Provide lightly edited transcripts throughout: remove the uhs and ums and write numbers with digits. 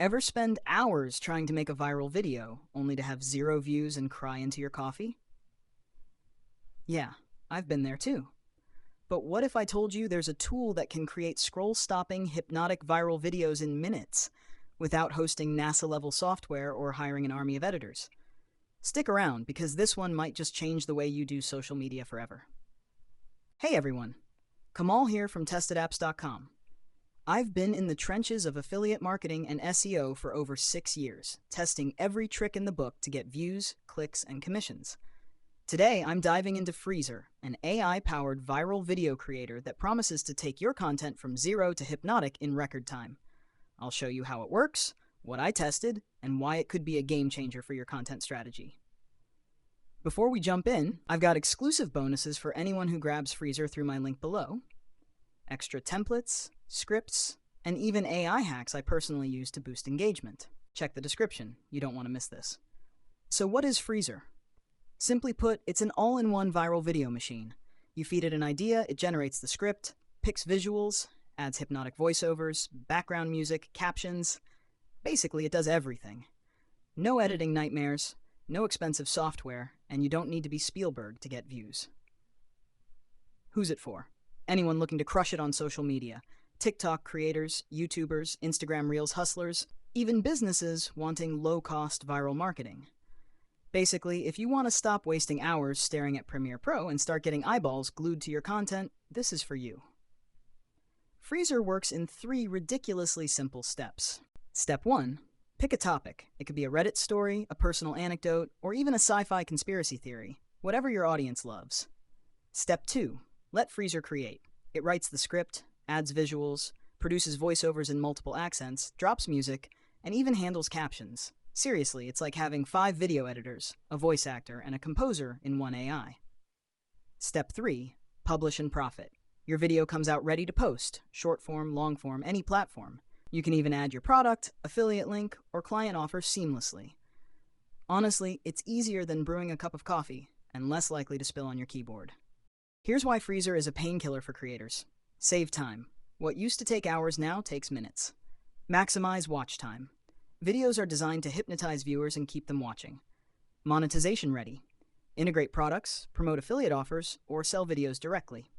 Ever spend hours trying to make a viral video, only to have 0 views and cry into your coffee? Yeah, I've been there too. But what if I told you there's a tool that can create scroll-stopping, hypnotic viral videos in minutes, without hosting NASA-level software or hiring an army of editors? Stick around, because this one might just change the way you do social media forever. Hey everyone, Kamal here from TestedApps.com. I've been in the trenches of affiliate marketing and SEO for over 6 years, testing every trick in the book to get views, clicks, and commissions. Today, I'm diving into Freezur, an AI-powered viral video creator that promises to take your content from 0 to hypnotic in record time. I'll show you how it works, what I tested, and why it could be a game changer for your content strategy. Before we jump in, I've got exclusive bonuses for anyone who grabs Freezur through my link below, extra templates, scripts, and even AI hacks I personally use to boost engagement. Check the description, you don't want to miss this. So what is Freezur? Simply put, it's an all-in-one viral video machine. You feed it an idea, it generates the script, picks visuals, adds hypnotic voiceovers, background music, captions. Basically, it does everything. No editing nightmares, no expensive software, and you don't need to be Spielberg to get views. Who's it for? Anyone looking to crush it on social media. TikTok creators, YouTubers, Instagram Reels hustlers, even businesses wanting low-cost viral marketing. Basically, if you want to stop wasting hours staring at Premiere Pro and start getting eyeballs glued to your content, this is for you. Freezur works in 3 ridiculously simple steps. Step 1. Pick a topic. It could be a Reddit story, a personal anecdote, or even a sci-fi conspiracy theory, whatever your audience loves. Step 2. Let Freezur create. It writes the script, adds visuals, produces voiceovers in multiple accents, drops music, and even handles captions. Seriously, it's like having 5 video editors, a voice actor, and a composer in one AI. Step 3. Publish and profit. Your video comes out ready to post, short form, long form, any platform. You can even add your product, affiliate link, or client offer seamlessly. Honestly, it's easier than brewing a cup of coffee, and less likely to spill on your keyboard. Here's why Freezur is a painkiller for creators. Save time. What used to take hours now takes minutes. Maximize watch time. Videos are designed to hypnotize viewers and keep them watching. Monetization ready. Integrate products, promote affiliate offers, or sell videos directly.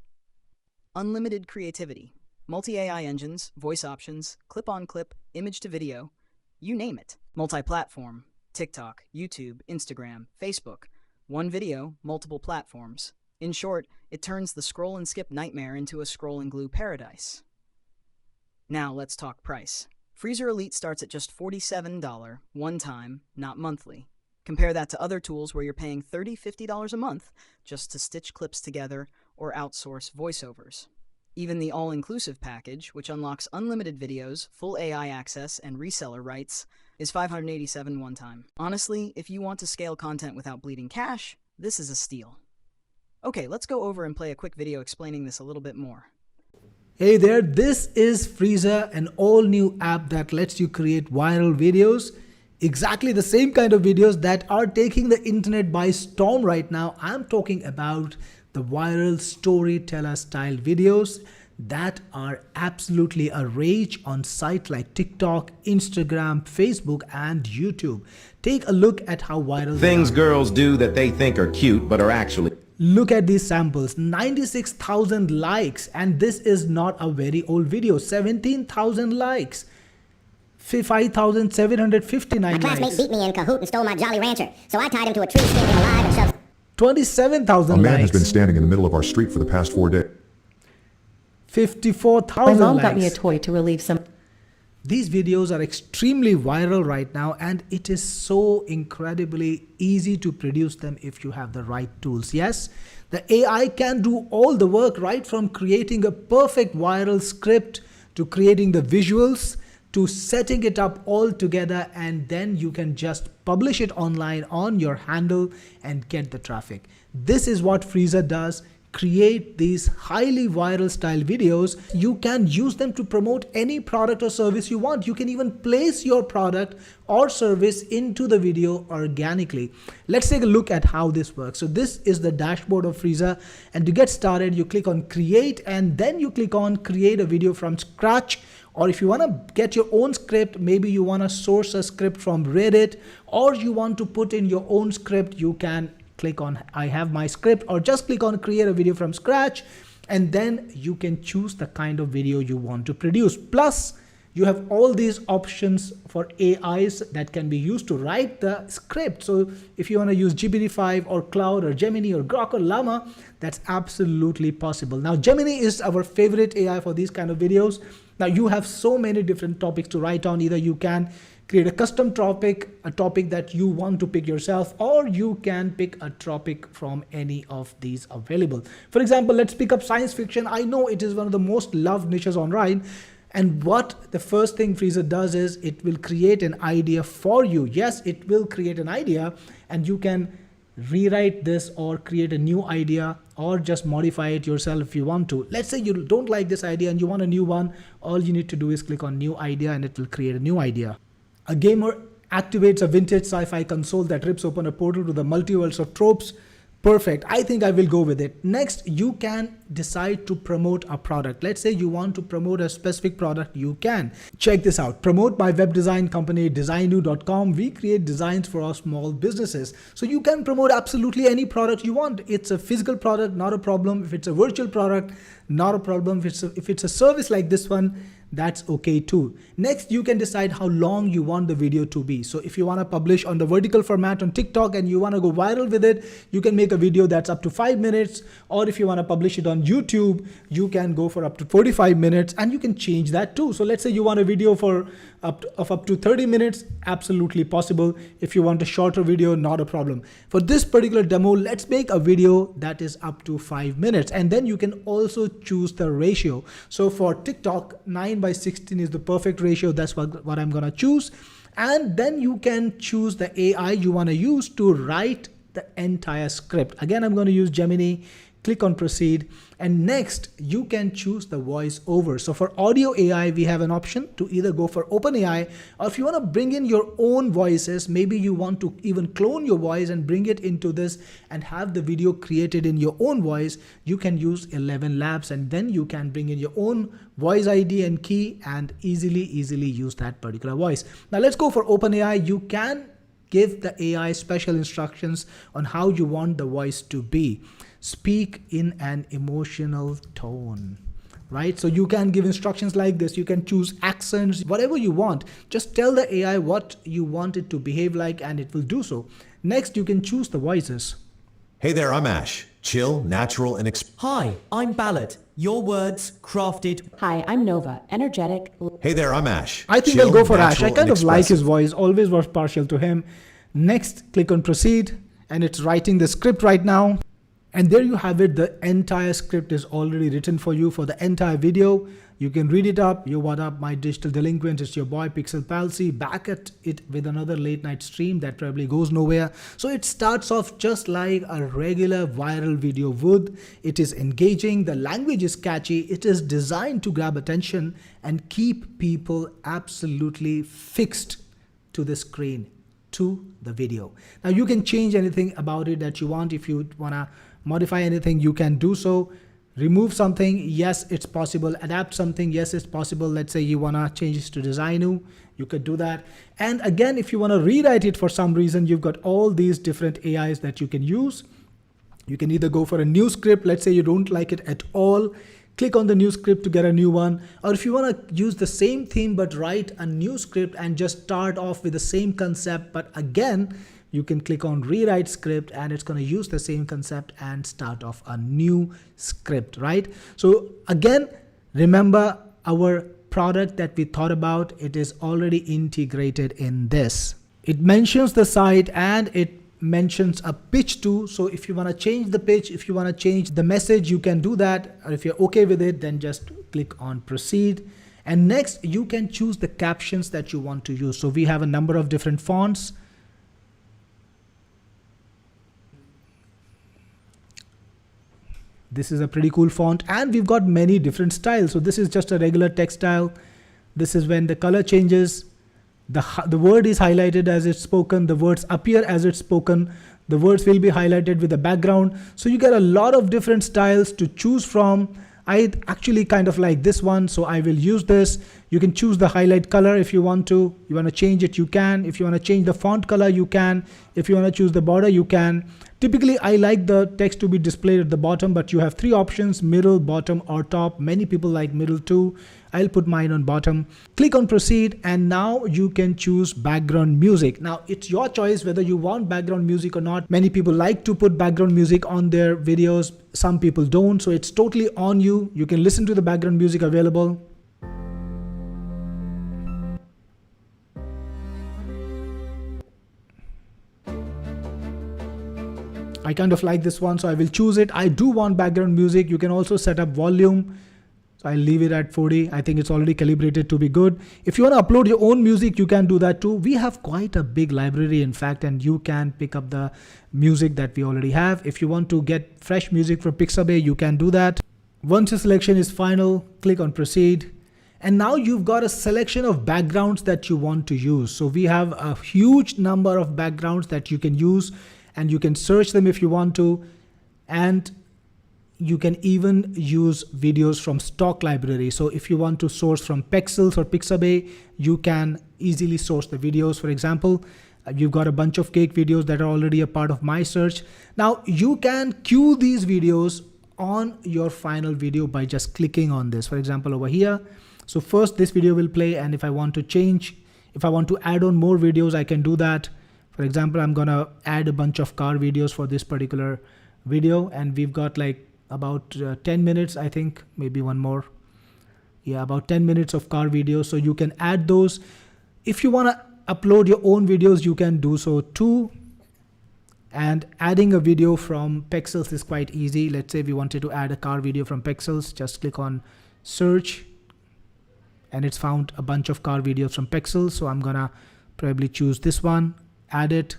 Unlimited creativity. Multi-AI engines, voice options, clip-on-clip, image-to-video, you name it. Multi-platform. TikTok, YouTube, Instagram, Facebook. One video, multiple platforms. In short, it turns the scroll and skip nightmare into a scroll and glue paradise. Now let's talk price. Freezur Elite starts at just $47, one time, not monthly. Compare that to other tools where you're paying $30, $50 a month just to stitch clips together or outsource voiceovers. Even the all-inclusive package, which unlocks unlimited videos, full AI access, and reseller rights, is $587 one time. Honestly, if you want to scale content without bleeding cash, this is a steal. Okay, let's go over and play a quick video explaining this a little bit more. Hey there, this is Freezur, an all-new app that lets you create viral videos. Exactly the same kind of videos that are taking the internet by storm right now. I'm talking about the viral storyteller style videos that are absolutely a rage on sites like TikTok, Instagram, Facebook, and YouTube. Take a look at how viral things girls do that they think are cute but are actually... Look at these samples, 96,000 likes, and this is not a very old video, 17,000 likes, 5,759 likes. My classmate beat me in Kahoot and stole my Jolly Rancher, so I tied him to a tree, skinned him alive, and shoved 27,000 likes. A man has been standing in the middle of our street for the past 4 days. 54,000 My mom likes. got me a toy to relieve some. These videos are extremely viral right now, and it is so incredibly easy to produce them if you have the right tools. Yes, the AI can do all the work, right from creating a perfect viral script to creating the visuals to setting it up all together, and then you can just publish it online on your handle and get the traffic. This is what Freezur does. Create these highly viral style videos. You can use them to promote any product or service you want. You can even place your product or service into the video organically. Let's take a look at how this works. So this is the dashboard of Freezur, and to get started you click on create, and then you click on create a video from scratch, Or if you want to get your own script, maybe you want to source a script from Reddit, or you want to put in your own script, you can click on I have my script, or just click on create a video from scratch, and then you can choose the kind of video you want to produce. Plus, you have all these options for AIs that can be used to write the script. So if you want to use GPT-5 or Cloud or Gemini or Grok or Llama, that's absolutely possible. Now, Gemini is our favorite AI for these kind of videos. Now, you have so many different topics to write on. Either you can create a custom topic, a topic that you want to pick yourself, or you can pick a topic from any of these available. For example, let's pick up science fiction. I know it is one of the most loved niches online. And what the first thing Freezur does is it will create an idea for you. Yes, it will create an idea, and you can rewrite this or create a new idea or just modify it yourself if you want to. Let's say you don't like this idea and you want a new one. All you need to do is click on new idea and it will create a new idea. A gamer activates a vintage sci-fi console that rips open a portal to the multiverse of tropes. Perfect. I think I will go with it. Next, you can decide to promote a product. Let's say you want to promote a specific product. You can. Check this out. Promote my web design company, designu.com. We create designs for our small businesses. So you can promote absolutely any product you want. It's a physical product, not a problem. If it's a virtual product, not a problem. If it's a service like this one, that's okay too. Next, you can decide how long you want the video to be. So if you want to publish on the vertical format on TikTok and you want to go viral with it, you can make a video that's up to 5 minutes. Or if you want to publish it on YouTube, you can go for up to 45 minutes and you can change that too. So let's say you want a video for up to 30 minutes, absolutely possible. If you want a shorter video, not a problem. For this particular demo, let's make a video that is up to 5 minutes. And then you can also choose the ratio. So for TikTok, 9:16 is the perfect ratio. That's what I'm gonna choose. And then you can choose the AI you wanna use to write the entire script. Again, I'm gonna use Gemini. Click on proceed, and next you can choose the voice over. So for audio AI, we have an option to either go for OpenAI, or if you want to bring in your own voices, maybe you want to even clone your voice and bring it into this and have the video created in your own voice, you can use 11 Labs, and then you can bring in your own voice ID and key and easily use that particular voice. Now let's go for OpenAI. You can give the AI special instructions on how you want the voice to be. Speak in an emotional tone, right? So you can give instructions like this. You can choose accents, whatever you want. Just tell the AI what you want it to behave like and it will do so. Next, you can choose the voices. Hey there, I'm Ash. Chill, natural, and Hi, I'm Ballard. Your words crafted. Hi, I'm Nova. Energetic. Hey there, I'm Ash. I think Chill, I'll go for Ash. I natural, kind and of like his expressive. voice, always was partial to him. Next, click on proceed, and it's writing the script right now. And there you have it. The entire script is already written for you for the entire video. You can read it up. Yo, what up, my digital delinquent? It's your boy Pixel Palsy back at it with another late night stream that probably goes nowhere. So it starts off just like a regular viral video would. It is engaging. The language is catchy. It is designed to grab attention and keep people absolutely fixed to the screen, to the video. Now you can change anything about it that you want. If you want to modify anything, you can do so. Remove something, yes, it's possible. Adapt something, yes, it's possible. Let's say you want to change this to Designu, you could do that. And again, if you want to rewrite it for some reason, you've got all these different AIs that you can use. You can either go for a new script. Let's say you don't like it at all, click on the new script to get a new one. Or if you want to use the same theme but write a new script and just start off with the same concept, but again, you can click on rewrite script and it's going to use the same concept and start off a new script, right? So again, remember our product that we thought about, it is already integrated in this. It mentions the site and it mentions a pitch too. So if you want to change the pitch, if you want to change the message, you can do that. Or if you're okay with it, then just click on proceed. And next, you can choose the captions that you want to use. So we have a number of different fonts. This is a pretty cool font and we've got many different styles. So this is just a regular text style. This is when the color changes. The word is highlighted as it's spoken. The words appear as it's spoken. The words will be highlighted with the background. So you get a lot of different styles to choose from. I actually kind of like this one, so I will use this. You can choose the highlight color if you want to. You want to change it, you can. If you want to change the font color, you can. If you want to choose the border, you can. Typically, I like the text to be displayed at the bottom, but you have three options: middle, bottom, or top. Many people like middle too. I'll put mine on bottom. Click on proceed, and now you can choose background music. Now it's your choice whether you want background music or not. Many people like to put background music on their videos. Some people don't, so it's totally on you. You can listen to the background music available. I kind of like this one, so I will choose it. I do want background music. You can also set up volume. So I'll leave it at 40. I think it's already calibrated to be good. If you want to upload your own music, you can do that too. We have quite a big library, in fact, and you can pick up the music that we already have. If you want to get fresh music from Pixabay, you can do that. Once your selection is final, click on proceed. And now you've got a selection of backgrounds that you want to use. So we have a huge number of backgrounds that you can use, and you can search them if you want to. And you can even use videos from stock library. So if you want to source from Pexels or Pixabay, you can easily source the videos. For example, you've got a bunch of cake videos that are already a part of my search. Now you can queue these videos on your final video by just clicking on this. For example, over here. So first this video will play, and if I want to change, if I want to add on more videos, I can do that. For example, I'm gonna add a bunch of car videos for this particular video, and we've got like about 10 minutes, I think, maybe one more. Yeah, about 10 minutes of car videos. So you can add those. If you want to upload your own videos, you can do so too. And adding a video from Pexels is quite easy. Let's say we wanted to add a car video from Pexels. Just click on search, and it's found a bunch of car videos from Pexels. So I'm gonna probably choose this one, add it,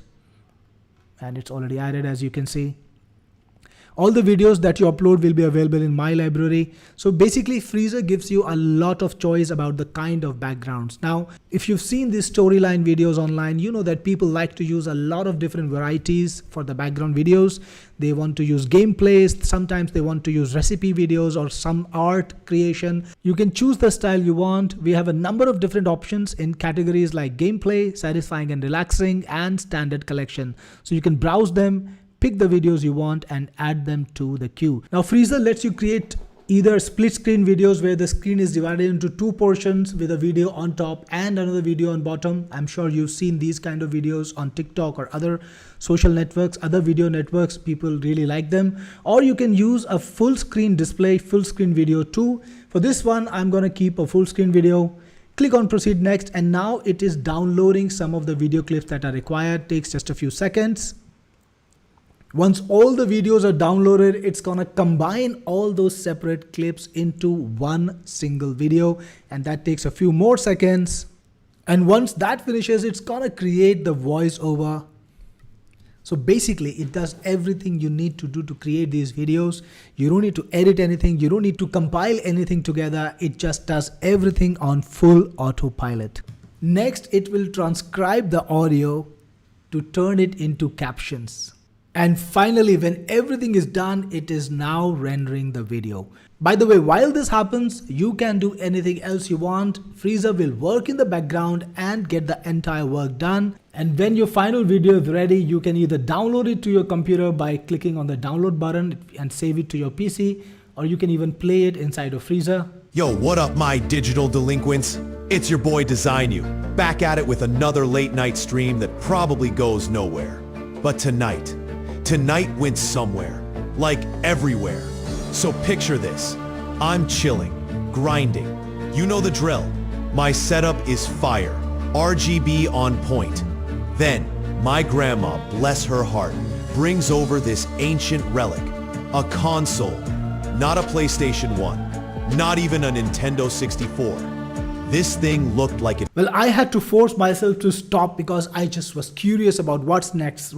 and it's already added, as you can see. All the videos that you upload will be available in my library. So basically, Freezur gives you a lot of choice about the kind of backgrounds. Now, if you've seen these storyline videos online, you know that people like to use a lot of different varieties for the background videos. They want to use gameplays. Sometimes they want to use recipe videos or some art creation. You can choose the style you want. We have a number of different options in categories like gameplay, satisfying and relaxing, and standard collection. So you can browse them, pick the videos you want, and add them to the queue. Now Freezur lets you create either split screen videos where the screen is divided into two portions with a video on top and another video on bottom. I'm sure you've seen these kind of videos on TikTok or other social networks, other video networks. People really like them. Or you can use a full screen display, full screen video too. For this one, I'm going to keep a full screen video. Click on proceed next, and now it is downloading some of the video clips that are required. Takes just a few seconds. Once all the videos are downloaded, it's gonna combine all those separate clips into one single video, and that takes a few more seconds. And once that finishes, it's gonna create the voiceover. So basically, it does everything you need to do to create these videos. You don't need to edit anything. You don't need to compile anything together. It just does everything on full autopilot. Next, it will transcribe the audio to turn it into captions. And finally, when everything is done, it is now rendering the video. By the way, while this happens, you can do anything else you want. Freezur will work in the background and get the entire work done. And when your final video is ready, you can either download it to your computer by clicking on the download button and save it to your PC, or you can even play it inside of Freezur. Yo, what up, my digital delinquents? It's your boy Design You, back at it with another late night stream that probably goes nowhere. But tonight went somewhere, like everywhere. So picture this. I'm chilling, grinding. You know the drill. My setup is fire, RGB on point. Then, my grandma, bless her heart, brings over this ancient relic, a console. Not a PlayStation 1, not even a Nintendo 64. This thing looked like it. Well, I had to force myself to stop because I just was curious about what's next.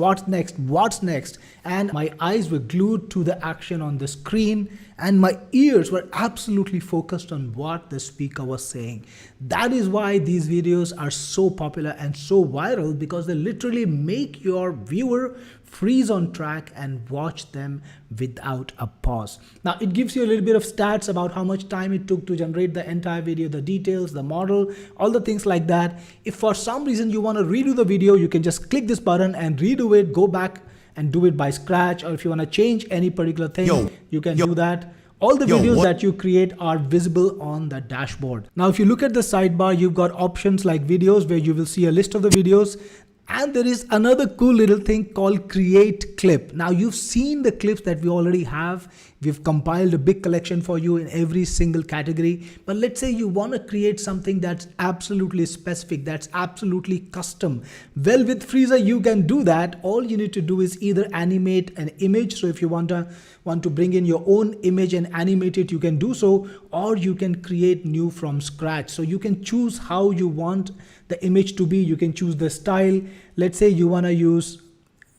And my eyes were glued to the action on the screen. and my ears were absolutely focused on what the speaker was saying. That is why these videos are so popular and so viral, because they literally make your viewer freeze on track and watch them without a pause. Now it gives you a little bit of stats about how much time it took to generate the entire video, the details, the model, all the things like that. If for some reason you want to redo the video, you can just click this button and redo it, go back and do it by scratch. Or if you want to change any particular thing, you can do that. All the videos that you create are visible on the dashboard. Now, if you look at the sidebar, you've got options like videos, where you will see a list of the videos. And there is another cool little thing called create clip. Now you've seen the clips that we already have. We've compiled a big collection for you in every single category. But let's say you want to create something that's absolutely specific, that's absolutely custom. Well, with Freezur, you can do that. All you need to do is either animate an image. So if you want to bring in your own image and animate it, you can do so, or you can create new from scratch. So you can choose how you want the image to be. You can choose the style. Let's say you want to use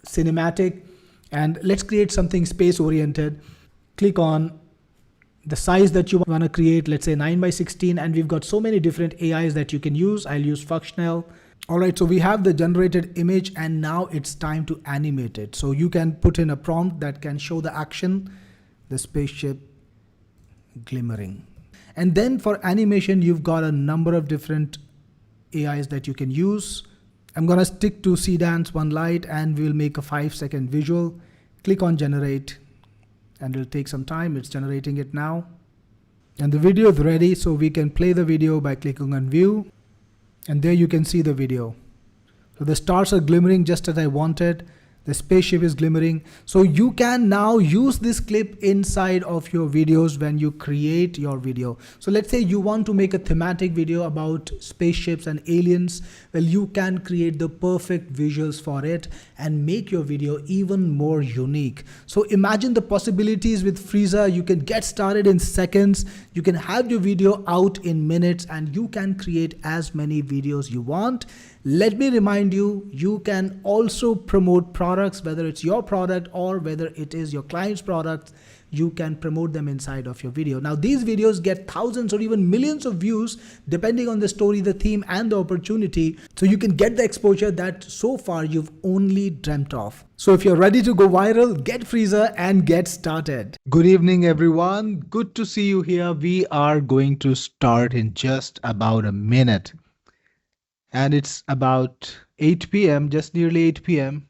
cinematic, and let's create something space oriented. Click on the size that you want to create, let's say 9:16, and we've got so many different AIs that you can use. I'll use functional. All right, so we have the generated image, and now it's time to animate it. So you can put in a prompt that can show the action, the spaceship glimmering. And then for animation, you've got a number of different AIs that you can use. I'm gonna stick to Cdance One Light, and we'll make a 5-second visual. Click on generate, and it'll take some time. It's generating it now. And the video is ready, so we can play the video by clicking on view. And there you can see the video. So the stars are glimmering just as I wanted. The spaceship is glimmering. So you can now use this clip inside of your videos when you create your video. So let's say you want to make a thematic video about spaceships and aliens. Well, you can create the perfect visuals for it and make your video even more unique. So imagine the possibilities with Freezur. You can get started in seconds. You can have your video out in minutes, and you can create as many videos you want. Let me remind you, you can also promote products, whether it's your product or whether it is your client's product. You can promote them inside of your video. Now, these videos get thousands or even millions of views depending on the story, the theme, and the opportunity. So you can get the exposure that so far you've only dreamt of. So if you're ready to go viral, get Freezur and get started. Good evening, everyone. Good to see you here. We are going to start in just about a minute. And it's about 8 p.m., just nearly 8 p.m.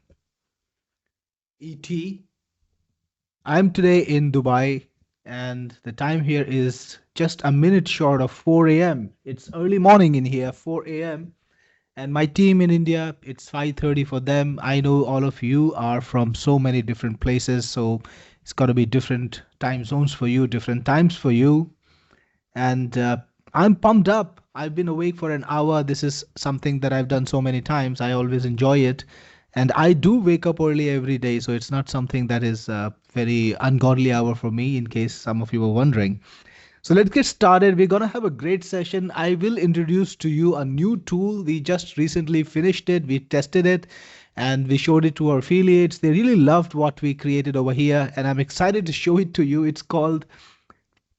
ET. I'm today in Dubai, and the time here is just a minute short of 4 a.m. It's early morning in here, 4 a.m. And my team in India, it's 5:30 for them. I know all of you are from so many different places, so it's got to be different time zones for you, different times for you. And I'm pumped up. I've been awake for an hour. This is something that I've done so many times. I always enjoy it. And I do wake up early every day, so it's not something that is a very ungodly hour for me, in case some of you were wondering. So let's get started. We're going to have a great session. I will introduce to you a new tool. We just recently finished it. We tested it and we showed it to our affiliates. They really loved what we created over here, and I'm excited to show it to you. It's called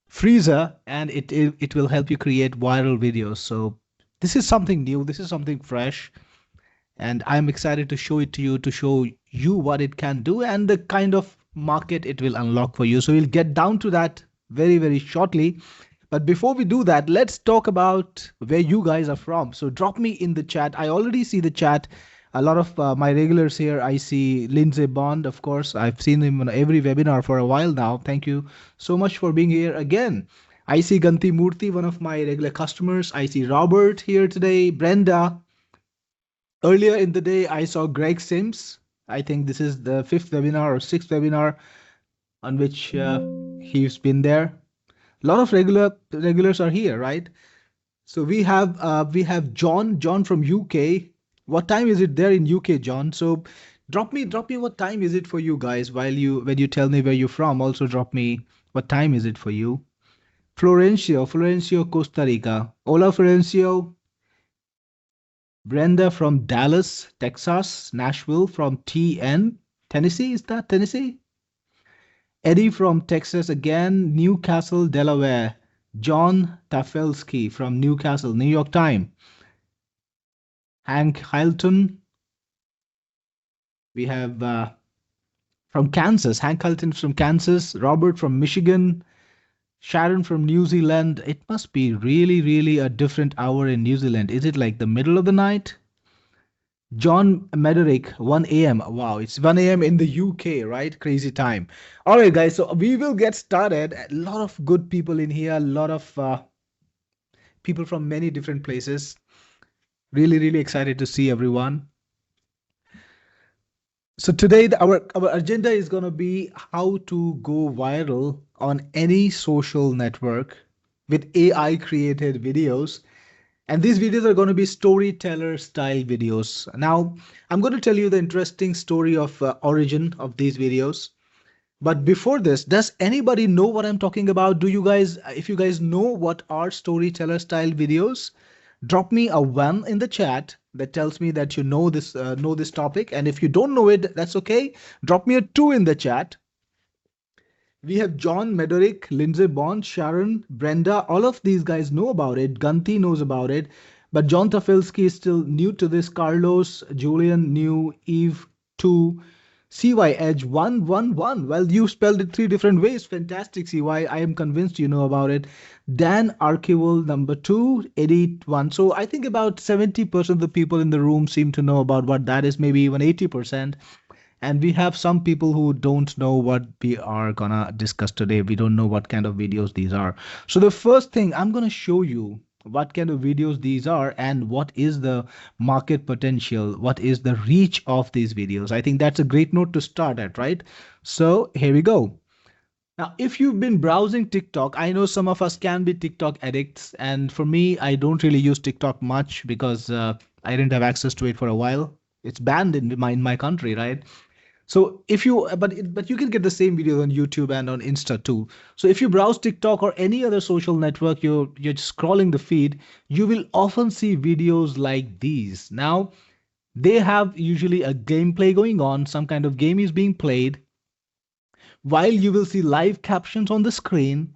Freezur, and it will help you create viral videos. So this is something new. This is something fresh. And I'm excited to show it to you, to show you what it can do and the kind of market it will unlock for you. So we'll get down to that very, very shortly. But before we do that, let's talk about where you guys are from. So drop me in the chat. I already see the chat. A lot of my regulars here. I see Lindsay Bond, of course. I've seen him on every webinar for a while now. Thank you so much for being here again. I see Ganti Murthy, one of my regular customers. I see Robert here today, Brenda. Earlier in the day, I saw Greg Sims. I think this is the 5th webinar or 6th webinar on which he's been there. A lot of regulars are here, right? So we have John from UK. What time is it there in UK, John? So drop me what time is it for you guys when you tell me where you're from. Also drop me what time is it for you. Florencio, Costa Rica. Hola, Florencio. Brenda from Dallas, Texas. Nashville from TN, Tennessee. Is that Tennessee? Eddie from Texas again, Newcastle, Delaware. John Tafelsky from Newcastle, New York Times. Hank Hilton. We have from Kansas, Hank Hilton from Kansas. Robert from Michigan. Sharon from New Zealand. It must be really, really a different hour in New Zealand. Is it like the middle of the night? John Mederick, 1 a.m. Wow, it's 1 a.m. in the UK, right? Crazy time. All right, guys, so we will get started. A lot of good people in here, a lot of people from many different places. Really, really excited to see everyone. So today, our agenda is going to be how to go viral on any social network with AI created videos. And these videos are going to be storyteller style videos. Now, I'm going to tell you the interesting story of origin of these videos. But before this, does anybody know what I'm talking about? Do you guys, if you guys know what are storyteller style videos, drop me a 1 in the chat that tells me that you know this topic. And if you don't know it, that's okay. Drop me a 2 in the chat. We have John Mederick, Lindsay Bond, Sharon, Brenda. All of these guys know about it. Gunty knows about it. But John Tafelsky is still new to this. Carlos, Julian, new. Eve, 2. CY Edge 111. Well, you spelled it 3 different ways. Fantastic, CY. I am convinced you know about it. Dan Archival number 2, Edit 1. So I think about 70% of the people in the room seem to know about what that is, maybe even 80%. And we have some people who don't know what we are gonna discuss today. We don't know what kind of videos these are. So the first thing I'm gonna show you what kind of videos these are and what is the market potential, what is the reach of these videos. I think that's a great note to start at, right? So here we go. Now, if you've been browsing TikTok, I know some of us can be TikTok addicts. And for me, I don't really use TikTok much because I didn't have access to it for a while. It's banned in my country, right? So if you, but you can get the same videos on YouTube and on Insta too. So if you browse TikTok or any other social network, you're just scrolling the feed, you will often see videos like these. Now, they have usually a gameplay going on, some kind of game is being played, while you will see live captions on the screen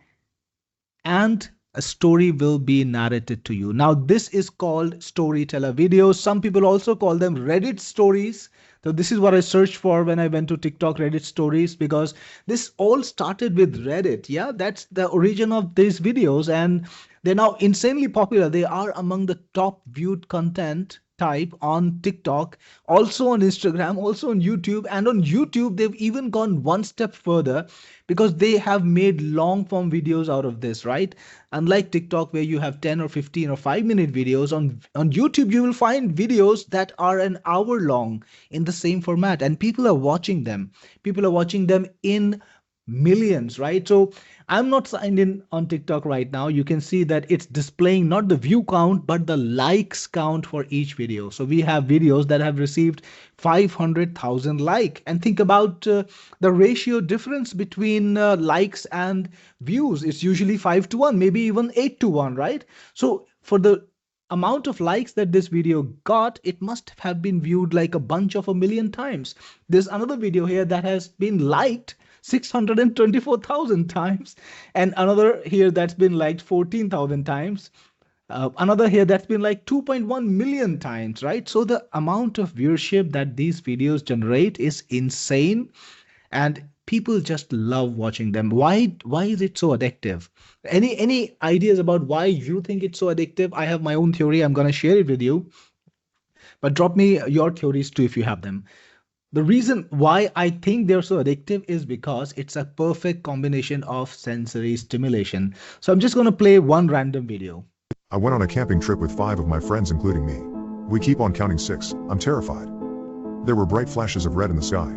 and a story will be narrated to you. Now, this is called storyteller videos. Some people also call them Reddit stories. So this is what I searched for when I went to TikTok Reddit stories, because this all started with Reddit. Yeah, that's the origin of these videos and they're now insanely popular. They are among the top viewed content type on TikTok, also on Instagram, also on YouTube. And on YouTube, they've even gone one step further because they have made long form videos out of this, right? Unlike TikTok, where you have 10 or 15 or 5-minute videos, on YouTube, you will find videos that are an hour long in the same format, and people are watching them. People are watching them in millions, right? So I'm not signed in on TikTok right now. You can see that it's displaying not the view count, but the likes count for each video. So we have videos that have received 500,000 like. And think about the ratio difference between likes and views. It's usually 5 to 1, maybe even 8 to 1, right? So for the amount of likes that this video got, it must have been viewed like a bunch of a million times. There's another video here that has been liked 624,000 times, and another here that's been liked 14,000 times. Another here that's been like 2.1 million times, right? So the amount of viewership that these videos generate is insane, and people just love watching them. Why is it so addictive? Any ideas about why you think it's so addictive? I have my own theory. I'm going to share it with you, but drop me your theories too if you have them. The reason why I think they're so addictive is because it's a perfect combination of sensory stimulation. So I'm just going to play one random video. I went on a camping trip with 5 of my friends, including me. We keep on counting 6. I'm terrified. There were bright flashes of red in the sky.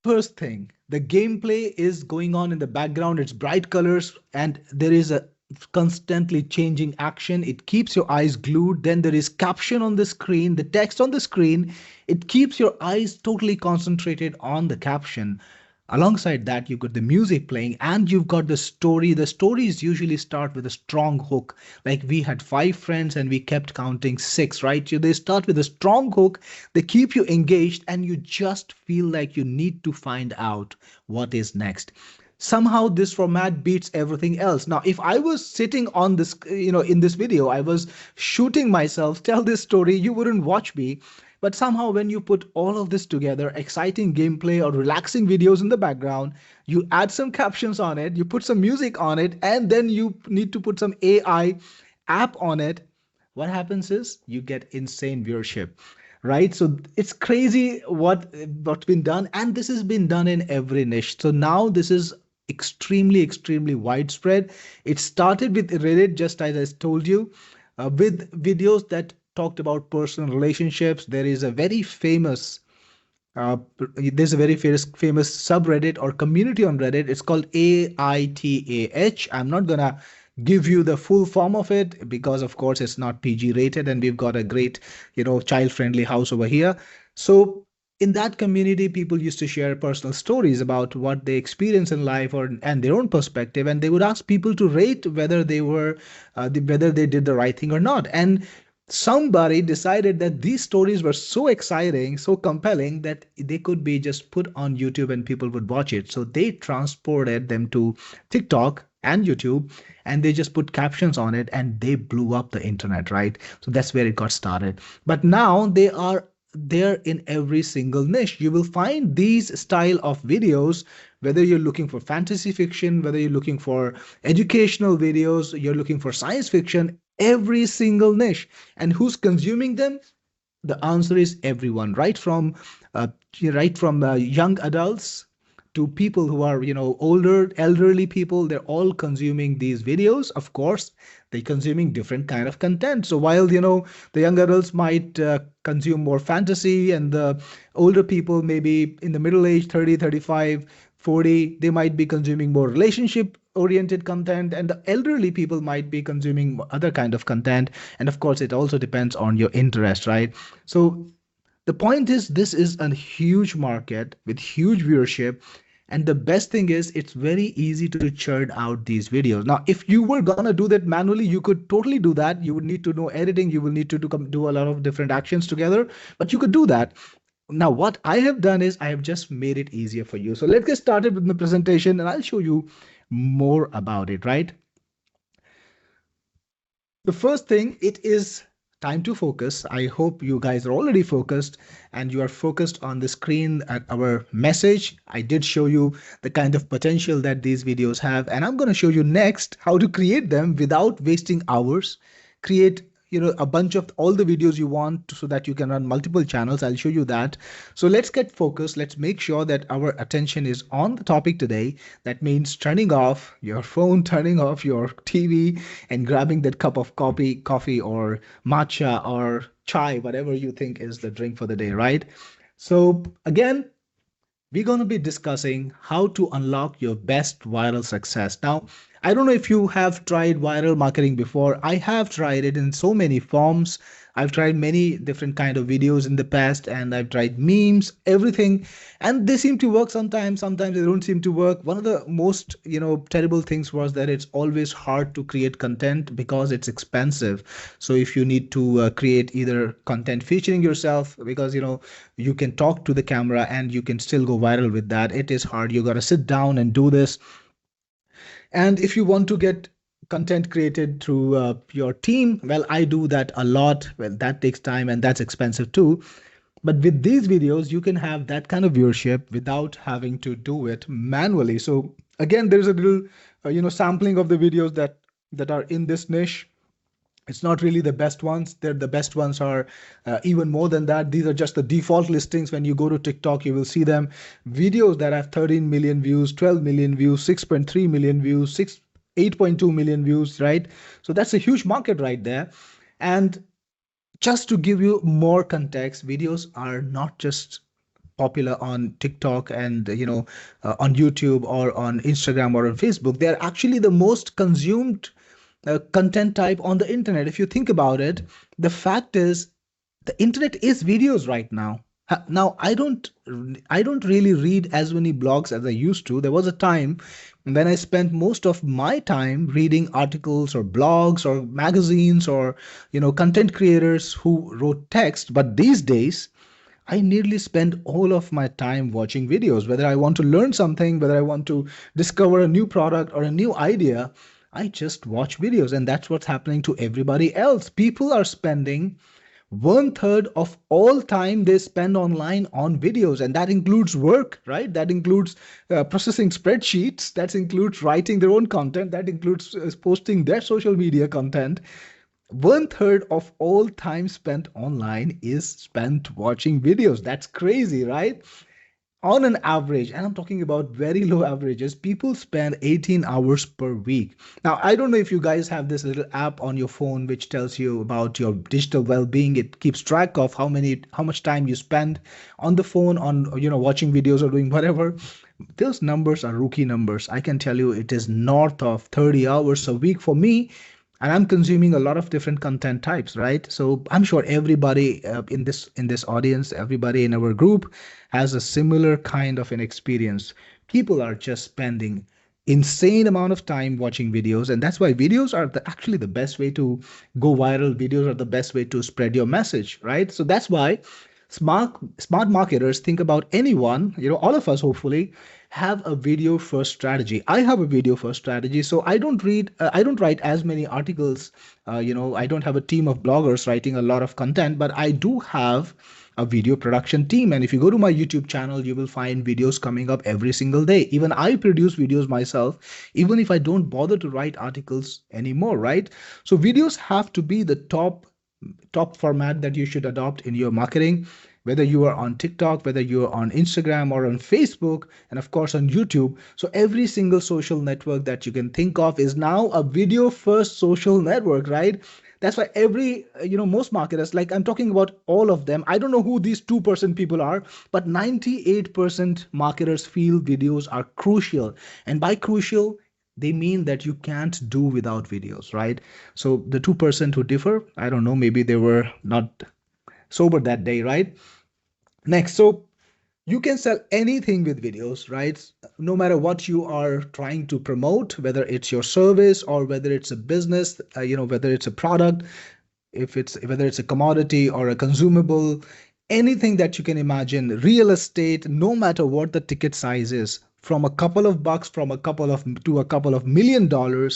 First thing, the gameplay is going on in the background. It's bright colors and there is a constantly changing action. It keeps your eyes glued. Then there is caption on the screen, the text on the screen. It keeps your eyes totally concentrated on the caption. Alongside that, you've got the music playing and you've got the story. The stories usually start with a strong hook. Like we had 5 friends and we kept counting 6, right? So they start with a strong hook. They keep you engaged and you just feel like you need to find out what is next. somehow this format beats everything else. Now, if I was sitting on this, in this video, I was shooting myself, tell this story, you wouldn't watch me. But somehow, when you put all of this together, exciting gameplay or relaxing videos in the background, you add some captions on it, you put some music on it, and then you need to put some AI app on it, what happens is you get insane viewership, right? So it's crazy what's been done, and this has been done in every niche. So now this is extremely widespread. It started with Reddit, just as I told you, with videos that talked about personal relationships. There's a very famous subreddit or community on Reddit. It's called AITAH. I'm not gonna give you the full form of it because, of course, it's not PG rated, and we've got a great, child-friendly house over here. So in that community, people used to share personal stories about what they experience in life or and their own perspective, and they would ask people to rate whether whether they did the right thing or not. And somebody decided that these stories were so exciting, so compelling, that they could be just put on YouTube and people would watch it. So they transported them to TikTok and YouTube, and they just put captions on it, and they blew up the internet, right? So that's where it got started. But now they are there in every single niche. You will find these style of videos, whether you're looking for fantasy fiction, whether you're looking for educational videos, you're looking for science fiction, every single niche. And who's consuming them? The answer is everyone, uh, right from young adults to people who are, older, elderly people. They're all consuming these videos. Of course, they're consuming different kind of content. So while, the young adults might consume more fantasy, and the older people, maybe in the middle age, 30, 35, 40, they might be consuming more relationship oriented content, and the elderly people might be consuming other kind of content. And of course, it also depends on your interest, right? So the point is, this is a huge market with huge viewership. And the best thing is, it's very easy to churn out these videos. Now, if you were gonna do that manually, you could totally do that. You would need to know editing. You will need to do a lot of different actions together, but you could do that. Now, what I have done is I have just made it easier for you. So let's get started with the presentation, and I'll show you more about it, right? The first thing, it is time to focus. I hope you guys are already focused and you are focused on the screen at our message. I did show you the kind of potential that these videos have, and I'm going to show you next how to create them without wasting hours. Create a bunch of all the videos you want so that you can run multiple channels. I'll show you that. So let's get focused. Let's make sure that our attention is on the topic today. That means turning off your phone, turning off your TV, and grabbing that cup of coffee or matcha or chai, whatever you think is the drink for the day, right? So again, we're going to be discussing how to unlock your best viral success. Now, I don't know if you have tried viral marketing before. I have tried it in so many forms. I've tried many different kind of videos in the past, and I've tried memes, everything, and they seem to work sometimes. Sometimes they don't seem to work. One of the most, terrible things was that it's always hard to create content because it's expensive. So if you need to create either content featuring yourself, because you can talk to the camera and you can still go viral with that, it is hard. You got to sit down and do this. And if you want to get content created through your team, well, I do that a lot. Well, that takes time and that's expensive too. But with these videos, you can have that kind of viewership without having to do it manually. So again, there's a little, sampling of the videos that are in this niche. It's not really the best ones. The best ones are even more than that. These are just the default listings. When you go to TikTok, you will see them. Videos that have 13 million views, 12 million views, 6.3 million views, 8.2 million views, right? So that's a huge market right there. And just to give you more context, videos are not just popular on TikTok and on YouTube or on Instagram or on Facebook. They're actually the most consumed content type on the internet. If you think about it, the fact is the internet is videos right now. Now, I don't really read as many blogs as I used to. There was a time when I spent most of my time reading articles or blogs or magazines or content creators who wrote text. But these days I nearly spend all of my time watching videos, whether I want to learn something, whether I want to discover a new product or a new idea. I just watch videos, and that's what's happening to everybody else. People are spending one third of all time they spend online on videos, and that includes work, right? That includes processing spreadsheets, that includes writing their own content, that includes posting their social media content. One third of all time spent online is spent watching videos. That's crazy, right? On an average, and I'm talking about very low averages, people spend 18 hours per week. Now, I don't know if you guys have this little app on your phone which tells you about your digital well-being. It keeps track of how much time you spend on the phone, on watching videos or doing whatever. Those numbers are rookie numbers. I can tell you it is north of 30 hours a week for me, and I'm consuming a lot of different content types, right? So I'm sure everybody in this audience, everybody in our group has a similar kind of an experience. People are just spending insane amount of time watching videos, and that's why videos are actually the best way to go viral. Videos are the best way to spread your message, right? So that's why smart marketers think about anyone, all of us hopefully have a video first strategy. I have a video first strategy, so I don't write as many articles. I don't have a team of bloggers writing a lot of content, but I do have a video production team. And if you go to my YouTube channel, you will find videos coming up every single day. Even I produce videos myself, even if I don't bother to write articles anymore, right? So videos have to be the top format that you should adopt in your marketing, whether you are on TikTok, whether you are on Instagram or on Facebook, and of course on YouTube. So every single social network that you can think of is now a video first social network, right? That's why most marketers, like I'm talking about all of them. I don't know who these 2% people are, but 98% marketers feel videos are crucial. And by crucial, they mean that you can't do without videos, right? So the 2% who differ, I don't know, maybe they were not sober that day, right? Next, so you can sell anything with videos, right? No matter what you are trying to promote, whether it's your service or whether it's a business, whether it's a product, whether it's a commodity or a consumable, anything that you can imagine, real estate, no matter what the ticket size is, from a couple of bucks, from a couple of to a couple of $1 million,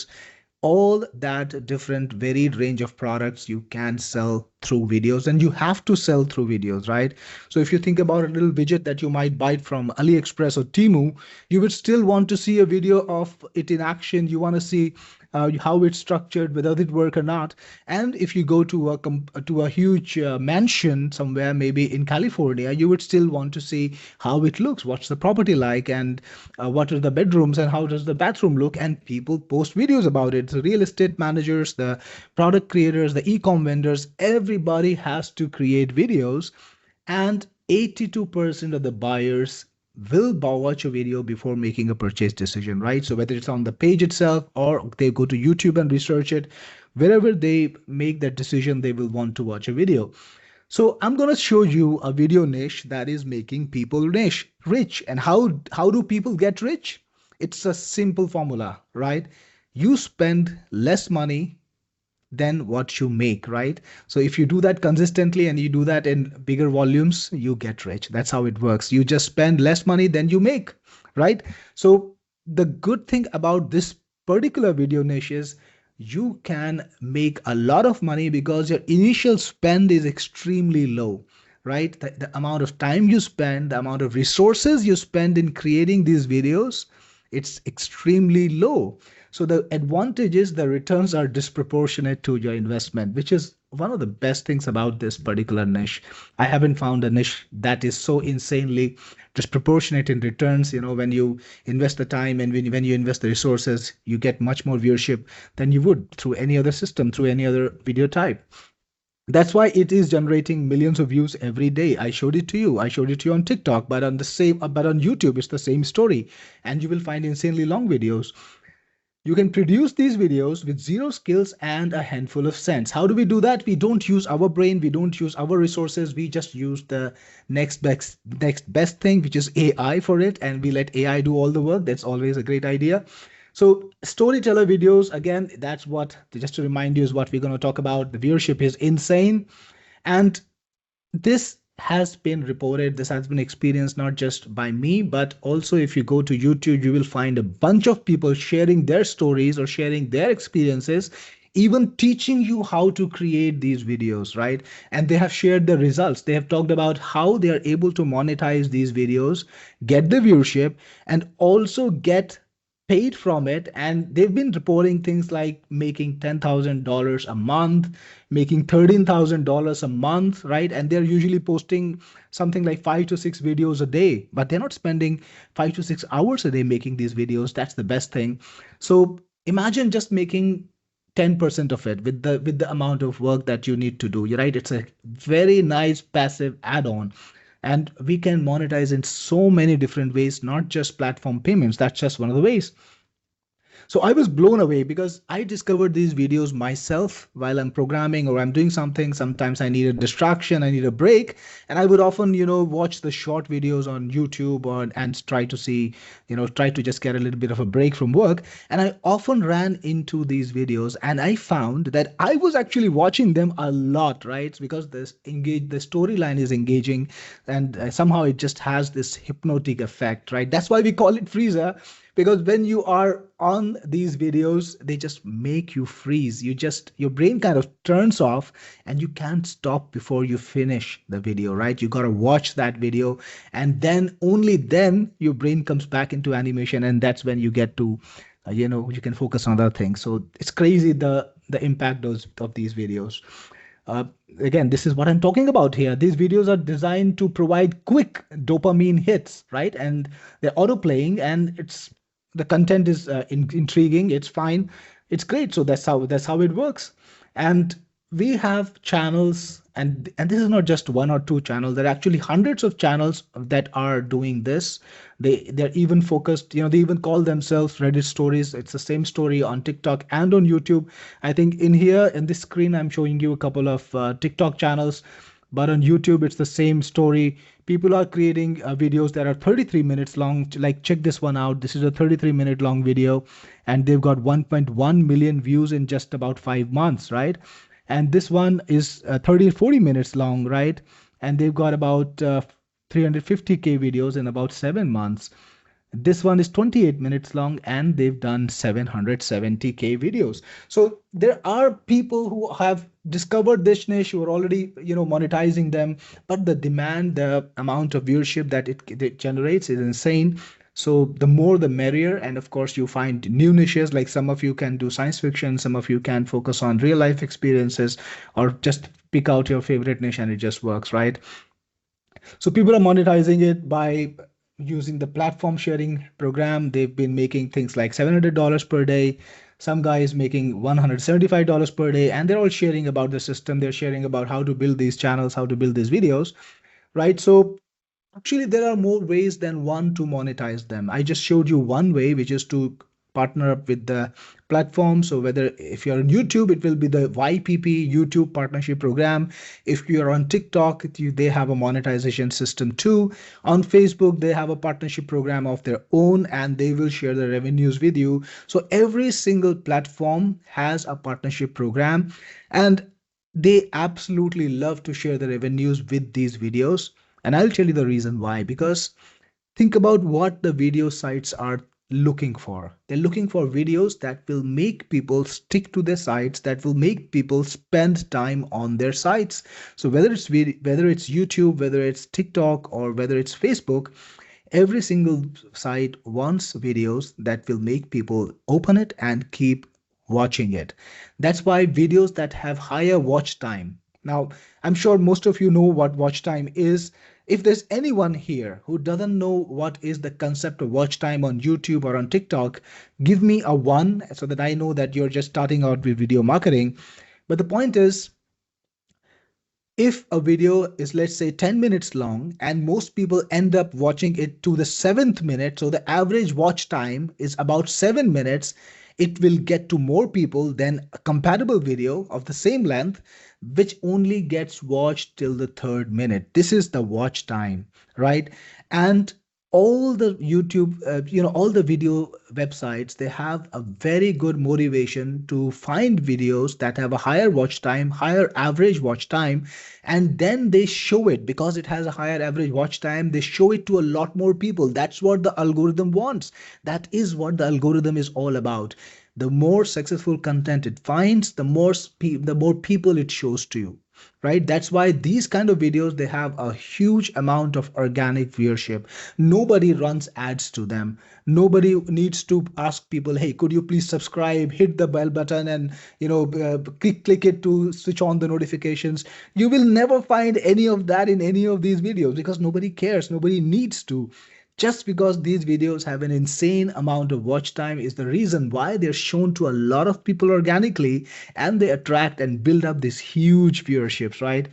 all that different varied range of products you can sell through videos, and you have to sell through videos, right? So if you think about a little widget that you might buy from AliExpress or Temu, you would still want to see a video of it in action. You want to see how it's structured, whether it work or not. And if you go to a huge mansion somewhere, maybe in California, you would still want to see how it looks, what's the property like, and what are the bedrooms and how does the bathroom look. And people post videos about it. The real estate managers, the product creators, the e-com vendors, everybody has to create videos. And 82% of the buyers will watch a video before making a purchase decision, right? So whether it's on the page itself or they go to YouTube and research it, wherever they make that decision, they will want to watch a video. So I'm going to show you a video niche that is making people rich. And how do people get rich? It's a simple formula, right? You spend less money than what you make, right? So if you do that consistently and you do that in bigger volumes, you get rich. That's how it works. You just spend less money than you make, right? So the good thing about this particular video niche is you can make a lot of money because your initial spend is extremely low, right? The amount of time you spend, the amount of resources you spend in creating these videos, it's extremely low. So the advantage is the returns are disproportionate to your investment, which is one of the best things about this particular niche. I haven't found a niche that is so insanely disproportionate in returns. When you invest the time and when you invest the resources, you get much more viewership than you would through any other system, through any other video type. That's why it is generating millions of views every day. I showed it to you. I showed it to you on TikTok, but on YouTube, it's the same story. And you will find insanely long videos. You can produce these videos with zero skills and a handful of cents. How do we do that? We don't use our brain. We don't use our resources. We just use the next best thing, which is AI for it. And we let AI do all the work. That's always a great idea. So storyteller videos, again, that's what, just to remind you, is what we're going to talk about. The viewership is insane. And this has been reported, this has been experienced not just by me, but also if you go to YouTube, you will find a bunch of people sharing their stories or sharing their experiences, even teaching you how to create these videos, right? And they have shared the results. They have talked about how they are able to monetize these videos, get the viewership, and also get paid from it. And they've been reporting things like making $10,000 a month, making $13,000 a month, right? And they're usually posting something like 5 to 6 videos a day, but they're not spending 5 to 6 hours a day making these videos. That's the best thing. So imagine just making 10% of it with the amount of work that you need to do. You're right. It's a very nice passive add-on. And we can monetize in so many different ways, not just platform payments. That's just one of the ways. So I was blown away because I discovered these videos myself while I'm programming or I'm doing something. Sometimes I need a distraction, I need a break, and I would often, watch the short videos on YouTube or and try to see, try to just get a little bit of a break from work. And I often ran into these videos and I found that I was actually watching them a lot, right? Because the storyline is engaging, and somehow it just has this hypnotic effect, right? That's why we call it Freezer, because when you are on these videos, they just make you freeze. Your brain kind of turns off and you can't stop before you finish the video, right? You got to watch that video, and then only then your brain comes back into animation, and that's when you get to you can focus on other things. So it's crazy the impact of these videos. uh, Again, this is what I'm talking about here. These videos are designed to provide quick dopamine hits, right? And they're auto playing, and the content is intriguing. It's fine. It's great. So that's how it works. And we have channels, and this is not just one or two channels. There are actually hundreds of channels that are doing this. They're even focused, they even call themselves Reddit stories. It's the same story on TikTok and on YouTube. I think in here in this screen I'm showing you a couple of TikTok channels, but on YouTube it's the same story. People are creating videos that are 33 minutes long. Like, check this one out. This is a 33-minute long video, and they've got 1.1 million views in just about 5 months, right? And this one is 30 to 40 minutes long, right? And they've got about 350k videos in about 7 months. This one is 28 minutes long and they've done 770k videos. So there are people who have discovered this niche, who are already, monetizing them, but the demand, the amount of viewership that it generates is insane. So the more the merrier. And of course, you find new niches, like some of you can do science fiction, some of you can focus on real life experiences, or just pick out your favorite niche and it just works, right? So people are monetizing it by using the platform sharing program. They've been making things like $700 per day. Some guy is making $175 per day, and they're all sharing about the system. They're sharing about how to build these channels, how to build these videos, right? So actually, there are more ways than one to monetize them. I just showed you one way, which is to partner up with the platform. So whether if you're on YouTube, it will be the YPP YouTube Partnership Program. If you're on TikTok, they have a monetization system too. On Facebook, they have a partnership program of their own, and they will share the revenues with you. So every single platform has a partnership program, and they absolutely love to share the revenues with these videos. And I'll tell you the reason why. Because think about what the video sites are looking for. They're looking for videos that will make people stick to their sites, that will make people spend time on their sites. So whether it's YouTube, whether it's TikTok, or whether it's Facebook, every single site wants videos that will make people open it and keep watching it. That's why videos that have higher watch time. Now, I'm sure most of you know what watch time is. If there's anyone here who doesn't know what is the concept of watch time on YouTube or on TikTok, give me a one so that I know that you're just starting out with video marketing. But the point is, if a video is, let's say, 10 minutes long and most people end up watching it to the 7th minute, so the average watch time is about 7 minutes, it will get to more people than a compatible video of the same length, which only gets watched till the 3rd minute. This is the watch time, right? And all the YouTube, all the video websites, they have a very good motivation to find videos that have a higher watch time, higher average watch time, and then they show it because it has a higher average watch time. They show it to a lot more people. That's what the algorithm wants. That is what the algorithm is all about. The more successful content it finds, the more people it shows to you, right? That's why these kind of videos, they have a huge amount of organic viewership. Nobody runs ads to them. Nobody needs to ask people, hey, could you please subscribe, hit the bell button, and click it to switch on the notifications. You will never find any of that in any of these videos because nobody cares, nobody needs to. Just because these videos have an insane amount of watch time is the reason why they're shown to a lot of people organically, and they attract and build up these huge viewerships, right?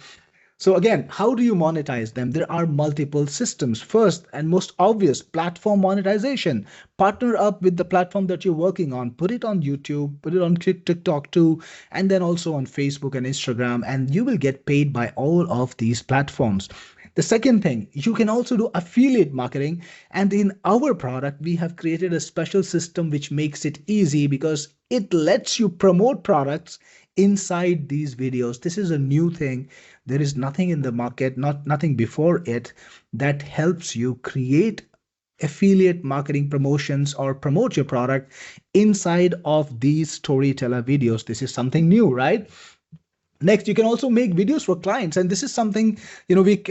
So again, how do you monetize them? There are multiple systems. First and most obvious, platform monetization. Partner up with the platform that you're working on. Put it on YouTube, put it on TikTok too, and then also on Facebook and Instagram, and you will get paid by all of these platforms. The second thing, you can also do affiliate marketing. And in our product, we have created a special system which makes it easy because it lets you promote products inside these videos. This is a new thing. There is nothing in the market, nothing before it, that helps you create affiliate marketing promotions or promote your product inside of these storyteller videos. This is something new, right? Next, you can also make videos for clients, and this is something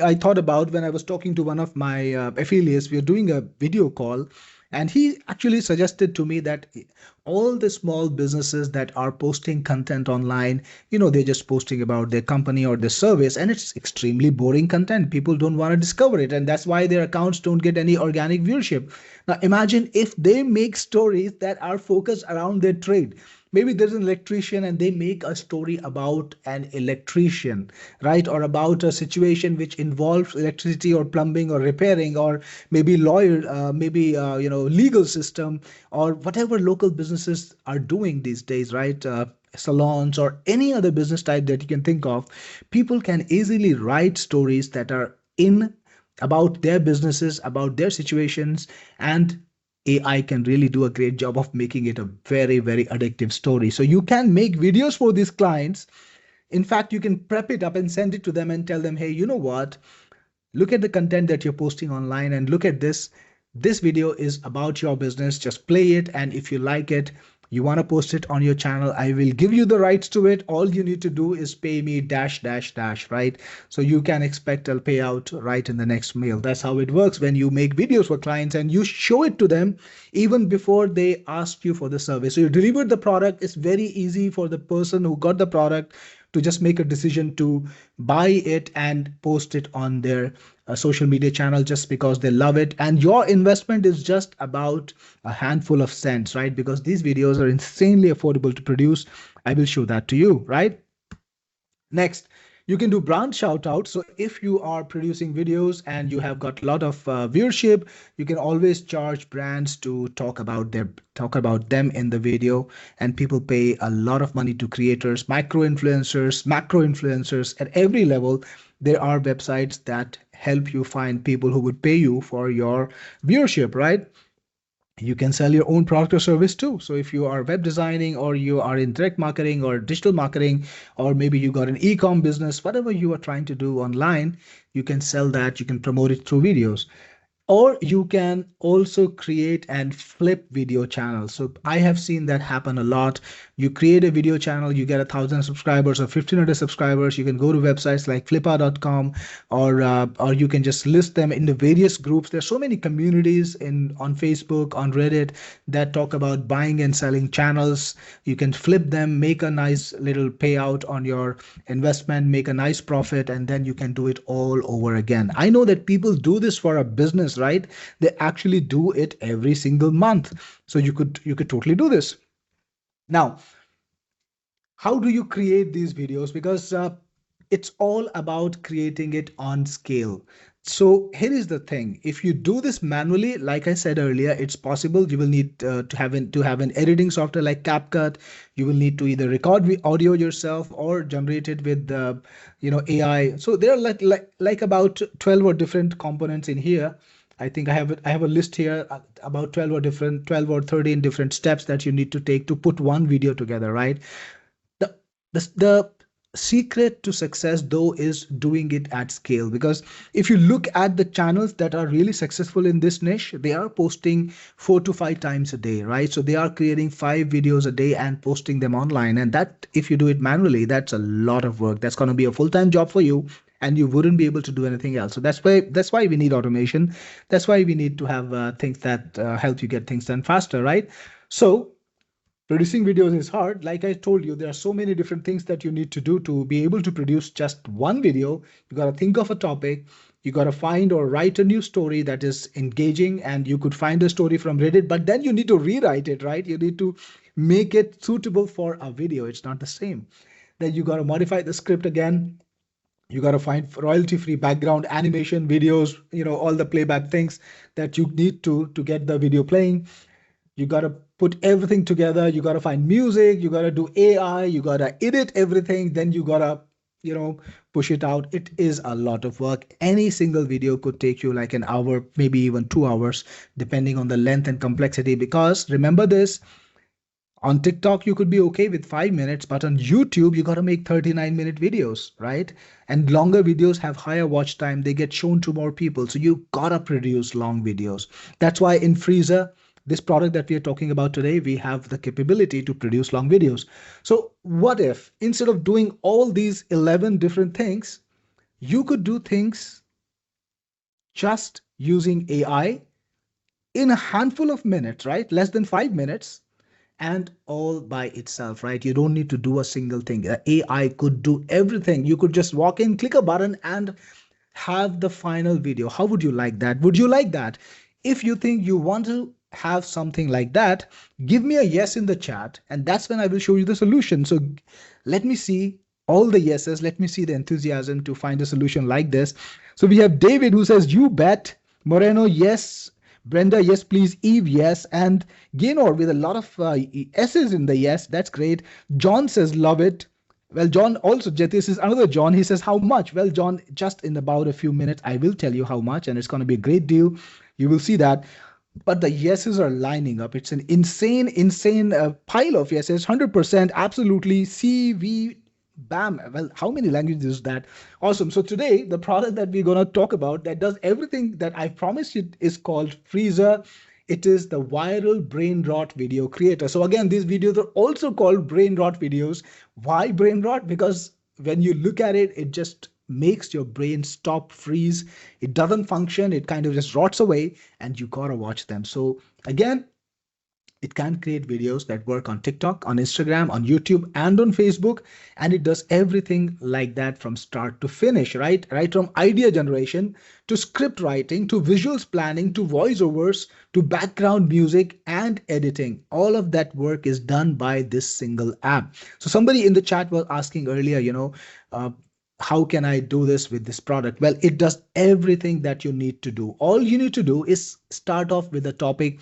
I thought about when I was talking to one of my affiliates. We are doing a video call, and he actually suggested to me that all the small businesses that are posting content online, they're just posting about their company or their service, and it's extremely boring content. People don't want to discover it, and that's why their accounts don't get any organic viewership. Now, imagine if they make stories that are focused around their trade. Maybe there's an electrician and they make a story about an electrician, right? Or about a situation which involves electricity or plumbing or repairing, or maybe lawyer, legal system, or whatever local businesses are doing these days, right? Salons or any other business type that you can think of. People can easily write stories that are in about their businesses, about their situations, and AI can really do a great job of making it a very, very addictive story. So you can make videos for these clients. In fact, you can prep it up and send it to them and tell them, hey, you know what? Look at the content that you're posting online and look at this. This video is about your business. Just play it. And if you like it, you want to post it on your channel, I will give you the rights to it. All you need to do is pay me dash, dash, dash, right? So you can expect a payout right in the next mail. That's how it works when you make videos for clients and you show it to them even before they ask you for the service. So you deliver the product. It's very easy for the person who got the product to just make a decision to buy it and post it on their social media channel just because they love it. And your investment is just about a handful of cents, right? Because these videos are insanely affordable to produce. I will show that to you, right? Next, you can do brand shout out. So if you are producing videos and you have got a lot of viewership, you can always charge brands to talk about them in the video, and people pay a lot of money to creators, micro influencers, macro influencers at every level. There are websites that help you find people who would pay you for your viewership, right? You can sell your own product or service too. So if you are web designing, or you are in direct marketing or digital marketing, or maybe you got an e-com business, whatever you are trying to do online, you can sell that, you can promote it through videos. Or you can also create and flip video channels. So I have seen that happen a lot. You create a video channel, you get 1,000 subscribers or 1,500 subscribers. You can go to websites like flippa.com, or you can just list them in the various groups. There's so many communities on Facebook, on Reddit, that talk about buying and selling channels. You can flip them, make a nice little payout on your investment, make a nice profit, and then you can do it all over again. I know that people do this for a business, right? They actually do it every single month. So you could totally do this. Now, how do you create these videos? Because it's all about creating it on scale. So here is the thing. If you do this manually, like I said earlier, it's possible. You will need to have an editing software like CapCut. You will need to either record audio yourself or generate it with AI. So there are like about 12 or different components in here. I think I have a list here, about 12 or 13 different steps that you need to take to put one video together, right? the the secret to success though is doing it at scale, because if you look at the channels that are really successful in this niche, they are posting 4 to 5 times a day, right? So they are creating 5 videos a day and posting them online, and that, if you do it manually, that's a lot of work. That's going to be a full-time job for you, and you wouldn't be able to do anything else. So that's why we need automation. That's why we need to have things that help you get things done faster, right? So producing videos is hard. Like I told you, there are so many different things that you need to do to be able to produce just one video. You got to think of a topic. You got to find or write a new story that is engaging, and you could find a story from Reddit, but then you need to rewrite it, right? You need to make it suitable for a video. It's not the same. Then you got to modify the script again. You got to find royalty-free background animation videos, all the playback things that you need to get the video playing. You got to put everything together. You got to find music. You got to do AI. You got to edit everything. Then you got to, push it out. It is a lot of work. Any single video could take you like an hour, maybe even 2 hours, depending on the length and complexity. Because remember this, on TikTok, you could be okay with 5 minutes, but on YouTube, you got to make 39-minute videos, right? And longer videos have higher watch time. They get shown to more people. So you got to produce long videos. That's why in Freezur, this product that we are talking about today, we have the capability to produce long videos. So what if instead of doing all these 11 different things, you could do things just using AI in a handful of minutes, right? Less than 5 minutes, and all by itself, right? You don't need to do a single thing. AI could do everything. You could just walk in, click a button, and have the final video. How would you like that? Would you like that? If you think you want to have something like that, give me a yes in the chat, and that's when I will show you the solution. So let me see all the yeses. Let me see the enthusiasm to find a solution like this. So we have David who says, you bet. Moreno, yes. Brenda, yes, please. Eve, yes. And Gaynor with a lot of S's in the yes. That's great. John says, love it. Well, John also, this is another John. He says, how much? Well, John, just in about a few minutes, I will tell you how much, and it's going to be a great deal. You will see that. But the yeses are lining up. It's an insane pile of yeses. 100%, absolutely. CV, bam. Well, how many languages is that? Awesome. So today, the product that we're going to talk about that does everything that I promised you is called Freezur. It is the viral brain rot video creator. So again, these videos are also called brain rot videos. Why brain rot? Because when you look at it, it just makes your brain stop, freeze. It doesn't function. It kind of just rots away, and you gotta watch them. So again, it can create videos that work on TikTok, on Instagram, on YouTube, and on Facebook. And it does everything like that from start to finish, right? Right from idea generation to script writing, to visuals planning, to voiceovers, to background music and editing. All of that work is done by this single app. So somebody in the chat was asking earlier, how can I do this with this product? Well, it does everything that you need to do. All you need to do is start off with a topic.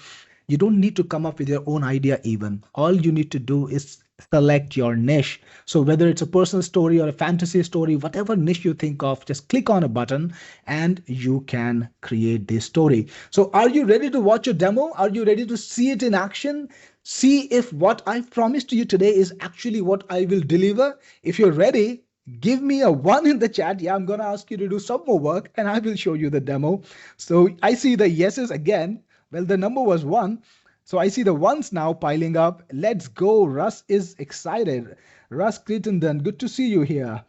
You don't need to come up with your own idea even. All you need to do is select your niche. So whether it's a personal story or a fantasy story, whatever niche you think of, just click on a button and you can create this story. So are you ready to watch a demo? Are you ready to see it in action? See if what I've promised to you today is actually what I will deliver. If you're ready, give me a 1 in the chat. Yeah, I'm going to ask you to do some more work and I will show you the demo. So I see the yeses again. Well, the number was 1. So I see the ones now piling up. Let's go. Russ is excited. Russ Crittenden, good to see you here.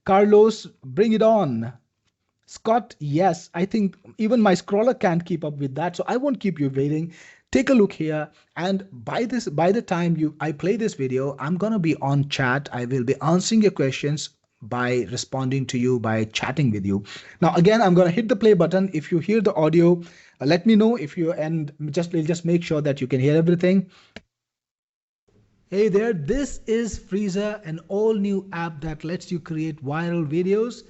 Carlos, bring it on. Scott, yes. I think even my scroller can't keep up with that. So I won't keep you waiting. Take a look here. And by the time I play this video, I'm going to be on chat. I will be answering your questions by responding to you, by chatting with you. Now, again, I'm going to hit the play button. If you hear the audio, let me know if you, and we'll just make sure that you can hear everything. Hey there, this is Freezur, an all new app that lets you create viral videos.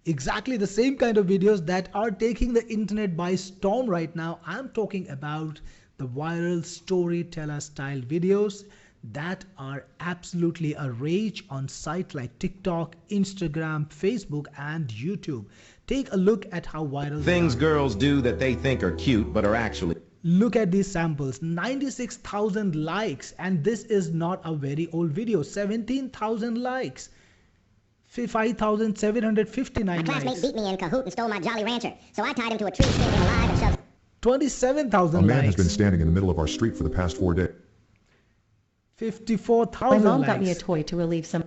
Exactly the same kind of videos that are taking the internet by storm right now. I'm talking about the viral storyteller style videos that are absolutely a rage on sites like TikTok, Instagram, Facebook, and YouTube. Take a look at how viral Things they are. girls do that they think are cute but are actually. Look at these samples, 96,000 likes, and this is not a very old video. 17,000 likes, 5,759 My classmate likes, beat me in Kahoot and stole my Jolly Rancher, so I tied him to a tree, skinned him alive, and shoved 27,000 A man has been likes, standing in the middle of our street for the past 4 days. 54,000 My mom likes. got me a toy to relieve some.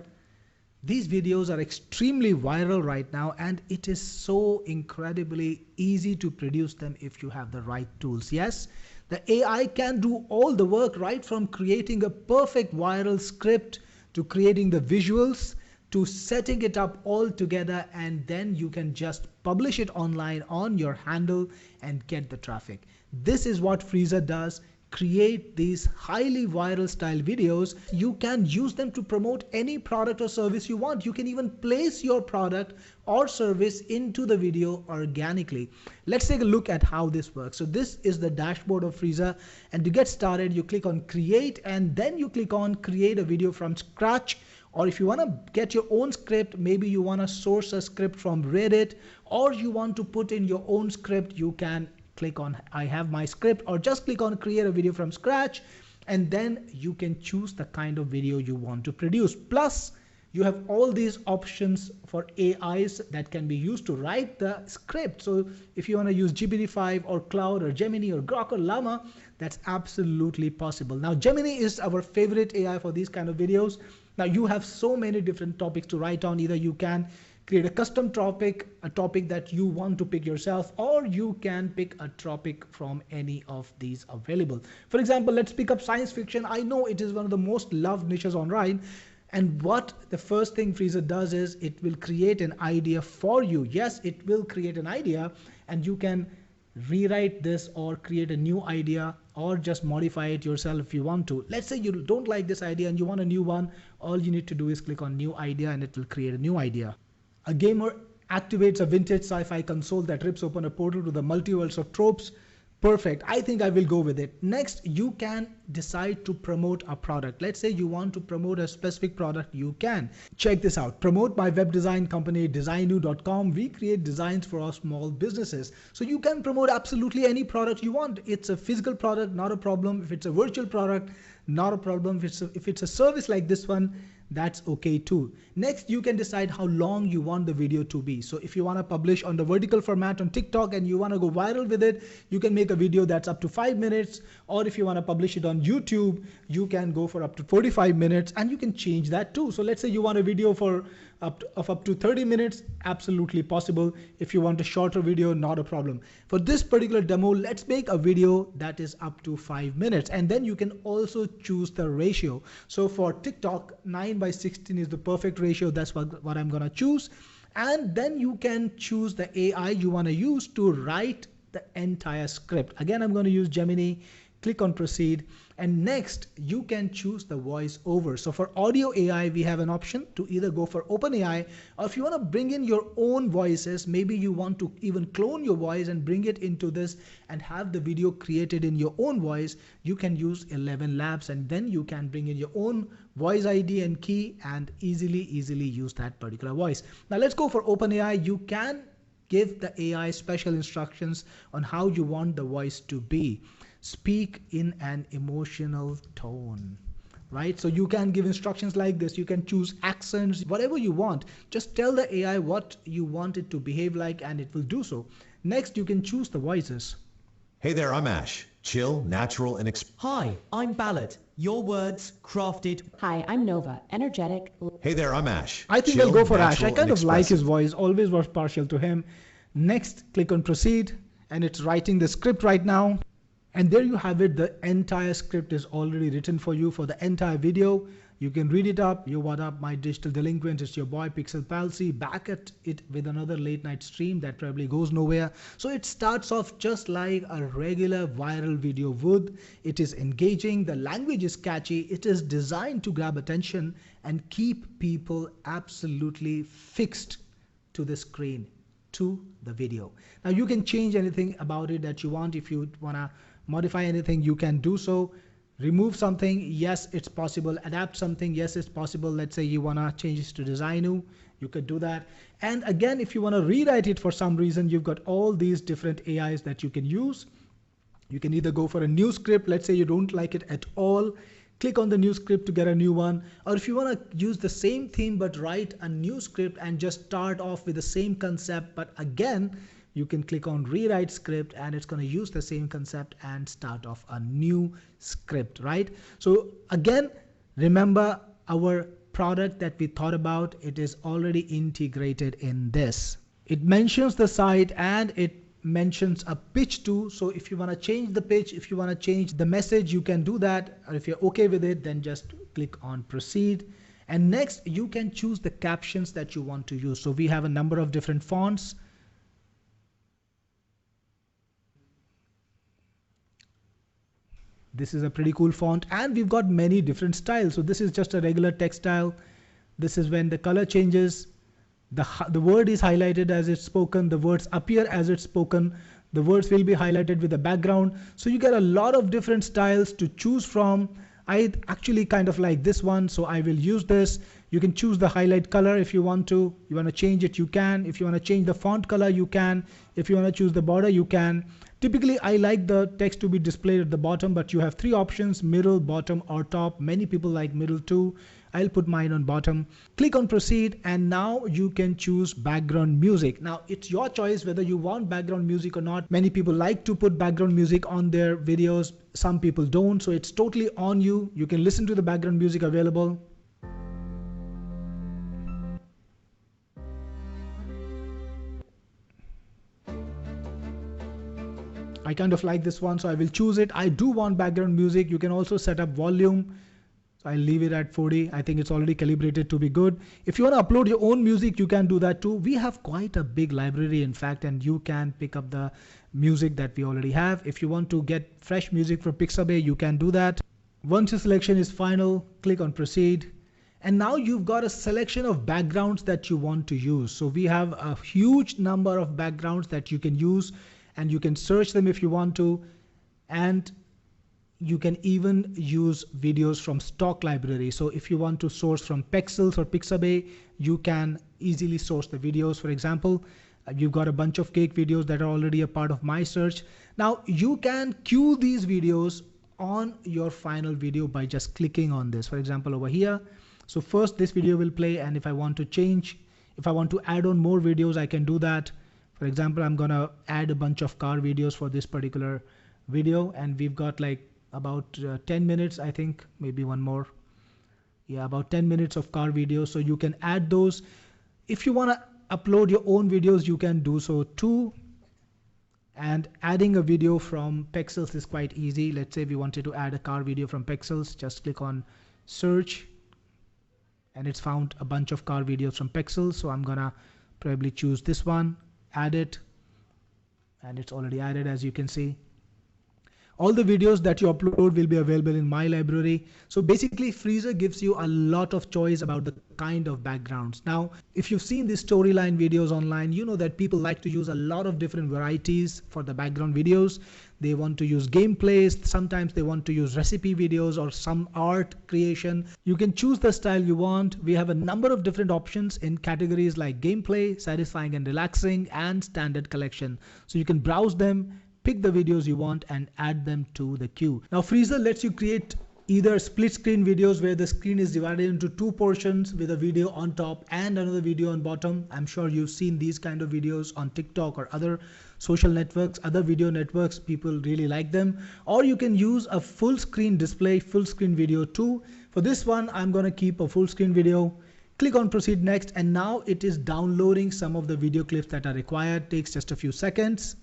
These videos are extremely viral right now, and it is so incredibly easy to produce them if you have the right tools. Yes, the AI can do all the work, right from creating a perfect viral script to creating the visuals to setting it up all together, and then you can just publish it online on your handle and get the traffic. This is what Freezur does. Create these highly viral style videos. You can use them to promote any product or service you want. You can even place your product or service into the video organically. Let's take a look at how this works. So this is the dashboard of Freezur, and to get started you click on create, and then you click on create a video from scratch. Or if you want to get your own script, maybe you want to source a script from Reddit, or you want to put in your own script, you can click on I have my script, or just click on create a video from scratch, and then you can choose the kind of video you want to produce. Plus you have all these options for AIs that can be used to write the script. So if you want to use GPT-5 or Cloud or Gemini or Grok or Llama, that's absolutely possible. Now Gemini is our favorite AI for these kind of videos. Now you have so many different topics to write on. Either you can create a custom topic, a topic that you want to pick yourself, or you can pick a topic from any of these available. For example, let's pick up science fiction. I know it is one of the most loved niches online. And what the first thing Freezur does is it will create an idea for you. Yes, it will create an idea, and you can rewrite this or create a new idea or just modify it yourself if you want to. Let's say you don't like this idea and you want a new one. All you need to do is click on new idea and it will create a new idea. A gamer activates a vintage sci-fi console that rips open a portal to the multiverse of tropes. Perfect. I think I will go with it. Next, you can decide to promote a product. Let's say you want to promote a specific product. You can. Check this out. Promote my web design company, designu.com. We create designs for our small businesses. So you can promote absolutely any product you want. It's a physical product, not a problem. If it's a virtual product, not a problem. If it's a service like this one, that's okay too. Next, you can decide how long you want the video to be. So if you want to publish on the vertical format on TikTok and you want to go viral with it, you can make a video that's up to 5 minutes. Or if you want to publish it on YouTube, you can go for up to 45 minutes, and you can change that too. So let's say you want a video for up to 30 minutes, absolutely possible. If you want a shorter video, not a problem. For this particular demo, let's make a video that is up to 5 minutes, and then you can also choose the ratio. So for TikTok, 9:16 is the perfect ratio. That's what I'm gonna choose. And then you can choose the AI you want to use to write the entire script. Again, I'm going to use Gemini. Click on proceed, and next you can choose the voice over. So for audio AI, we have an option to either go for OpenAI, or if you want to bring in your own voices, maybe you want to even clone your voice and bring it into this and have the video created in your own voice, you can use 11 Labs, and then you can bring in your own voice ID and key and easily use that particular voice. Now let's go for OpenAI. You can give the AI special instructions on how you want the voice to be. Speak in an emotional tone, right? So you can give instructions like this. You can choose accents, whatever you want. Just tell the AI what you want it to behave like, and it will do so. Next, you can choose the voices. Hey there, I'm Ash. Chill, natural, and Hi, I'm Ballard. Your words crafted. Hi, I'm Nova, energetic. Hey there, I'm Ash. I think Chill, I'll go for Ash. I natural, kind and of like his expressive. voice, always was partial to him. Next, click on proceed, and it's writing the script right now. And there you have it. The entire script is already written for you for the entire video. You can read it up. Yo, what up, my digital delinquents? It's your boy Pixel Palsy back at it with another late night stream that probably goes nowhere. So it starts off just like a regular viral video would. It is engaging. The language is catchy. It is designed to grab attention and keep people absolutely fixed to the screen, to the video. Now you can change anything about it that you want. If you want to modify anything, you can do so. Remove something, yes, it's possible. Adapt something, yes, it's possible. Let's say you want to change this to Designu. You could do that. And again, if you want to rewrite it for some reason, you've got all these different AIs that you can use. You can either go for a new script. Let's say you don't like it at all. Click on the new script to get a new one. Or if you want to use the same theme but write a new script and just start off with the same concept, but again, you can click on rewrite script and it's going to use the same concept and start off a new script, right? So again, remember our product that we thought about, it is already integrated in this. It mentions the site and it mentions a pitch too. So if you want to change the pitch, if you want to change the message, you can do that. Or if you're okay with it, then just click on proceed. And next you can choose the captions that you want to use. So we have a number of different fonts. This is a pretty cool font and we've got many different styles. So this is just a regular text style. This is when the color changes. The word is highlighted as it's spoken. The words appear as it's spoken. The words will be highlighted with a background. So you get a lot of different styles to choose from. I actually kind of like this one, so I will use this. You can choose the highlight color if you want to. You want to change it, you can. If you want to change the font color, you can. If you want to choose the border, you can. Typically, I like the text to be displayed at the bottom, but you have three options: middle, bottom, or top. Many people like middle too. I'll put mine on bottom. Click on proceed, and now you can choose background music. Now it's your choice whether you want background music or not. Many people like to put background music on their videos. Some people don't, so it's totally on you. You can listen to the background music available. I kind of like this one, so I will choose it. I do want background music. You can also set up volume. So I'll leave it at 40. I think it's already calibrated to be good. If you want to upload your own music, you can do that too. We have quite a big library, in fact, and you can pick up the music that we already have. If you want to get fresh music from Pixabay, you can do that. Once your selection is final, click on proceed. And now you've got a selection of backgrounds that you want to use. So we have a huge number of backgrounds that you can use, and you can search them if you want to. And you can even use videos from stock library. So if you want to source from Pexels or Pixabay, you can easily source the videos. For example, you've got a bunch of cake videos that are already a part of my search. Now you can queue these videos on your final video by just clicking on this. For example, over here. So first this video will play, and if I want to change, if I want to add on more videos, I can do that. For example, I'm gonna add a bunch of car videos for this particular video, and we've got like about 10 minutes, I think, maybe one more. Yeah, about 10 minutes of car videos. So you can add those. If you want to upload your own videos, you can do so too. And adding a video from Pexels is quite easy. Let's say we wanted to add a car video from Pexels. Just click on search, and it's found a bunch of car videos from Pexels. So I'm gonna probably choose this one, add it, and it's already added, as you can see. All the videos that you upload will be available in my library. So basically, Freezur gives you a lot of choice about the kind of backgrounds. Now, if you've seen these storyline videos online, you know that people like to use a lot of different varieties for the background videos. They want to use gameplays. Sometimes they want to use recipe videos or some art creation. You can choose the style you want. We have a number of different options in categories like gameplay, satisfying and relaxing, and standard collection. So you can browse them, pick the videos you want, and add them to the queue. Now Freezur lets you create either split screen videos where the screen is divided into two portions with a video on top and another video on bottom. I'm sure you've seen these kind of videos on TikTok or other social networks, other video networks. People really like them. Or you can use a full screen display, full screen video too. For this one, I'm going to keep a full screen video. Click on proceed next, and now it is downloading some of the video clips that are required. Takes just a few seconds.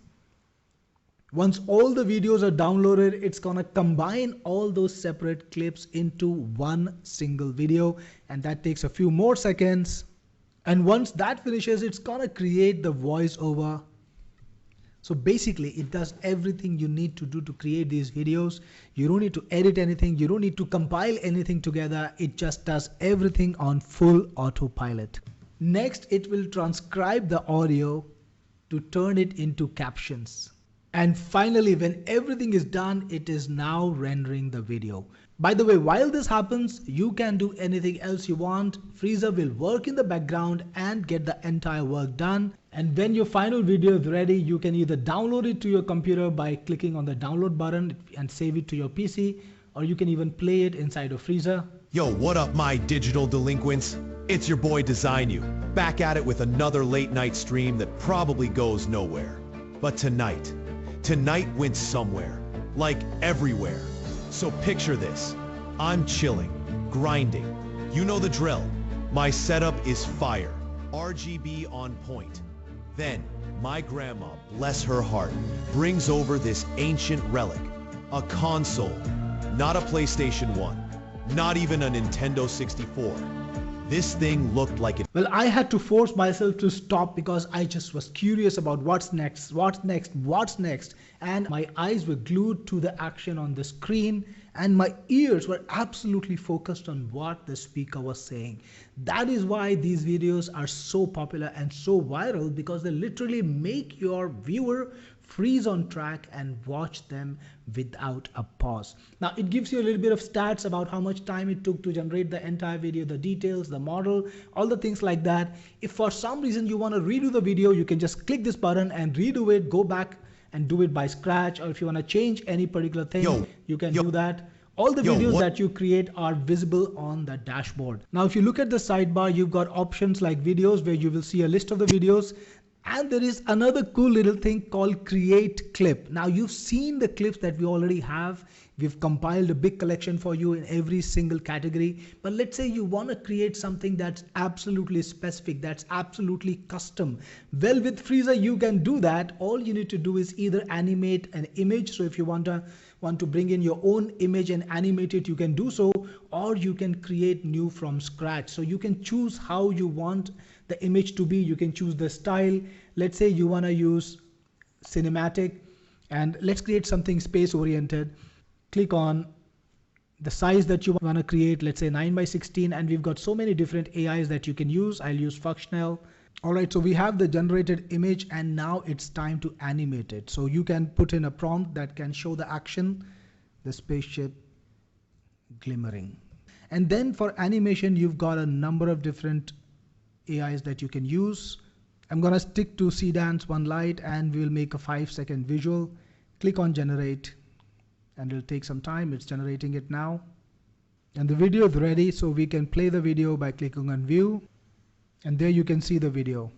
Once all the videos are downloaded, it's gonna combine all those separate clips into one single video, and that takes a few more seconds. And once that finishes, it's gonna create the voiceover. So basically, it does everything you need to do to create these videos. You don't need to edit anything. You don't need to compile anything together. It just does everything on full autopilot. Next, it will transcribe the audio to turn it into captions. And finally, when everything is done, it is now rendering the video. By the way, while this happens, you can do anything else you want. Freezur will work in the background and get the entire work done. And when your final video is ready, you can either download it to your computer by clicking on the download button and save it to your PC, or you can even play it inside of Freezur. Yo, what up, my digital delinquents? It's your boy Design You, back at it with another late night stream that probably goes nowhere. But tonight went somewhere, like everywhere. So picture this. I'm chilling, grinding. You know the drill. My setup is fire, RGB on point. Then, my grandma, bless her heart, brings over this ancient relic, a console, not a PlayStation 1, not even a Nintendo 64. This thing looked like it. Well, I had to force myself to stop because I just was curious about what's next. And my eyes were glued to the action on the screen and my ears were absolutely focused on what the speaker was saying. That is why these videos are so popular and so viral, because they literally make your viewer freeze on track and watch them without a pause. Now it gives you a little bit of stats about how much time it took to generate the entire video, the details, the model, all the things like that. If for some reason you want to redo the video, you can just click this button and redo it, go back and do it by scratch. Or if you want to change any particular thing, you can do that. All the videos that you create are visible on the dashboard. Now if you look at the sidebar, you've got options like videos, where you will see a list of the videos. And there is another cool little thing called create clip. Now you've seen the clips that we already have. We've compiled a big collection for you in every single category. But let's say you want to create something that's absolutely specific, that's absolutely custom. Well, with Freezur, you can do that. All you need to do is either animate an image. So if you want to bring in your own image and animate it, you can do so, or you can create new from scratch. So you can choose how you want the image to be. You can choose the style. Let's say you want to use cinematic, and let's create something space oriented. Click on the size that you want to create, let's say 9:16, and we've got so many different AIs that you can use. I'll use functional. All right, so we have the generated image and now it's time to animate it. So you can put in a prompt that can show the action, the spaceship glimmering. And then for animation, you've got a number of different AIs that you can use. I'm going to stick to Cdance One Light and we'll make a 5-second visual. Click on generate and it'll take some time. It's generating it now. And the video is ready, so we can play the video by clicking on view. And there you can see the video.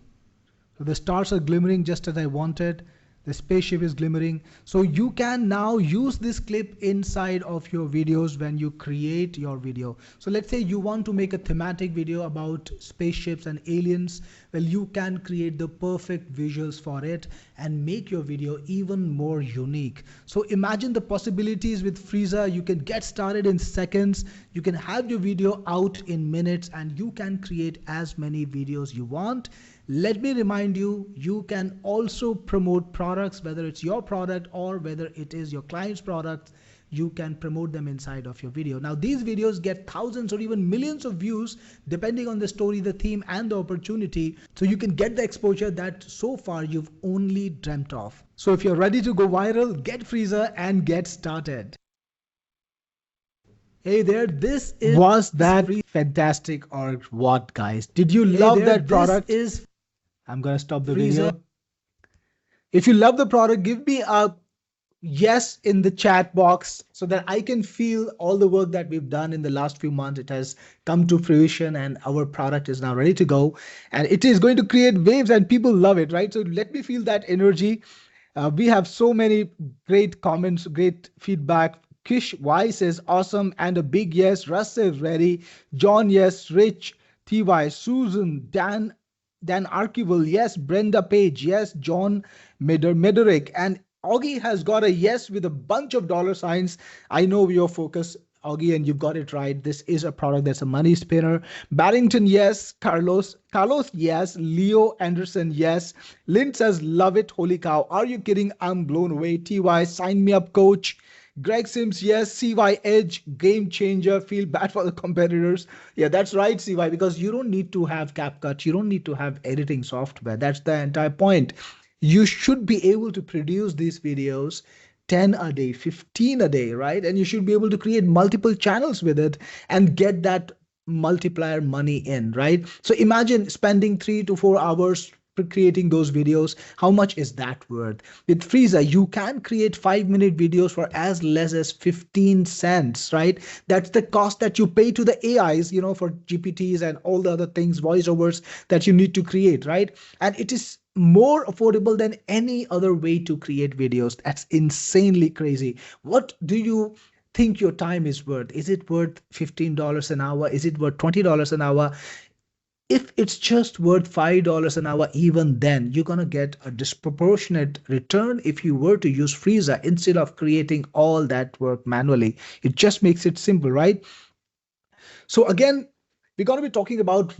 So the stars are glimmering just as I wanted. The spaceship is glimmering. So you can now use this clip inside of your videos when you create your video. So let's say you want to make a thematic video about spaceships and aliens. Well, you can create the perfect visuals for it and make your video even more unique. So imagine the possibilities with Freezur. You can get started in seconds. You can have your video out in minutes and you can create as many videos you want. Let me remind you, you can also promote products, whether it's your product or whether it is your client's product. You can promote them inside of your video. Now these videos get thousands or even millions of views depending on the story, the theme and the opportunity. So you can get the exposure that so far you've only dreamt of. So if you're ready to go viral, get Freezur and get started. Hey there, was that fantastic or what, guys? Did you love that product? I'm going to stop the video. If you love the product, give me a yes in the chat box so that I can feel all the work that we've done in the last few months. It has come to fruition and our product is now ready to go and it is going to create waves and people love it, right? So let me feel that energy. We have so many great comments, great feedback. Kish Y says awesome and a big yes. Russ says ready. John, yes. Rich, TY, Susan, Dan Archival, yes. Brenda Page, yes. John Mederick, and Augie has got a yes with a bunch of dollar signs. I know your focus, Augie, and you've got it right. This is a product that's a money spinner. Barrington, yes. Carlos, yes. Leo Anderson, yes. Lynn says, love it. Holy cow. Are you kidding? I'm blown away. TY, sign me up, coach. Greg Sims, yes. CY Edge, game changer. Feel bad for the competitors. Yeah, that's right, CY, because you don't need to have CapCut. You don't need to have editing software. That's the entire point. you should be able to produce these videos 10 a day, 15 a day, right? And you should be able to create multiple channels with it and get that multiplier money in, right? So imagine spending 3 to 4 hours creating those videos. How much is that worth? With Freezur, you can create 5-minute videos for as less as 15 cents, right? That's the cost that you pay to the AIs, for GPTs and all the other things, voiceovers that you need to create, right? And it is more affordable than any other way to create videos. That's insanely crazy. What do you think your time is worth? Is it worth $15 an hour? Is it worth $20 an hour? If it's just worth $5 an hour, even then you're going to get a disproportionate return if you were to use Freezur instead of creating all that work manually. It just makes it simple, right? So again, we're going to be talking about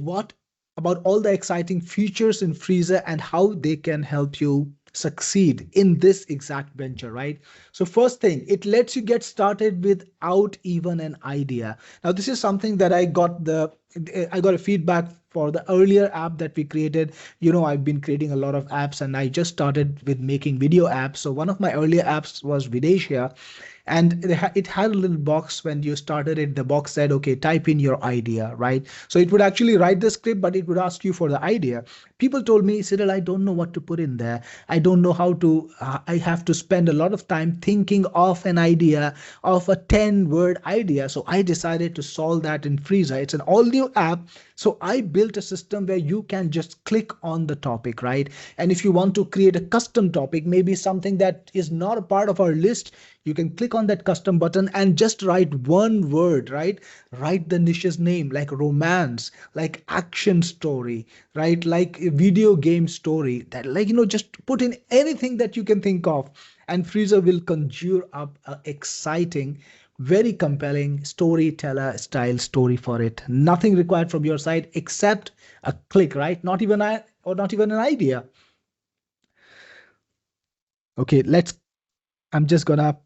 all the exciting features in Freezur and how they can help you succeed in this exact venture, right? So first thing, it lets you get started without even an idea. Now, this is something that I got a feedback for the earlier app that we created. I've been creating a lot of apps and I just started with making video apps. So one of my earlier apps was Videsia, and it had a little box. When you started it, the box said, okay, type in your idea, right? So it would actually write the script, but it would ask you for the idea. People told me, Cyril, I don't know what to put in there. I don't know how to, I have to spend a lot of time thinking of an idea, of a 10-word idea. So I decided to solve that in Freezur. It's an all new app. So I built a system where you can just click on the topic, right? And if you want to create a custom topic, maybe something that is not a part of our list, you can click on that custom button and just write one word, right? Write the niche's name, like romance, like action story, right? Like a video game story, that, like, just put in anything that you can think of. And Freezur will conjure up an exciting, very compelling storyteller style story for it. Nothing required from your side except a click, right? Not even an idea. Okay, I'm just gonna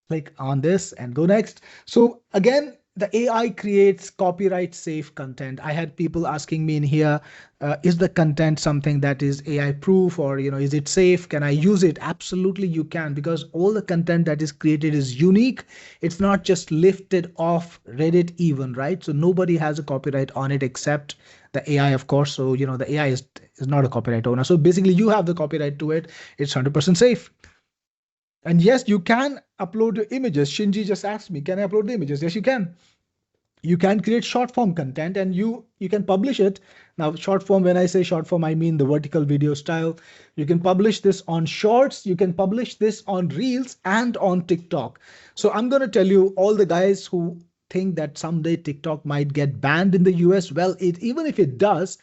click on this and go next. So again, the AI creates copyright safe content. I had people asking me in here, is the content something that is AI proof, or is it safe? Can I use it? Absolutely you can, because all the content that is created is unique. It's not just lifted off Reddit even, right? So nobody has a copyright on it except the AI, of course. So the AI is not a copyright owner. So basically you have the copyright to it. It's 100% safe. And yes, you can upload your images. Shinji just asked me, can I upload the images? Yes, you can. You can create short form content and you can publish it. Now, short form, when I say short form, I mean the vertical video style. You can publish this on Shorts. You can publish this on Reels and on TikTok. So I'm going to tell you, all the guys who think that someday TikTok might get banned in the US, well, even if it does,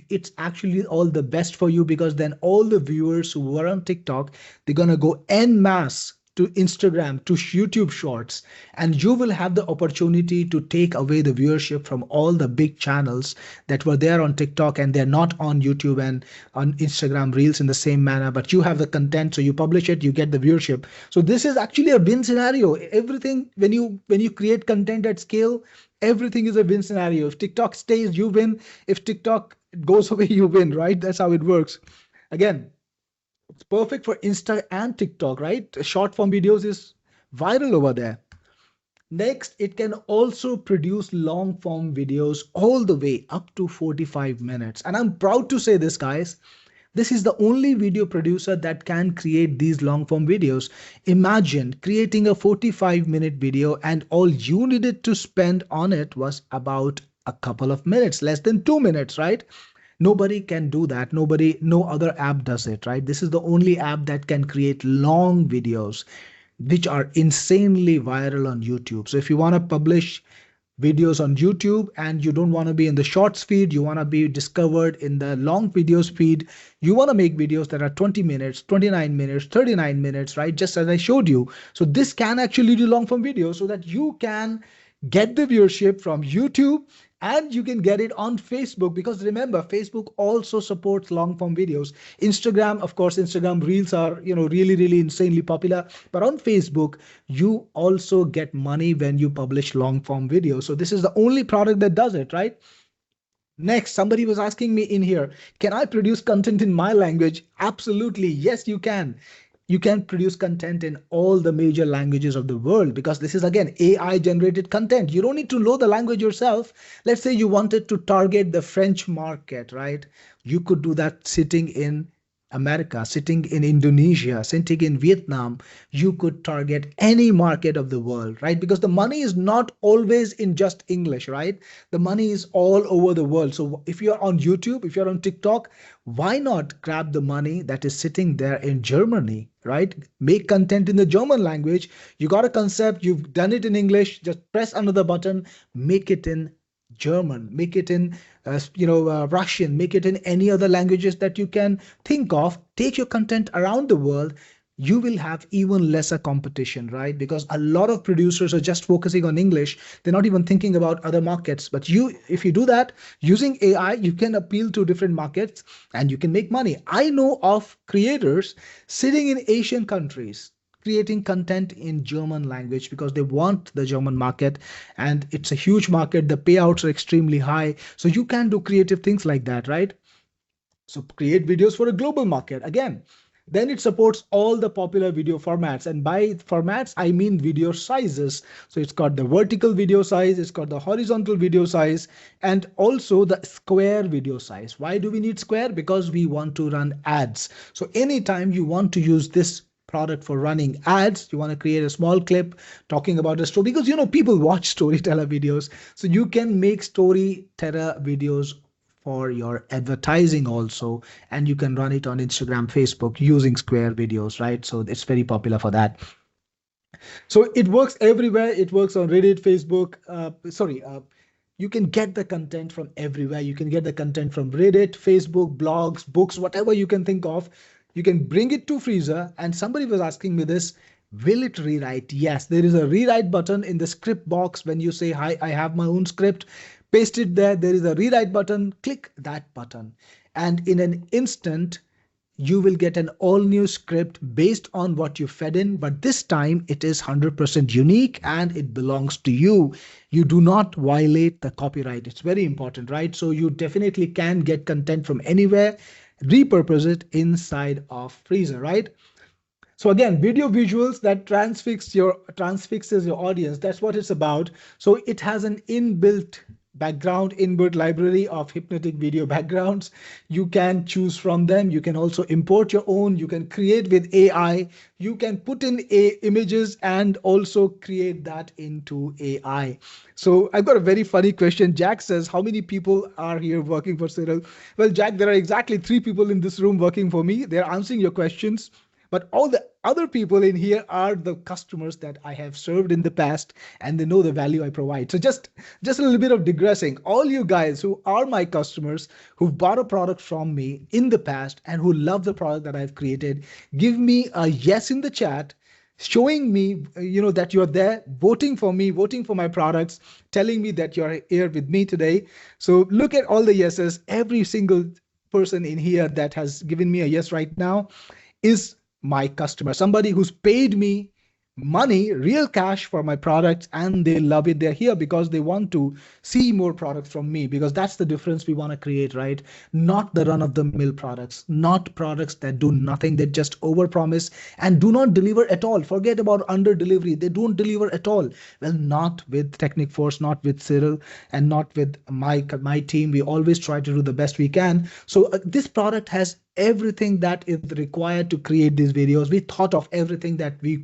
it's actually all the best for you, because then all the viewers who were on TikTok, they're going to go en masse to Instagram, to YouTube Shorts, and you will have the opportunity to take away the viewership from all the big channels that were there on TikTok and they're not on YouTube and on Instagram Reels in the same manner, but you have the content, so you publish it, you get the viewership. So this is actually a win scenario. Everything, when you create content at scale, everything is a win scenario. If TikTok stays, you win. If TikTok goes away, you win, right? That's how it works. Again, it's perfect for Insta and TikTok, right? Short form videos is viral over there. Next, it can also produce long form videos all the way up to 45 minutes. And I'm proud to say this, guys. This is the only video producer that can create these long form videos. Imagine creating a 45-minute video and all you needed to spend on it was about a couple of minutes, less than 2 minutes, right? Nobody can do that. No other app does it, right? This is the only app that can create long videos, which are insanely viral on YouTube. So if you want to publish videos on YouTube and you don't want to be in the shorts feed, you want to be discovered in the long videos feed, you want to make videos that are 20 minutes, 29 minutes, 39 minutes, right? Just as I showed you. So this can actually do long form videos so that you can get the viewership from YouTube and you can get it on Facebook, because remember, Facebook also supports long form videos. Instagram, of course, Instagram Reels are, really, really insanely popular. But on Facebook, you also get money when you publish long form videos. So this is the only product that does it, right? Next, somebody was asking me in here, can I produce content in my language? Absolutely. Yes, you can. You can produce content in all the major languages of the world because this is again AI generated content. You don't need to know the language yourself. Let's say you wanted to target the French market, right? You could do that sitting in America, sitting in Indonesia, sitting in Vietnam. You could target any market of the world, right? Because the money is not always in just English, right? The money is all over the world. So if you're on YouTube, if you're on TikTok, why not grab the money that is sitting there in Germany, right? Make content in the German language. You got a concept, you've done it in English, just press another button, make it in German, make it in Russian, make it in any other languages that you can think of. Take your content around the world. You will have even lesser competition, right? Because a lot of producers are just focusing on English. They're not even thinking about other markets. But if you do that using AI, you can appeal to different markets and you can make money. I know of creators sitting in Asian countries creating content in German language because they want the German market and it's a huge market. The payouts are extremely high. So you can do creative things like that, right? So create videos for a global market. Again, then it supports all the popular video formats. And by formats, I mean video sizes. So it's got the vertical video size, it's got the horizontal video size, and also the square video size. Why do we need square? Because we want to run ads. So anytime you want to use this product for running ads, you want to create a small clip talking about a story, because people watch storyteller videos. So you can make storyteller videos for your advertising also, and you can run it on Instagram, Facebook using square videos, right? So it's very popular for that. So it works everywhere. It works on Reddit, Facebook. You can get the content from everywhere. You can get the content from Reddit, Facebook, blogs, books, whatever you can think of. You can bring it to Freezur. And somebody was asking me this, will it rewrite? Yes, there is a rewrite button in the script box. When you say, hi, I have my own script, paste it there. There is a rewrite button. Click that button. And in an instant, you will get an all new script based on what you fed in, but this time it is 100% unique and it belongs to you. You do not violate the copyright. It's very important, right? So you definitely can get content from anywhere, repurpose it inside of Freezur, right? So again, video visuals that transfixes your audience. That's what it's about. So it has an inbuilt library of hypnotic video backgrounds. You can choose from them. You can also import your own. You can create with AI. You can put in images and also create that into AI. So I've got a very funny question. Jack says, how many people are here working for Cyril? Well, Jack, there are exactly 3 people in this room working for me. They're answering your questions. But all the other people in here are the customers that I have served in the past, and they know the value I provide. So just a little bit of digressing. All you guys who are my customers, who've bought a product from me in the past and who love the product that I've created, give me a yes in the chat, showing me, that you're there, voting for me, voting for my products, telling me that you're here with me today. So look at all the yeses. Every single person in here that has given me a yes right now is my customer, somebody who's paid me money, real cash for my products, and they love it. They're here because they want to see more products from me, because that's the difference we want to create, right? Not the run-of-the-mill products, not products that do nothing, that just overpromise and do not deliver at all. Forget about under delivery. They don't deliver at all. Well, not with Technic Force, not with Cyril, and not with my team. We always try to do the best we can. So this product has everything that is required to create these videos. We thought of everything that you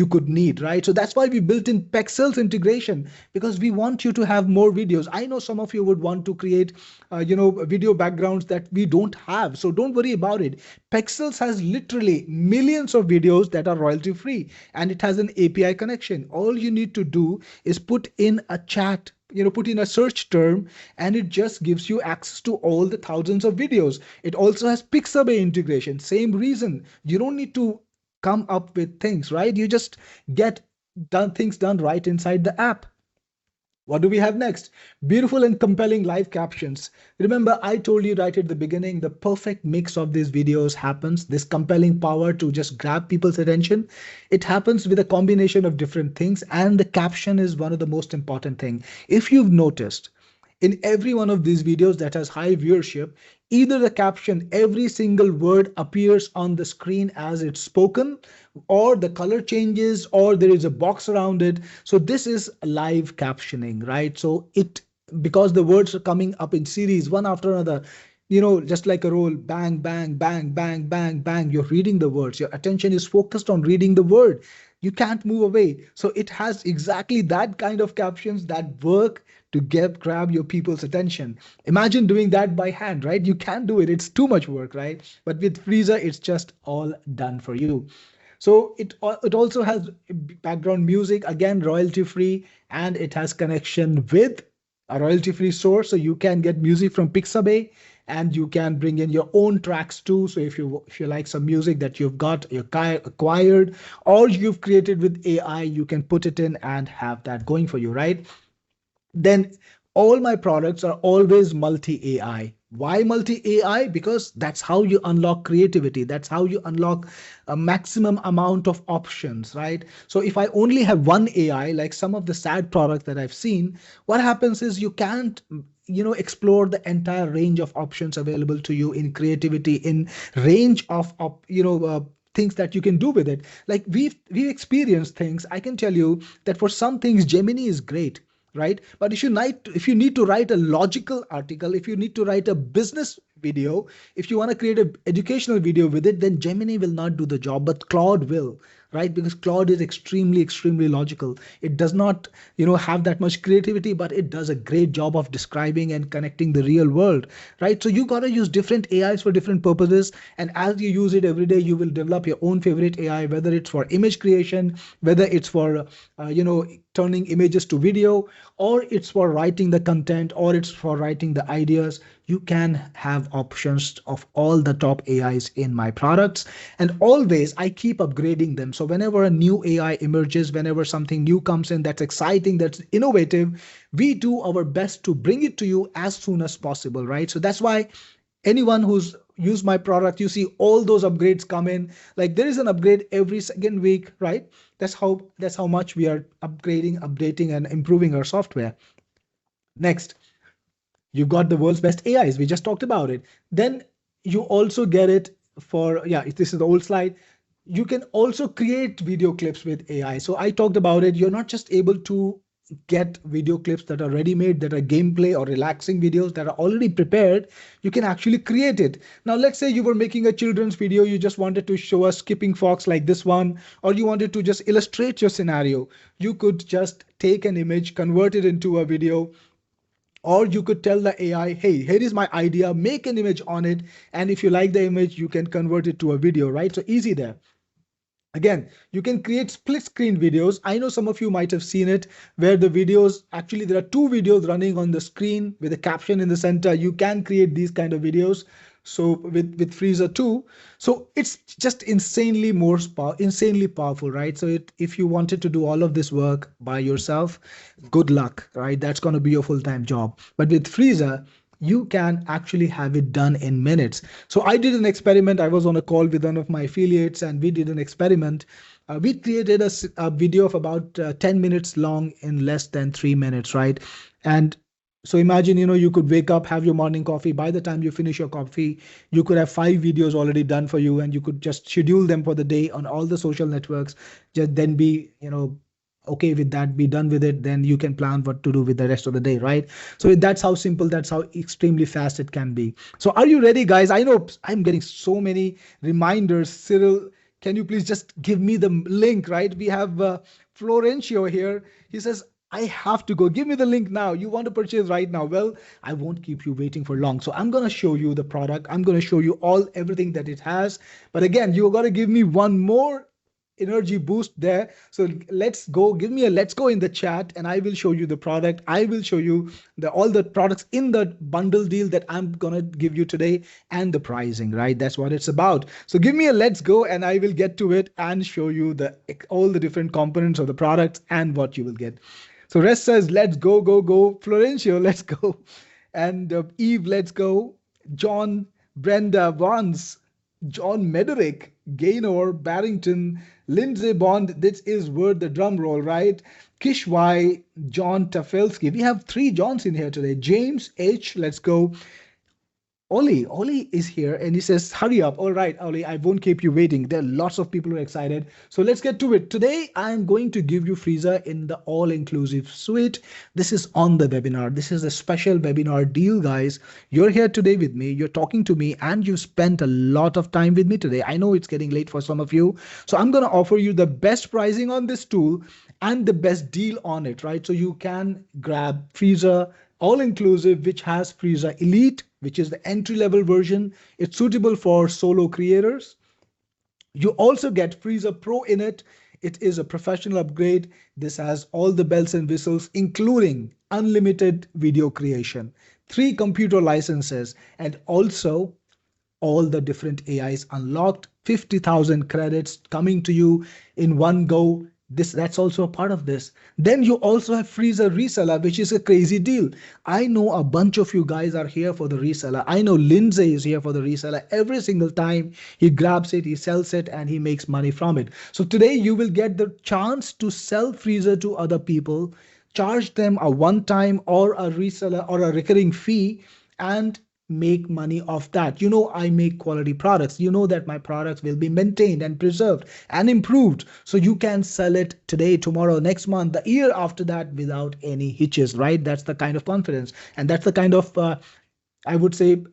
could need, right? So that's why we built in Pexels integration, because we want you to have more videos. I know some of you would want to create video backgrounds that we don't have, so don't worry about it. Pexels has literally millions of videos that are royalty free, and it has an API connection. All you need to do is put in a chat, put in a search term, and it just gives you access to all the thousands of videos. It also has Pixabay integration. Same reason. You don't need to come up with things, right? You just get things done right inside the app. What do we have next? Beautiful and compelling live captions. Remember, I told you right at the beginning, the perfect mix of these videos happens. This compelling power to just grab people's attention. It happens with a combination of different things, and the caption is one of the most important thing. If you've noticed, In every one of these videos that has high viewership, either the caption, every single word appears on the screen as it's spoken, or the color changes, or there is a box around it. So this is live captioning, right? So it, because the words are coming up in series one after another, just like a roll, bang, bang, bang, bang, bang, bang, you're reading the words. Your attention is focused on reading the word. You can't move away. So it has exactly that kind of captions that work to grab your people's attention. Imagine doing that by hand, right? You can't do it. It's too much work, right? But with Freezur, it's just all done for you. So it also has background music, again royalty free, and it has connection with a royalty free source, so you can get music from Pixabay, and you can bring in your own tracks too. So if you like some music that you've got you acquired or you've created with AI, you can put it in and have that going for you, right? Then all my products are always multi AI. Why multi AI? Because that's how you unlock creativity. That's how you unlock a maximum amount of options, right? So if I only have one AI, like some of the sad products that I've seen, what happens is you can't explore the entire range of options available to you in creativity, in range of things that you can do with it. Like we've experienced things. I can tell you that for some things Gemini is great, right? But if you need to write a logical article, if you need to write a business video, if you want to create an educational video with it, then Gemini will not do the job, but Claude will, right? Because Claude is extremely, extremely logical. It does not, have that much creativity, but it does a great job of describing and connecting the real world, right? So you got to use different AIs for different purposes. And as you use it every day, you will develop your own favorite AI, whether it's for image creation, whether it's for, turning images to video, or it's for writing the content, or it's for writing the ideas. You can have options of all the top AIs in my products. And always I keep upgrading them. So whenever a new AI emerges, whenever something new comes in that's exciting, that's innovative, we do our best to bring it to you as soon as possible, right? So that's why anyone who's used my product, you see all those upgrades come in. Like there is an upgrade every second week, right? That's how much we are upgrading, updating, and improving our software. Next, you've got the world's best AIs. We just talked about it. Then you also get it for, yeah, this is the old slide. You can also create video clips with AI. So I talked about it. You're not just able to get video clips that are ready made, that are gameplay or relaxing videos that are already prepared. You can actually create it. Now, let's say you were making a children's video. You just wanted to show a skipping fox like this one, or you wanted to just illustrate your scenario. You could just take an image, convert it into a video, or you could tell the AI, hey, here is my idea, make an image on it. And if you like the image, you can convert it to a video, right? So easy there. Again, you can create split screen videos. I know some of you might have seen it, where the videos, actually there are two videos running on the screen with a caption in the center. You can create these kind of videos. So with Freezur 2, so it's just insanely powerful, right? So if you wanted to do all of this work by yourself, good luck, right? That's going to be your full-time job. But with Freezur, you can actually have it done in minutes. So I did an experiment. I was on a call with one of my affiliates, and we did an experiment. We created a video of about 10 minutes long in less than 3 minutes, right? And so imagine, you could wake up, have your morning coffee. By the time you finish your coffee, you could have 5 videos already done for you, and you could just schedule them for the day on all the social networks. Just then be, okay with that, be done with it. Then you can plan what to do with the rest of the day, right? So that's how simple, that's how extremely fast it can be. So are you ready, guys? I know I'm getting so many reminders. Cyril, can you please just give me the link, right? We have Florencio here. He says, I have to go. Give me the link now. You want to purchase right now? Well, I won't keep you waiting for long. So I'm going to show you the product. I'm going to show you everything that it has. But again, you got to give me one more energy boost there. So let's go. Give me a let's go in the chat, and I will show you the product. I will show you all the products in the bundle deal that I'm gonna give you today, and the pricing, right? That's what it's about. So give me a let's go, and I will get to it and show you all the different components of the products and what you will get. So Rest says, let's go, go, go. Florencio, let's go. And Eve, let's go. John, Brenda, Vance, John Mederick, Gaynor, Barrington, Lindsay Bond. This is worth the drum roll, right? Kish Y, John Tafelsky. We have three Johns in here today. James H. Let's go. Oli is here and he says, hurry up. All right, Oli, I won't keep you waiting. There are lots of people who are excited. So let's get to it. Today, I'm going to give you Freezur in the all-inclusive suite. This is on the webinar. This is a special webinar deal, guys. You're here today with me. You're talking to me and you spent a lot of time with me today. I know it's getting late for some of you. So I'm going to offer you the best pricing on this tool and the best deal on it, right? So you can grab Freezur all-inclusive, which has Freezur Elite, which is the entry-level version. It's suitable for solo creators. You also get Freezur Pro in it. It is a professional upgrade. This has all the bells and whistles, including unlimited video creation, 3 computer licenses, and also all the different AIs unlocked, 50,000 credits coming to you in one go. That's also a part of this. Then you also have Freezur Reseller, which is a crazy deal. I know a bunch of you guys are here for the reseller. I know Lindsay is here for the reseller. Every single time he grabs it, he sells it, and he makes money from it. So today you will get the chance to sell Freezur to other people, charge them a one-time or a reseller or a recurring fee, and make money off that. You know, I make quality products. You know that my products will be maintained and preserved and improved. So you can sell it today, tomorrow, next month, the year after that without any hitches, right? That's the kind of confidence. And that's the kind of, I would say,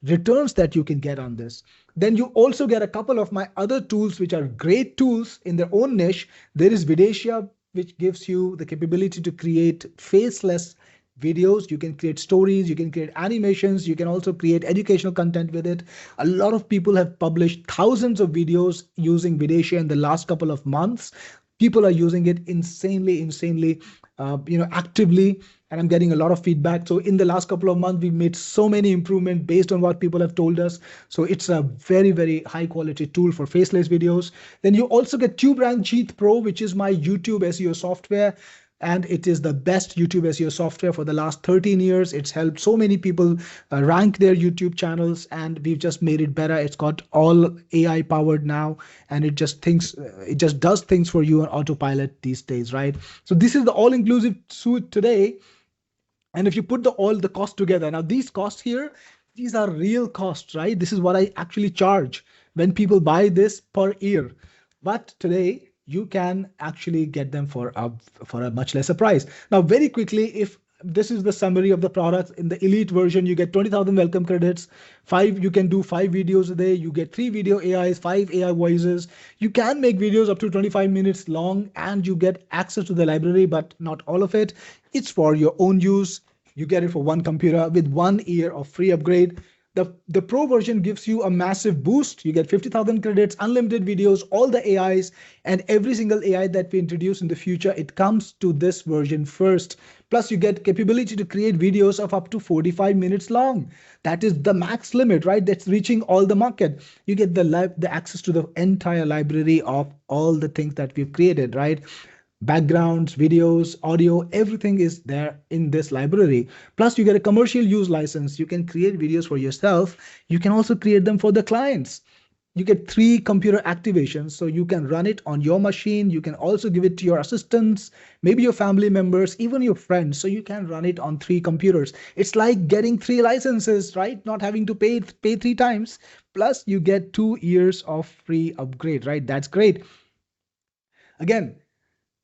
returns that you can get on this. Then you also get a couple of my other tools, which are great tools in their own niche. There is Videsia, which gives you the capability to create faceless videos. You can create stories, you can create animations, you can also create educational content with it. A lot of people have published thousands of videos using Videsia in the last couple of months. People are using it insanely, actively, and I'm getting a lot of feedback. So in the last couple of months, we've made so many improvements based on what people have told us. So it's a very, very high quality tool for faceless videos. Then you also get TubeRank Pro, which is my YouTube SEO software. And it is the best YouTube SEO software for the last 13 years. It's helped so many people rank their YouTube channels, and we've just made it better. It's got all AI powered now, and it just does things for you on autopilot these days, right? So this is the all-inclusive suite today. And if you put all the costs together, now these costs here, these are real costs, right? This is what I actually charge when people buy this per year. But today, you can actually get them for a much lesser price. Now, very quickly, if this is the summary of the products, in the elite version, you get 20,000 welcome credits. You can do 5 videos a day. You get 3 video AIs, 5 AI voices. You can make videos up to 25 minutes long, and you get access to the library, but not all of it. It's for your own use. You get it for 1 computer with 1 year of free upgrade. The Pro version gives you a massive boost. You get 50,000 credits, unlimited videos, all the AIs, and every single AI that we introduce in the future, it comes to this version first. Plus, you get capability to create videos of up to 45 minutes long. That is the max limit, right? That's reaching all the market. You get the access to the entire library of all the things that we've created, right? Backgrounds, videos, audio, everything is there in this library. Plus, you get a commercial use license. You can create videos for yourself. You can also create them for the clients. You get 3 computer activations, so you can run it on your machine. You can also give it to your assistants, maybe your family members, even your friends. So you can run it on 3 computers. It's like getting 3 licenses, right? Not having to pay 3 times. Plus, you get 2 years of free upgrade, right? That's great. Again,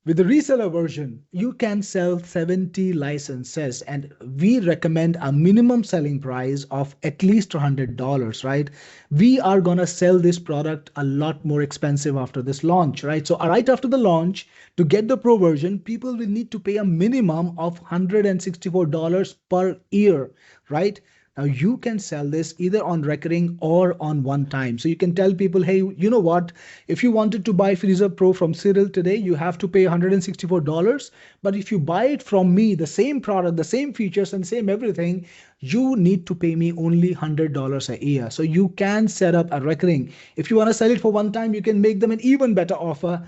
with the reseller version, you can sell 70 licenses, and we recommend a minimum selling price of at least $100, right? We are going to sell this product a lot more expensive after this launch, right? So right after the launch, to get the Pro version, people will need to pay a minimum of $164 per year, right? Now you can sell this either on recurring or on one time. So you can tell people, hey, you know what? If you wanted to buy Freezur Pro from Cyril today, you have to pay $164. But if you buy it from me, the same product, the same features and same everything, you need to pay me only $100 a year. So you can set up a recurring. If you want to sell it for one time, you can make them an even better offer.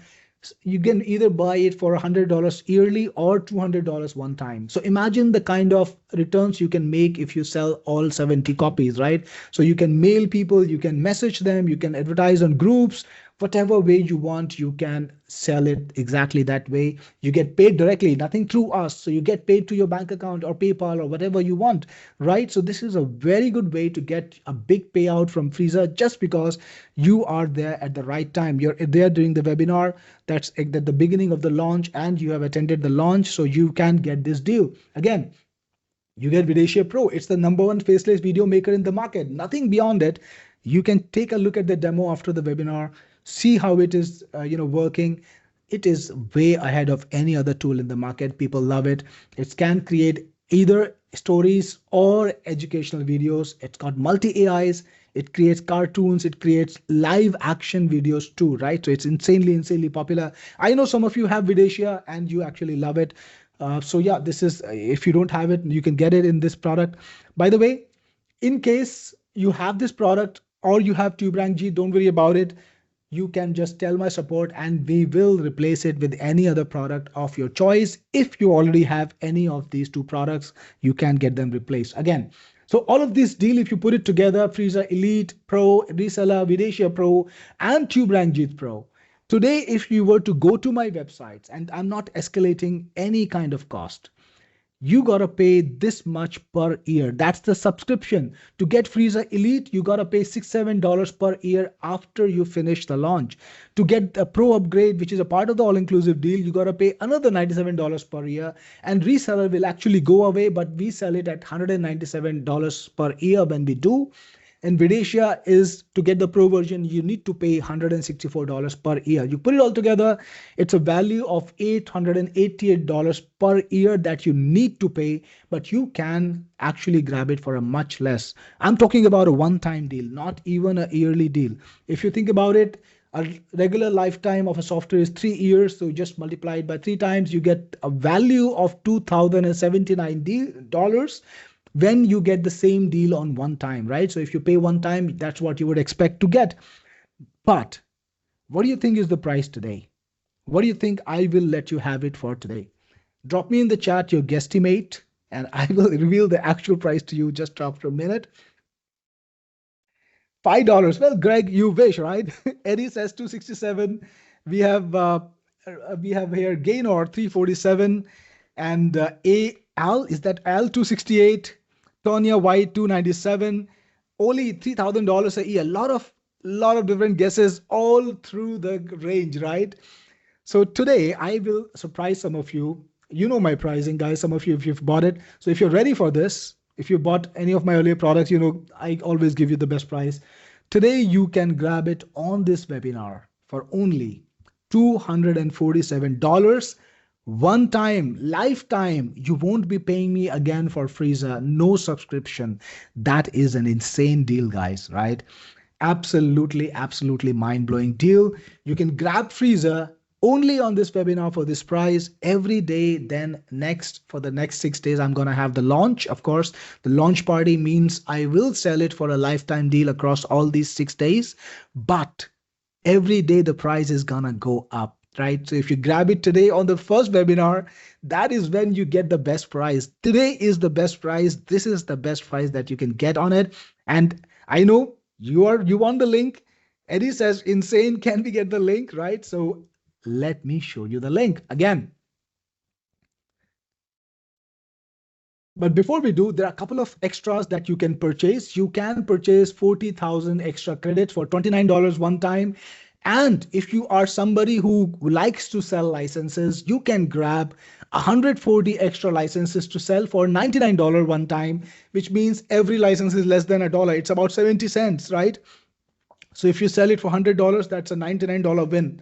You can either buy it for $100 yearly or $200 one time. So imagine the kind of returns you can make if you sell all 70 copies, right? So you can mail people, you can message them, you can advertise on groups, whatever way you want, you can sell it exactly that way. You get paid directly, nothing through us. So you get paid to your bank account or PayPal or whatever you want, right? So this is a very good way to get a big payout from Freezur just because you are there at the right time. You're there during the webinar. That's at the beginning of the launch and you have attended the launch. So you can get this deal. Again, you get Videshia Pro. It's the #1 faceless video maker in the market. Nothing beyond it. You can take a look at the demo after the webinar, see how it is working. It is way ahead of any other tool in the market. People love it. It can create either stories or educational videos. It's got multi AIs. It creates cartoons. It creates live action videos too, right? So it's insanely popular. I know some of you have Videshia and you actually love it. So yeah, this is, if you don't have it, you can get it in this product. By the way, in case you have this product or you have TubeRank G, don't worry about it. You can just tell my support and we will replace it with any other product of your choice. If you already have any of these two products, you can get them replaced again. So all of this deal, if you put it together, Freezur Elite Pro, Reseller, Videshia Pro, and TubeRank G Pro. Today, if you were to go to my websites, and I'm not escalating any kind of cost, you gotta pay this much per year. That's the subscription. To get Freezur Elite, you gotta pay $6-7 per year after you finish the launch. To get a pro upgrade, which is a part of the all-inclusive deal, you gotta pay another $97 per year. And reseller will actually go away, but we sell it at $197 per year when we do. And Videshia is, to get the pro version, you need to pay $164 per year. You put it all together, it's a value of $888 per year that you need to pay, but you can actually grab it for a much less. I'm talking about a one-time deal, not even a yearly deal. If you think about it, a regular lifetime of a software is 3 years, so just multiply it by 3 times, you get a value of $2,079 when you get the same deal on one time, right? So if you pay one time, that's what you would expect to get. But what do you think is the price today? What do you think I will let you have it for today? Drop me in the chat your guesstimate and I will reveal the actual price to you just after a minute. $5. Well, Greg, you wish, right? Eddie says 267. We have here Gaynor 347 and Al, is that Al 268? Tonya White 297, Oli $3,000 a year. Lot of different guesses all through the range, right? So today I will surprise some of you. You know my pricing, guys. Some of you, if you've bought it. So if you're ready for this, if you bought any of my earlier products, you know I always give you the best price. Today you can grab it on this webinar for only $247. One time, lifetime. You won't be paying me again for Freezur. No subscription. That is an insane deal, guys, right? Absolutely mind-blowing deal. You can grab Freezur only on this webinar for this price every day. Then for the next 6 days, I'm going to have the launch. Of course, the launch party means I will sell it for a lifetime deal across all these 6 days. But every day the price is going to go up. Right? So if you grab it today on the first webinar, that is when you get the best price. Today is the best price. This is the best price that you can get on it. And I know you want the link. Eddie says, insane, can we get the link? Right? So let me show you the link again. But before we do, there are a couple of extras that you can purchase. You can purchase 40,000 extra credits for $29 one time. And if you are somebody who likes to sell licenses, you can grab 140 extra licenses to sell for $99 one time, which means every license is less than $1. It's about 70 cents, right? So if you sell it for $100, that's a $99 win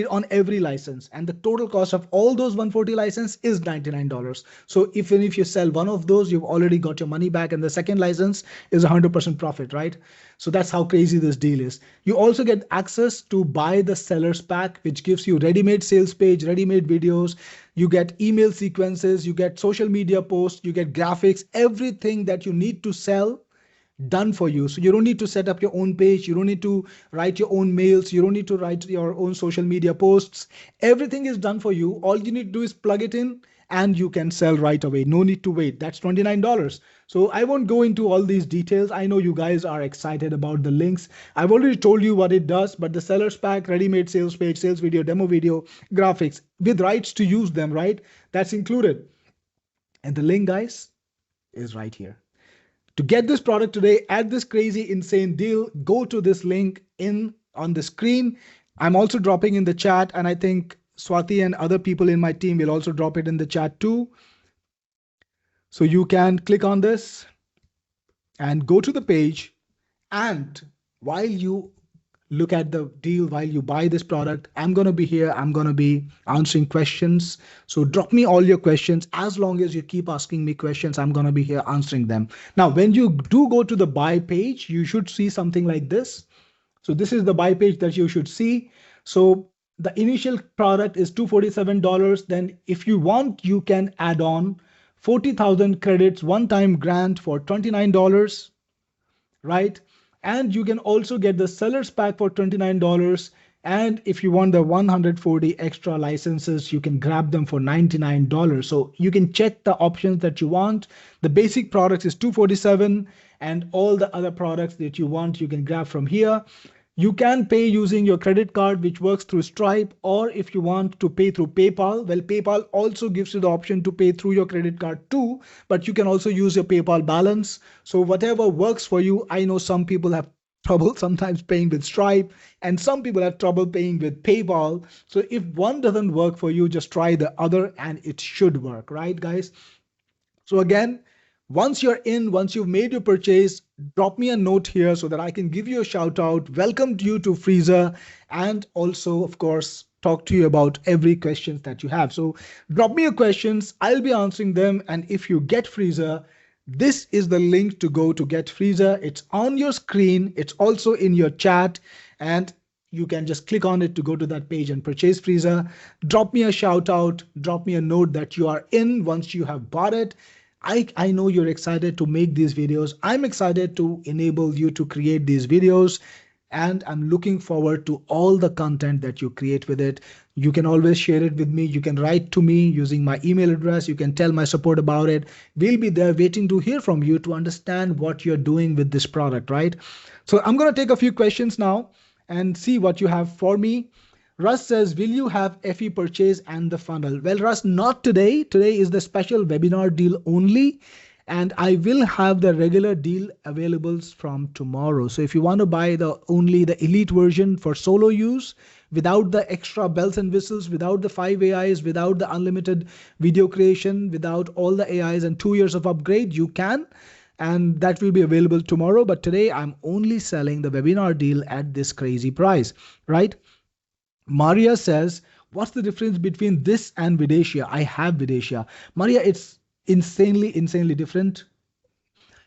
on every license. And the total cost of all those 140 license is $99. So even if you sell one of those, you've already got your money back, and the second license is 100% profit, right? So that's how crazy this deal is. You also get access to buy the sellers pack, which gives you ready-made sales page, ready-made videos. You get email sequences, you get social media posts, you get graphics, everything that you need to sell done for you. So you don't need to set up your own page. You don't need to write your own mails. You don't need to write your own social media posts. Everything is done for you. All you need to do is plug it in and you can sell right away. No need to wait. That's $29. So I won't go into all these details. I know you guys are excited about the links. I've already told you what it does, but the seller's pack, ready-made sales page, sales video, demo video, graphics with rights to use them, right? That's included. And the link, guys, is right here. To get this product today at this crazy, insane deal, go to this link in on the screen. I'm also dropping in the chat, and I think Swati and other people in my team will also drop it in the chat too. So you can click on this and go to the page. And while you look at the deal, while you buy this product, I'm going to be here. I'm going to be answering questions. So drop me all your questions. As long as you keep asking me questions, I'm going to be here answering them. Now, when you do go to the buy page, you should see something like this. So this is the buy page that you should see. So the initial product is $247. Then if you want, you can add on 40,000 credits, one-time grant for $29, right? And you can also get the seller's pack for $29. And if you want the 140 extra licenses, you can grab them for $99. So you can check the options that you want. The basic products is $247, and all the other products that you want, you can grab from here. You can pay using your credit card, which works through Stripe, or if you want to pay through PayPal, well, PayPal also gives you the option to pay through your credit card too, but you can also use your PayPal balance. So whatever works for you. I know some people have trouble sometimes paying with Stripe, and some people have trouble paying with PayPal. So if one doesn't work for you, just try the other and it should work, right, guys? So again, once you're in, once you've made your purchase, drop me a note here so that I can give you a shout out, welcome you to Freezur, and also, of course, talk to you about every question that you have. So drop me your questions. I'll be answering them. And if you get Freezur, this is the link to go to get Freezur. It's on your screen. It's also in your chat, and you can just click on it to go to that page and purchase Freezur. Drop me a shout out, drop me a note that you are in once you have bought it. I know you're excited to make these videos. I'm excited to enable you to create these videos, and I'm looking forward to all the content that you create with it. You can always share it with me. You can write to me using my email address. You can tell my support about it. We'll be there waiting to hear from you to understand what you're doing with this product, right? So I'm going to take a few questions now and see what you have for me. Russ says, will you have FE purchase and the funnel? Well, Russ, not today. Today is the special webinar deal only, and I will have the regular deal available from tomorrow. So if you want to buy only the elite version for solo use, without the extra bells and whistles, without the 5 AIs, without the unlimited video creation, without all the AIs and 2 years of upgrade, you can. And that will be available tomorrow. But today I'm only selling the webinar deal at this crazy price, right? Maria says, what's the difference between this and Videsia? I have Videsia. Maria, it's insanely different,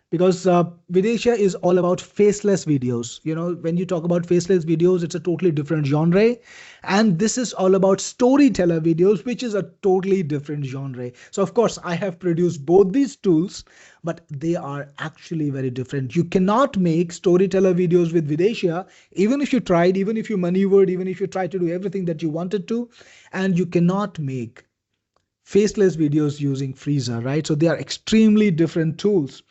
because Videsia is all about faceless videos. You know, when you talk about faceless videos, it's a totally different genre. And this is all about storyteller videos, which is a totally different genre. So of course, I have produced both these tools, but they are actually very different. You cannot make storyteller videos with Videsia, even if you tried, even if you maneuvered, even if you tried to do everything that you wanted to, and you cannot make faceless videos using Freezur, right? So they are extremely different tools.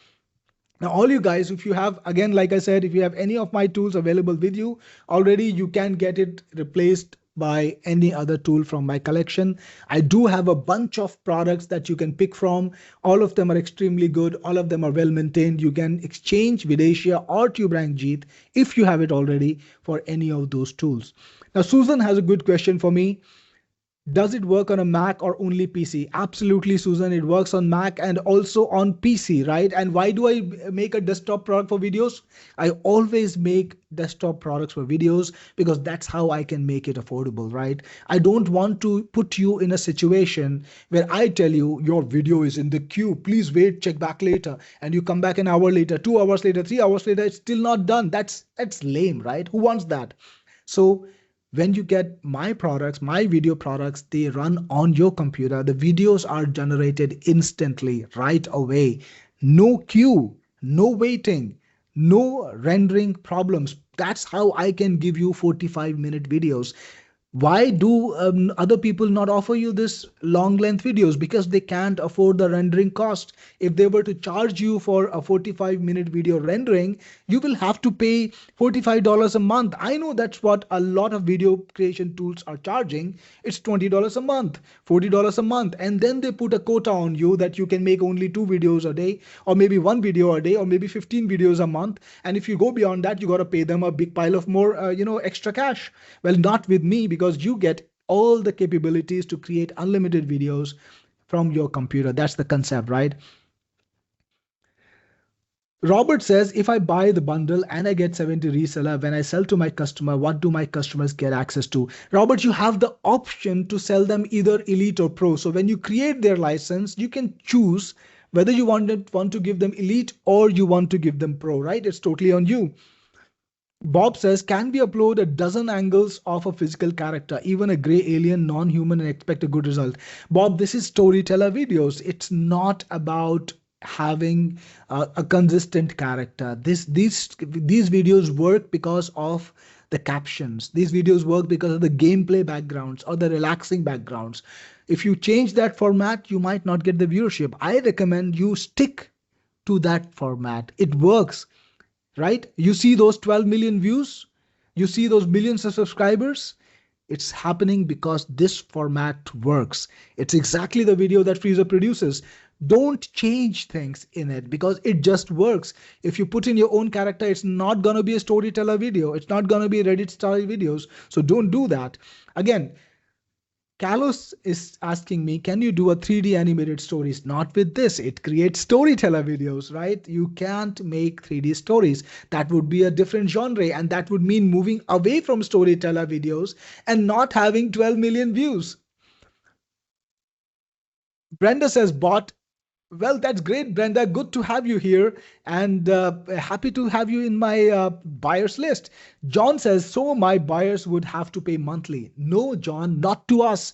Now, all you guys, if you have, again, like I said, if you have any of my tools available with you already, you can get it replaced by any other tool from my collection. I do have a bunch of products that you can pick from. All of them are extremely good. All of them are well maintained. You can exchange Videsia or TubeRank Jeet if you have it already for any of those tools. Now, Susan has a good question for me. Does it work on a Mac or only PC? Absolutely, Susan. It works on Mac and also on PC, right? And why do I make a desktop product for videos? I always make desktop products for videos because that's how I can make it affordable, right? I don't want to put you in a situation where I tell you your video is in the queue. Please wait, check back later. And you come back an hour later, 2 hours later, 3 hours later, it's still not done. That's lame, right? Who wants that? So when you get my products, my video products, they run on your computer. The videos are generated instantly, right away. No queue, no waiting, no rendering problems. That's how I can give you 45-minute videos. Why do other people not offer you this long length videos? Because they can't afford the rendering cost. If they were to charge you for a 45-minute video rendering, you will have to pay $45 a month. I know that's what a lot of video creation tools are charging. It's $20 a month, $40 a month. And then they put a quota on you that you can make only 2 videos a day, or maybe 1 video a day, or maybe 15 videos a month. And if you go beyond that, you got to pay them a big pile of more, extra cash. Well, not with me, because you get all the capabilities to create unlimited videos from your computer. That's the concept, right? Robert says, if I buy the bundle and I get 70 reseller, when I sell to my customer, what do my customers get access to? Robert, you have the option to sell them either Elite or Pro. So when you create their license, you can choose whether you want to give them Elite or you want to give them Pro, right? It's totally on you. Bob says, can we upload a dozen angles of a physical character, even a gray alien, non-human, and expect a good result? Bob, this is storyteller videos. It's not about having a consistent character. These videos work because of the captions. These videos work because of the gameplay backgrounds or the relaxing backgrounds. If you change that format, you might not get the viewership. I recommend you stick to that format. It works. Right? You see those 12 million views, you see those millions of subscribers. It's happening because this format works. It's exactly the video that Freezur produces. Don't change things in it because it just works. If you put in your own character, it's not going to be a storyteller video. It's not going to be Reddit style videos. So don't do that. Again, Kalos is asking me, can you do a 3D animated stories? Not with this. It creates storyteller videos, right? You can't make 3D stories. That would be a different genre, and that would mean moving away from storyteller videos and not having 12 million views. Brenda says, bot. Well, that's great, Brenda. Good to have you here, and happy to have you in my buyers list. John says, so my buyers would have to pay monthly. No, John, not to us.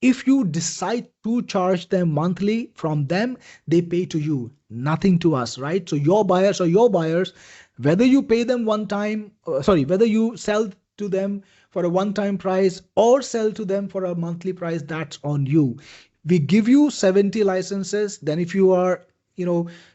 If you decide to charge them monthly from them, they pay to you, nothing to us, right? So your buyers are your buyers. Whether you pay them whether you sell to them for a one-time price or sell to them for a monthly price, that's on you. We give you 70 licenses. Then if you are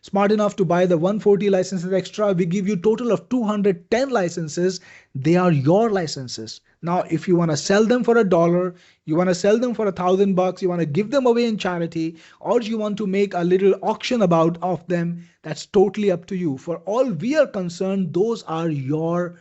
smart enough to buy the 140 licenses extra, we give you total of 210 licenses. They are your licenses. Now, if you want to sell them for $1, you want to sell them for $1,000, you want to give them away in charity, or you want to make a little auction of them, that's totally up to you. For all we are concerned, those are your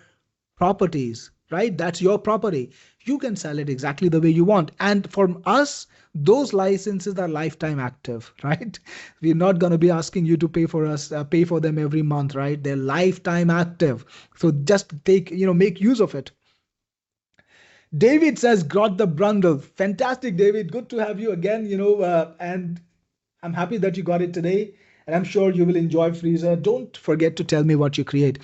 properties, right? That's your property. You can sell it exactly the way you want. And for us, those licenses are lifetime active, right? We're not going to be asking you to pay for them every month, right? They're lifetime active. So just make use of it. David says, got the bundle. Fantastic, David. Good to have you again, and I'm happy that you got it today. And I'm sure you will enjoy Freezur. Don't forget to tell me what you create.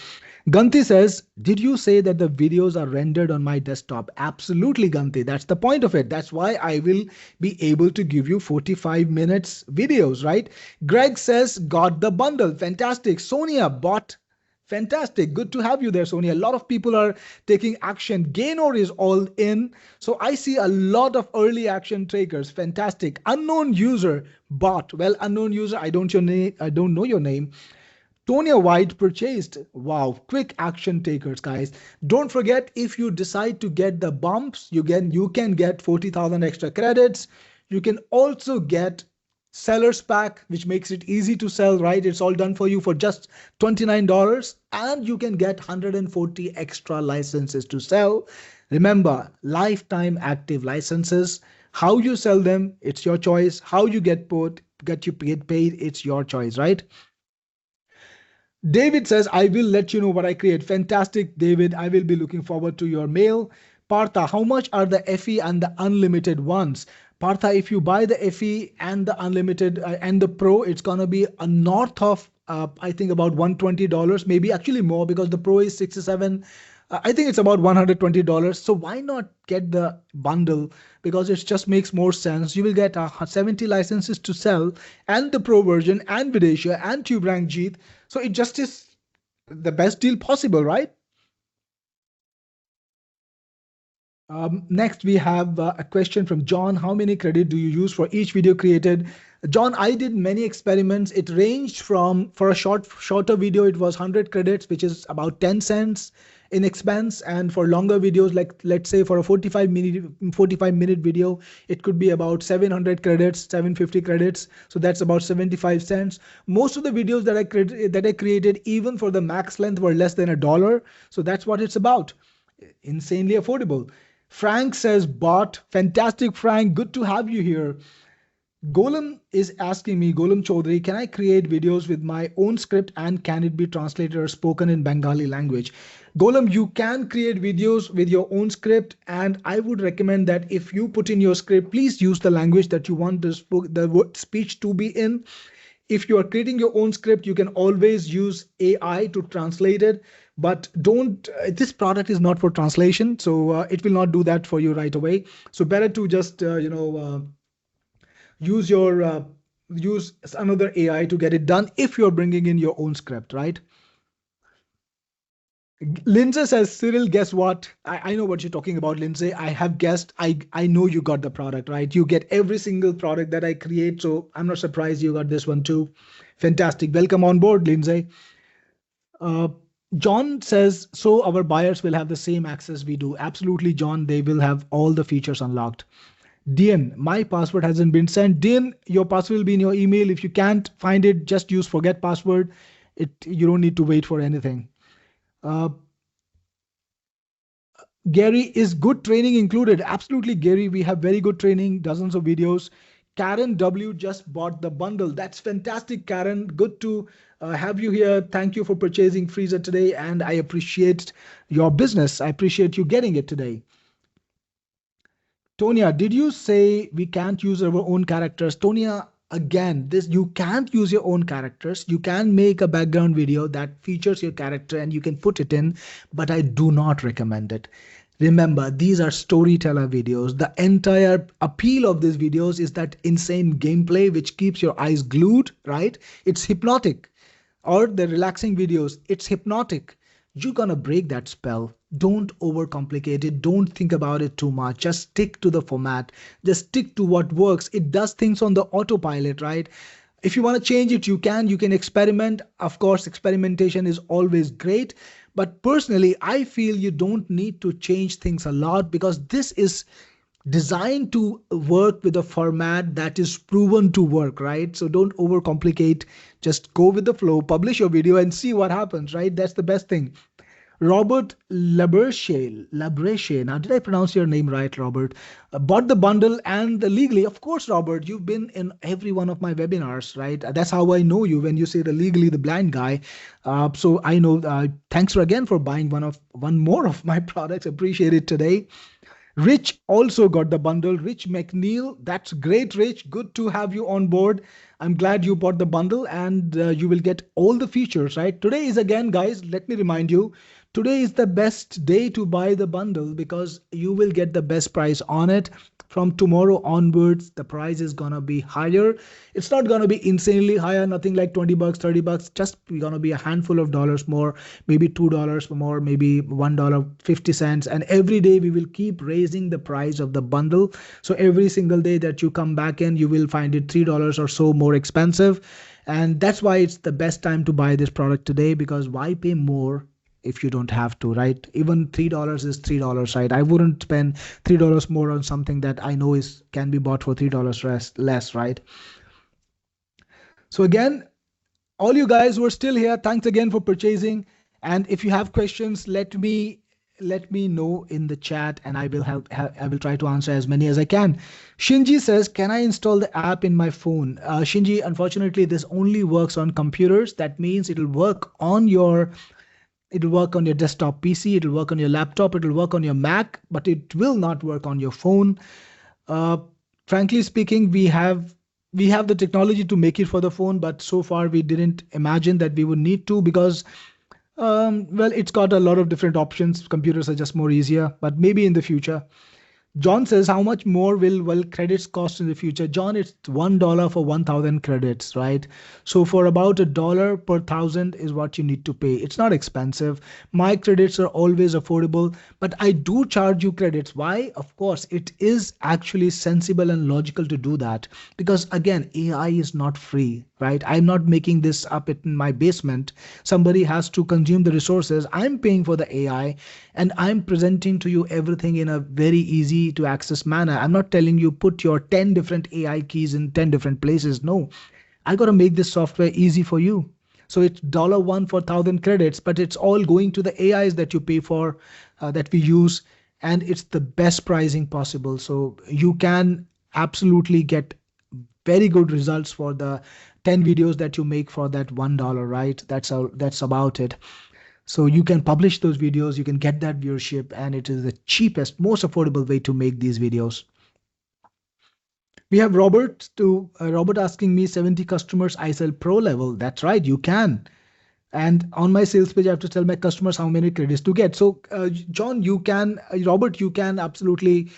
Ganti says, did you say that the videos are rendered on my desktop? Absolutely, Ganti. That's the point of it. That's why I will be able to give you 45 minutes videos, right? Greg says, got the bundle. Fantastic. Sonia bought. Fantastic. Good to have you there, Sonia. A lot of people are taking action. Gaynor is all in. So I see a lot of early action takers. Fantastic. Unknown user bought. Well, unknown user, I don't know your name. Tonya White purchased. Wow, quick action takers, guys. Don't forget, if you decide to get the bumps, you can get 40,000 extra credits. You can also get seller's pack, which makes it easy to sell, right? It's all done for you for just $29, and you can get 140 extra licenses to sell. Remember, lifetime active licenses. How you sell them, it's your choice. How you get paid, it's your choice, right? David says, I will let you know what I create. Fantastic, David. I will be looking forward to your mail. Partha, how much are the FE and the unlimited ones? Partha, if you buy the FE and the unlimited and the Pro, it's going to be a north of, I think about $120, maybe actually more, because the Pro is 67. I think it's about $120. So why not get the bundle? Because it just makes more sense. You will get 70 licenses to sell, and the Pro version, and Videsha, and TubeRank Jeet. So it just is the best deal possible, right? Next, we have a question from John. How many credit do you use for each video created? John, I did many experiments. It ranged from, for a shorter video, it was 100 credits, which is about 10 cents in expense. And for longer videos, like let's say for a 45-minute video, it could be about 700 credits, 750 credits. So that's about 75 cents. Most of the videos that I created, even for the max length, were less than $1. So that's what it's about. Insanely affordable. Frank says, bot. Fantastic, Frank. Good to have you here. Golem is asking me, Golem Chaudhary, can I create videos with my own script and can it be translated or spoken in Bengali language? Golem, you can create videos with your own script, and I would recommend that if you put in your script, please use the language that you want the speech to be in. If you are creating your own script, you can always use AI to translate it, but don't, this product is not for translation, so it will not do that for you right away. So better to just, use another AI to get it done if you're bringing in your own script, right? Lindsay says, Cyril, guess what? I know what you're talking about, Lindsay. I have guessed. I know you got the product, right? You get every single product that I create. So I'm not surprised you got this one too. Fantastic. Welcome on board, Lindsay. John says, so our buyers will have the same access we do. Absolutely, John. They will have all the features unlocked. Dean, my password hasn't been sent. Dean, your password will be in your email. If you can't find it, just use forget password. You don't need to wait for anything. Gary, is good training included? Absolutely, Gary. We have very good training, dozens of videos. Karen W just bought the bundle. That's fantastic, Karen. Good to have you here. Thank you for purchasing Freezur today, and I appreciate your business. I appreciate you getting it today. Tonya, did you say we can't use our own characters? Tonya, again, you can't use your own characters. You can make a background video that features your character and you can put it in, but I do not recommend it. Remember, these are storyteller videos. The entire appeal of these videos is that insane gameplay which keeps your eyes glued, right? It's hypnotic. Or the relaxing videos, it's hypnotic. You're gonna break that spell. Don't overcomplicate it. Don't think about it too much. Just stick to the format. Just stick to what works. It does things on the autopilot, right? If you want to change it, you can experiment. Of course, experimentation is always great. But personally, I feel you don't need to change things a lot because this is designed to work with a format that is proven to work, right? So don't overcomplicate. Just go with the flow, publish your video and see what happens, right? That's the best thing. Robert Labreche. Now, did I pronounce your name right, Robert? Bought the bundle and the legally. Of course, Robert, you've been in every one of my webinars, right? That's how I know you when you say the legally the blind guy. So I know. Thanks again for buying one more of my products. Appreciate it today. Rich also got the bundle. Rich McNeil, that's great, Rich. Good to have you on board. I'm glad you bought the bundle and you will get all the features, right? Today is again, guys, let me remind you, today is the best day to buy the bundle because you will get the best price on it. From tomorrow onwards, the price is gonna be higher. It's not gonna be insanely higher, nothing like 20 bucks, 30 bucks, just gonna be a handful of dollars more, maybe $2 more, maybe $1.50. And every day we will keep raising the price of the bundle. So every single day that you come back in, you will find it $3 or so more expensive. And that's why it's the best time to buy this product today, because why pay more if you don't have to, right? Even $3 is $3, right? I wouldn't spend $3 more on something that I know can be bought for $3 less, right? So again, all you guys who are still here, thanks again for purchasing. And if you have questions, let me know in the chat and I will try to answer as many as I can. Shinji says, can I install the app in my phone? Shinji, unfortunately, this only works on computers. That means it'll work on your desktop PC, it'll work on your laptop, it'll work on your Mac, but it will not work on your phone. Frankly speaking, we have the technology to make it for the phone, but so far we didn't imagine that we would need to because, well, it's got a lot of different options. Computers are just more easier, but maybe in the future. John says, how much more will credits cost in the future? John, it's $1 for 1,000 credits, right? So for about $1 per 1,000 is what you need to pay. It's not expensive. My credits are always affordable, but I do charge you credits. Why? Of course, it is actually sensible and logical to do that because again, AI is not free, right? I'm not making this up in my basement. Somebody has to consume the resources. I'm paying for the AI and I'm presenting to you everything in a very easy to access manner. I'm not telling you put your 10 different AI keys in 10 different places. No, I got to make this software easy for you. So it's $1 for 1,000 credits, but it's all going to the AIs that you pay for, that we use, and it's the best pricing possible. So you can absolutely get very good results for the 10 videos that you make for that $1, right? That's about it. So you can publish those videos, you can get that viewership, and it is the cheapest, most affordable way to make these videos. We have Robert asking me 70 customers I sell pro level. That's right, you can. And on my sales page, I have to tell my customers how many credits to get. So, John, Robert, you can absolutely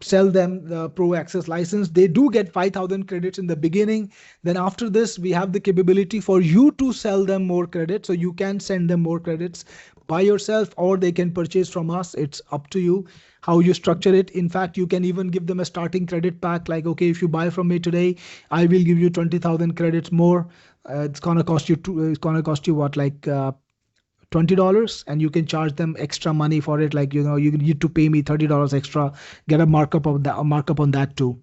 sell them the Pro Access license. They do get 5,000 credits in the beginning. Then after this, we have the capability for you to sell them more credits. So you can send them more credits by yourself, or they can purchase from us. It's up to you how you structure it. In fact, you can even give them a starting credit pack. Like, okay, if you buy from me today, I will give you 20,000 credits more. It's gonna cost you what, like $20, and you can charge them extra money for it. Like, you need to pay me $30 extra, get a markup on that too.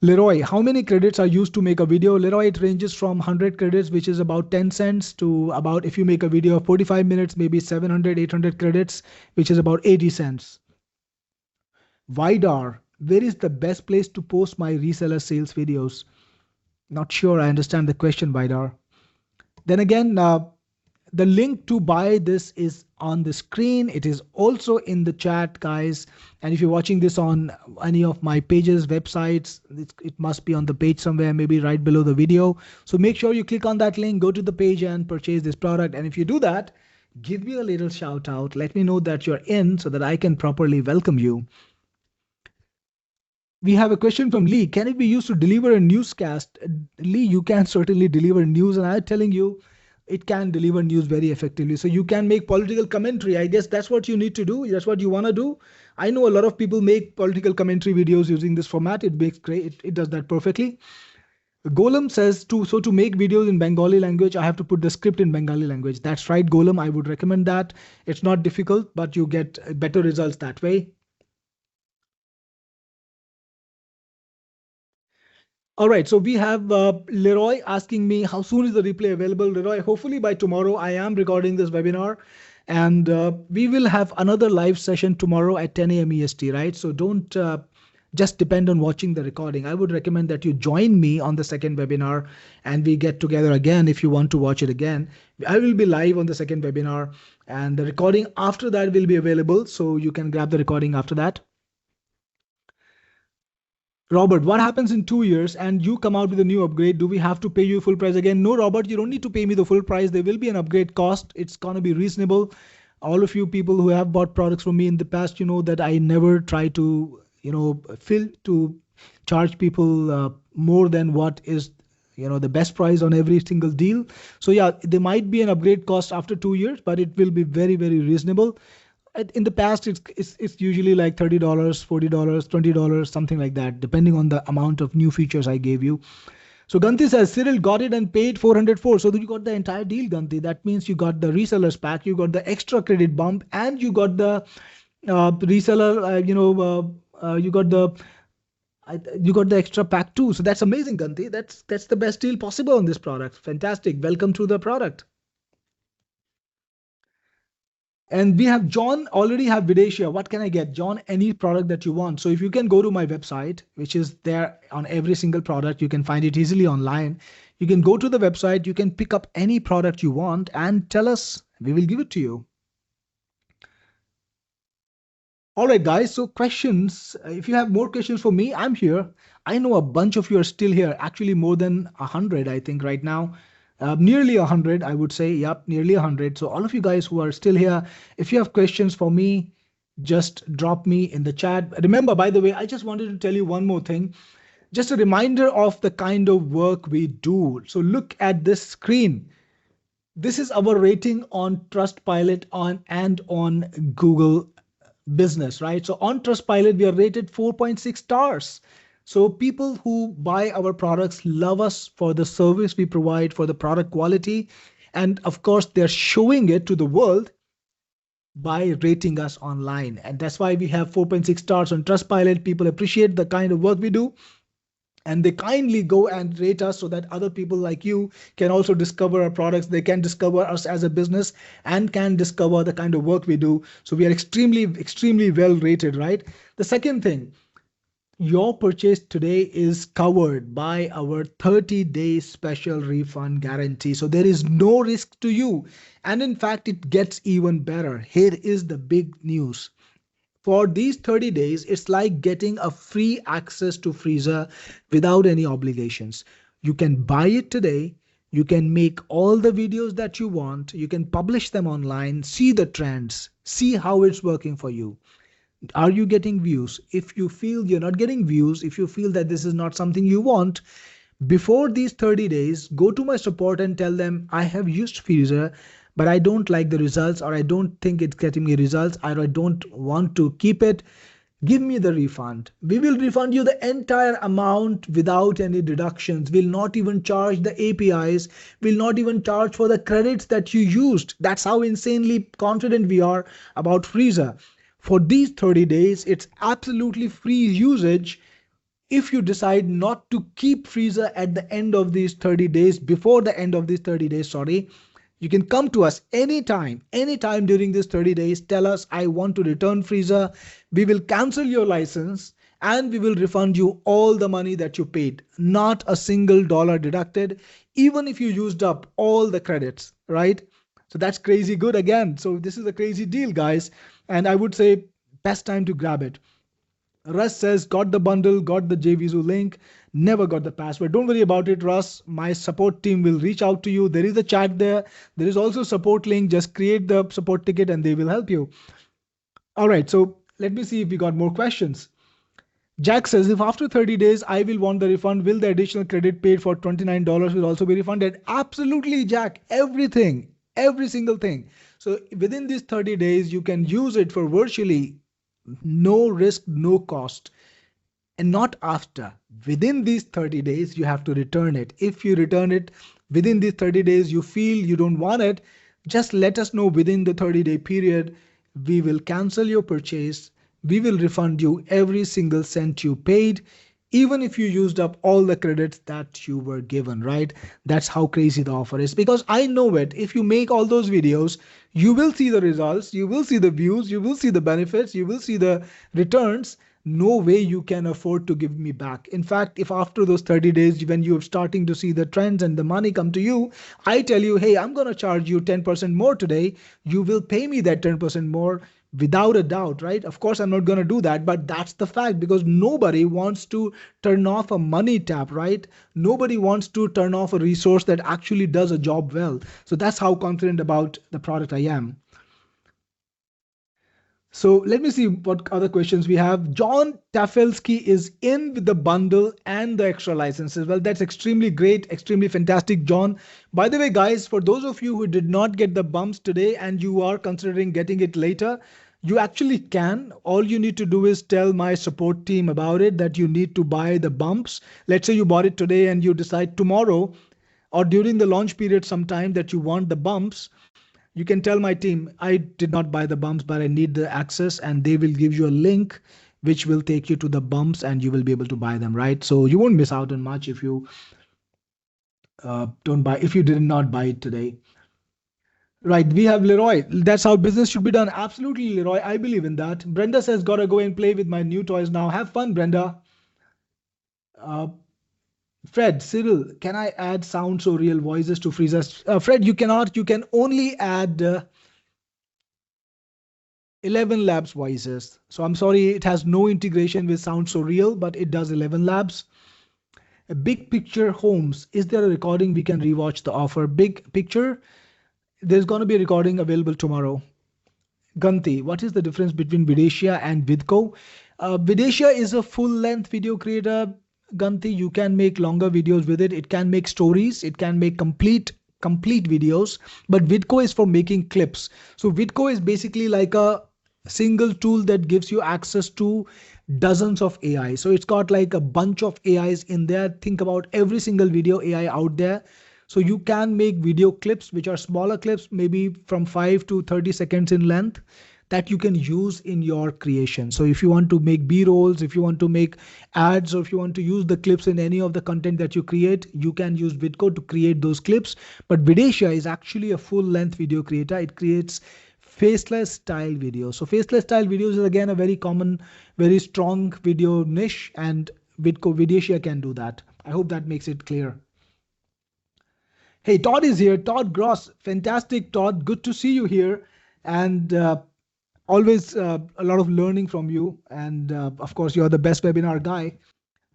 Leroy, how many credits are used to make a video? Leroy, it ranges from 100 credits, which is about 10 cents, to about, if you make a video of 45 minutes, maybe 700, 800 credits, which is about 80 cents. Vidar, where is the best place to post my reseller sales videos? Not sure I understand the question, Vidar. Then again, the link to buy this is on the screen. It is also in the chat, guys. And if you're watching this on any of my pages, websites, it must be on the page somewhere, maybe right below the video. So make sure you click on that link, go to the page and purchase this product. And if you do that, give me a little shout out. Let me know that you're in so that I can properly welcome you. We have a question from Lee. Can it be used to deliver a newscast? Lee, you can certainly deliver news, and I'm telling you, it can deliver news very effectively. So you can make political commentary. I guess that's what you need to do. That's what you want to do. I know a lot of people make political commentary videos using this format. It makes great. It does that perfectly. Golem says to make videos in Bengali language, I have to put the script in Bengali language. That's right, Golem. I would recommend that. It's not difficult, but you get better results that way. All right, so we have Leroy asking me how soon is the replay available. Leroy, hopefully by tomorrow. I am recording this webinar, and we will have another live session tomorrow at 10 a.m. EST, right? So don't just depend on watching the recording. I would recommend that you join me on the second webinar and we get together again if you want to watch it again. I will be live on the second webinar, and the recording after that will be available, so you can grab the recording after that. Robert, what happens in 2 years and you come out with a new upgrade? Do we have to pay you full price again? No, Robert, you don't need to pay me the full price. There will be an upgrade cost. It's going to be reasonable. All of you people who have bought products from me in the past, you know that I never try to, charge people more than what is, the best price on every single deal. So yeah, there might be an upgrade cost after 2 years, but it will be very, very reasonable. In the past, it's usually like $30, $40, $20, something like that, depending on the amount of new features I gave you. So Ganti says, Cyril got it and paid 404. So you got the entire deal, Ganti. That means you got the resellers pack, you got the extra credit bump, and you got the reseller, you got the extra pack too. So that's amazing, Ganti. That's the best deal possible on this product. Fantastic. Welcome to the product. And we have John, already have Videsia. What can I get? John, any product that you want. So if you can go to my website, which is there on every single product, you can find it easily online. You can go to the website, you can pick up any product you want and tell us, we will give it to you. All right, guys. So questions, if you have more questions for me, I'm here. I know a bunch of you are still here, actually more than 100, I think right now. Nearly 100, I would say. Yep, nearly 100. So all of you guys who are still here, if you have questions for me, just drop me in the chat. Remember, by the way, I just wanted to tell you one more thing. Just a reminder of the kind of work we do. So look at this screen. This is our rating on Trustpilot and on Google Business, right? So on Trustpilot, we are rated 4.6 stars. So people who buy our products love us for the service we provide, for the product quality. And of course, they're showing it to the world by rating us online. And that's why we have 4.6 stars on Trustpilot. People appreciate the kind of work we do, and they kindly go and rate us so that other people like you can also discover our products. They can discover us as a business and can discover the kind of work we do. So we are extremely well rated, right? The second thing, your purchase today is covered by our 30-day special refund guarantee. So there is no risk to you. And in fact, it gets even better. Here is the big news. For these 30 days, it's like getting a free access to Freezur without any obligations. You can buy it today. You can make all the videos that you want. You can publish them online, see the trends, see how it's working for you. Are you getting views? If you feel you're not getting views, if you feel that this is not something you want, before these 30 days, go to my support and tell them, I have used Freezer, but I don't like the results, or I don't think it's getting me results, or I don't want to keep it. Give me the refund. We will refund you the entire amount without any deductions. We'll not even charge the APIs. We'll not even charge for the credits that you used. That's how insanely confident we are about Freezer. For these 30 days, it's absolutely free usage. If you decide not to keep Freezer at the end of these 30 days, before the end of these 30 days, sorry, you can come to us anytime during these 30 days. Tell us, I want to return Freezer. We will cancel your license and we will refund you all the money that you paid. Not a single dollar deducted, even if you used up all the credits, right? So that's crazy good again. So this is a crazy deal, guys. And I would say best time to grab it. Russ says, got the bundle, got the JVZoo link, never got the password. Don't worry about it, Russ. My support team will reach out to you. There is a chat there. There is also support link. Just create the support ticket and they will help you. All right, so let me see if we got more questions. Jack says, if after 30 days I will want the refund, will the additional credit paid for $29 will also be refunded? Absolutely, Jack. Everything, every single thing. So within these 30 days, you can use it for virtually no risk, no cost. And not after. Within these 30 days, you have to return it. If you return it within these 30 days, you feel you don't want it, just let us know within the 30-day period. We will cancel your purchase. We will refund you every single cent you paid, even if you used up all the credits that you were given, right? That's how crazy the offer is, because I know it. If you make all those videos, you will see the results, you will see the views, you will see the benefits, you will see the returns. No way you can afford to give me back. In fact, if after those 30 days, when you're starting to see the trends and the money come to you, I tell you, hey, I'm going to charge you 10% more today, you will pay me that 10% more without a doubt, right? Of course, I'm not going to do that, but that's the fact, because nobody wants to turn off a money tap, right? Nobody wants to turn off a resource that actually does a job well. So that's how confident about the product I am. So let me see what other questions we have. John Tafelsky is in with the bundle and the extra licenses. Well, that's extremely great, extremely fantastic, John. By the way, guys, for those of you who did not get the bumps today and you are considering getting it later, you actually can. All you need to do is tell my support team about it, that you need to buy the bumps. Let's say you bought it today and you decide tomorrow or during the launch period sometime that you want the bumps. You can tell my team, I did not buy the bumps, but I need the access, and they will give you a link which will take you to the bumps and you will be able to buy them, right? So you won't miss out on much if you if you did not buy it today. Right, we have Leroy. That's how business should be done. Absolutely, Leroy. I believe in that. Brenda says, gotta go and play with my new toys now. Have fun, Brenda. Fred, Cyril, can I add sounds or real voices to Freezer? Fred, you cannot. You can only add 11 labs voices. So I'm sorry, it has no integration with Sound So Real, but it does 11 labs. A big picture homes. Is there a recording we can rewatch the offer? Big picture. There's going to be a recording available tomorrow. Ganti, what is the difference between Videshia and Vidco? Videshia is a full-length video creator. Ganti, you can make longer videos with it. It can make stories. It can make complete videos. But Vidco is for making clips. So Vidco is basically like a single tool that gives you access to dozens of AI. So it's got like a bunch of AIs in there. Think about every single video AI out there. So you can make video clips, which are smaller clips, maybe from 5 to 30 seconds in length, that you can use in your creation. So if you want to make B-rolls, if you want to make ads, or if you want to use the clips in any of the content that you create, you can use Vidco to create those clips. But Videsha is actually a full length video creator. It creates faceless style videos. So faceless style videos is again a very common, very strong video niche, and Videsha can do that. I hope that makes it clear. Hey, Todd is here. Todd Gross. Fantastic, Todd. Good to see you here. And always a lot of learning from you. And of course, you're the best webinar guy.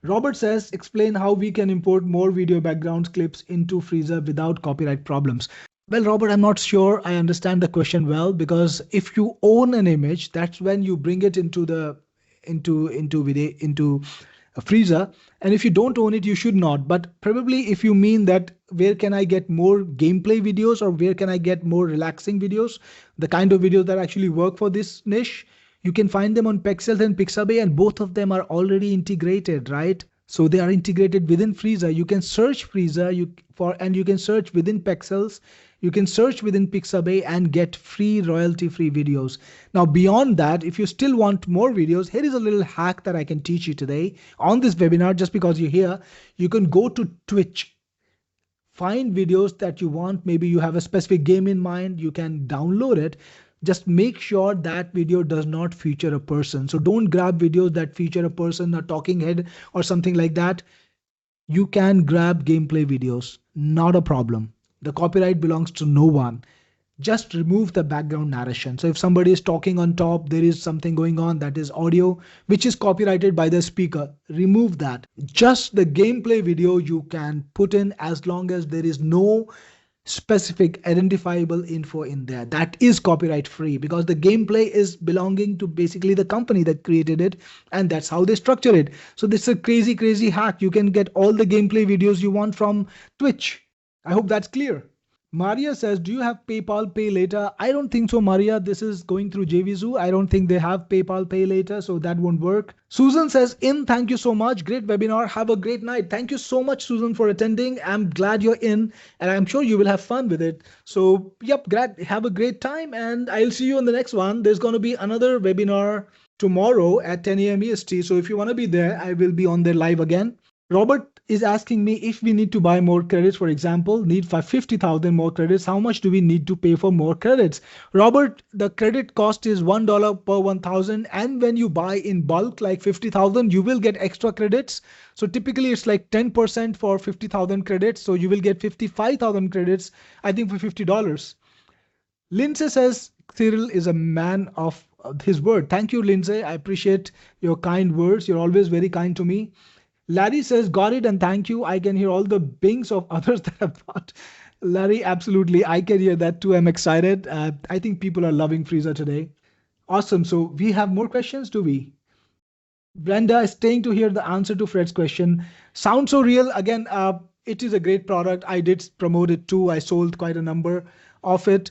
Robert says, explain how we can import more video background clips into Freezur without copyright problems. Well, Robert, I'm not sure I understand the question well, because if you own an image, that's when you bring it into the into a Freezur. And if you don't own it, you should not. But probably if you mean that where can I get more gameplay videos, or where can I get more relaxing videos, the kind of videos that actually work for this niche, you can find them on Pexels and Pixabay, and both of them are already integrated, right? So they are integrated within Freezur. You can search Freezur and you can search within Pexels. You can search within Pixabay and get free royalty-free videos. Now, beyond that, if you still want more videos, here is a little hack that I can teach you today on this webinar. Just because you're here, you can go to Twitch, find videos that you want. Maybe you have a specific game in mind. You can download it. Just make sure that video does not feature a person. So don't grab videos that feature a person, a talking head or something like that. You can grab gameplay videos, not a problem. The copyright belongs to no one. Just remove the background narration. So if somebody is talking on top, there is something going on that is audio, which is copyrighted by the speaker. Remove that. Just the gameplay video you can put in, as long as there is no specific identifiable info in there. That is copyright free, because the gameplay is belonging to basically the company that created it, and that's how they structure it. So this is a crazy hack. You can get all the gameplay videos you want from Twitch. I hope that's clear. Maria says, do you have PayPal Pay Later? I don't think so, Maria. This is going through JVZoo. I don't think they have PayPal Pay Later, so that won't work. Susan says, thank you so much. Great webinar. Have a great night. Thank you so much, Susan, for attending. I'm glad you're in, and I'm sure you will have fun with it. So, yep, glad. Have a great time, and I'll see you on the next one. There's going to be another webinar tomorrow at 10 a.m. EST. So if you want to be there, I will be on there live again. Robert is asking me if we need to buy more credits, for example, need 50,000 more credits. How much do we need to pay for more credits? Robert, the credit cost is $1 per 1,000. And when you buy in bulk, like 50,000, you will get extra credits. So typically it's like 10% for 50,000 credits. So you will get 55,000 credits, I think, for $50. Lindsay says, Cyril is a man of his word. Thank you, Lindsay. I appreciate your kind words. You're always very kind to me. Larry says, got it and thank you. I can hear all the bings of others that have bought. Larry, absolutely. I can hear that too. I'm excited. I think people are loving Freezur today. Awesome. So we have more questions, do we? Brenda is staying to hear the answer to Fred's question. Sounds so real. Again, it is a great product. I did promote it too. I sold quite a number of it,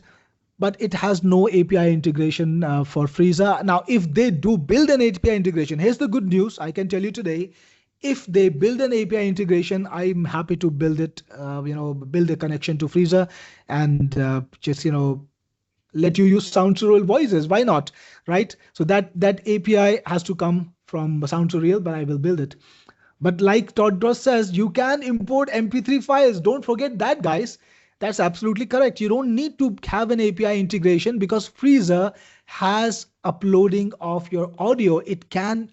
but it has no API integration for Freezur. Now, if they do build an API integration, here's the good news. I can tell you today, if they build an API integration, I'm happy to build it, build a connection to Freezur and just, let you use Sound Surreal voices. Why not? Right? So that API has to come from Sound Surreal, but I will build it. But like Todd Dross says, you can import MP3 files. Don't forget that, guys. That's absolutely correct. You don't need to have an API integration because Freezur has uploading of your audio. It can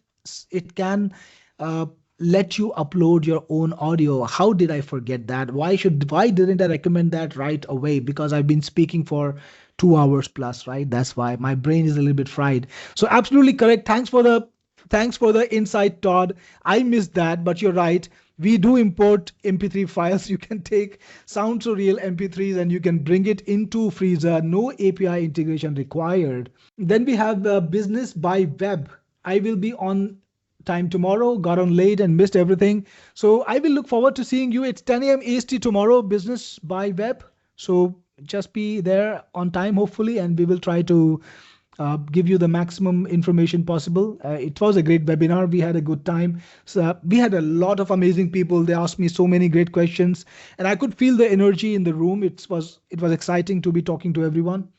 let you upload your own audio. How did I forget that? Why didn't I recommend that right away? Because I've been speaking for 2 hours plus, right? That's why my brain is a little bit fried. So absolutely correct. Thanks for the Thanks for the insight, Todd. I missed that, but you're right. We do import MP3 files. You can take Sound So Real MP3s and you can bring it into Freezur. No API integration required. Then we have business by web. I will be on time tomorrow, got on late and missed everything. So I will look forward to seeing you. It's 10 a.m. EST tomorrow, business by web. So just be there on time, hopefully, and we will try to give you the maximum information possible. It was a great webinar. We had a good time. So we had a lot of amazing people. They asked me so many great questions, and I could feel the energy in the room. It was exciting to be talking to everyone.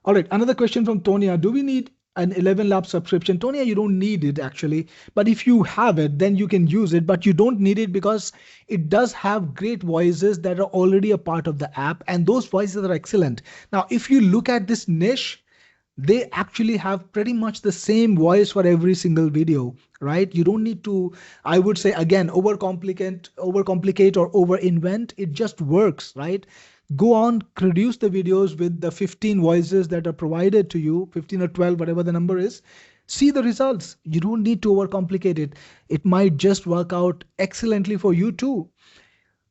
All right, another question from Tonia. Do we need an 11 Lab subscription? Tonia, you don't need it actually, but if you have it, then you can use it, but you don't need it because it does have great voices that are already a part of the app, and those voices are excellent. Now, if you look at this niche, they actually have pretty much the same voice for every single video, right? You don't need to, I would say again, overcomplicate or over invent. It just works, right? Go on, produce the videos with the 15 voices that are provided to you, 15 or 12, whatever the number is. See the results. You don't need to overcomplicate it. It might just work out excellently for you too.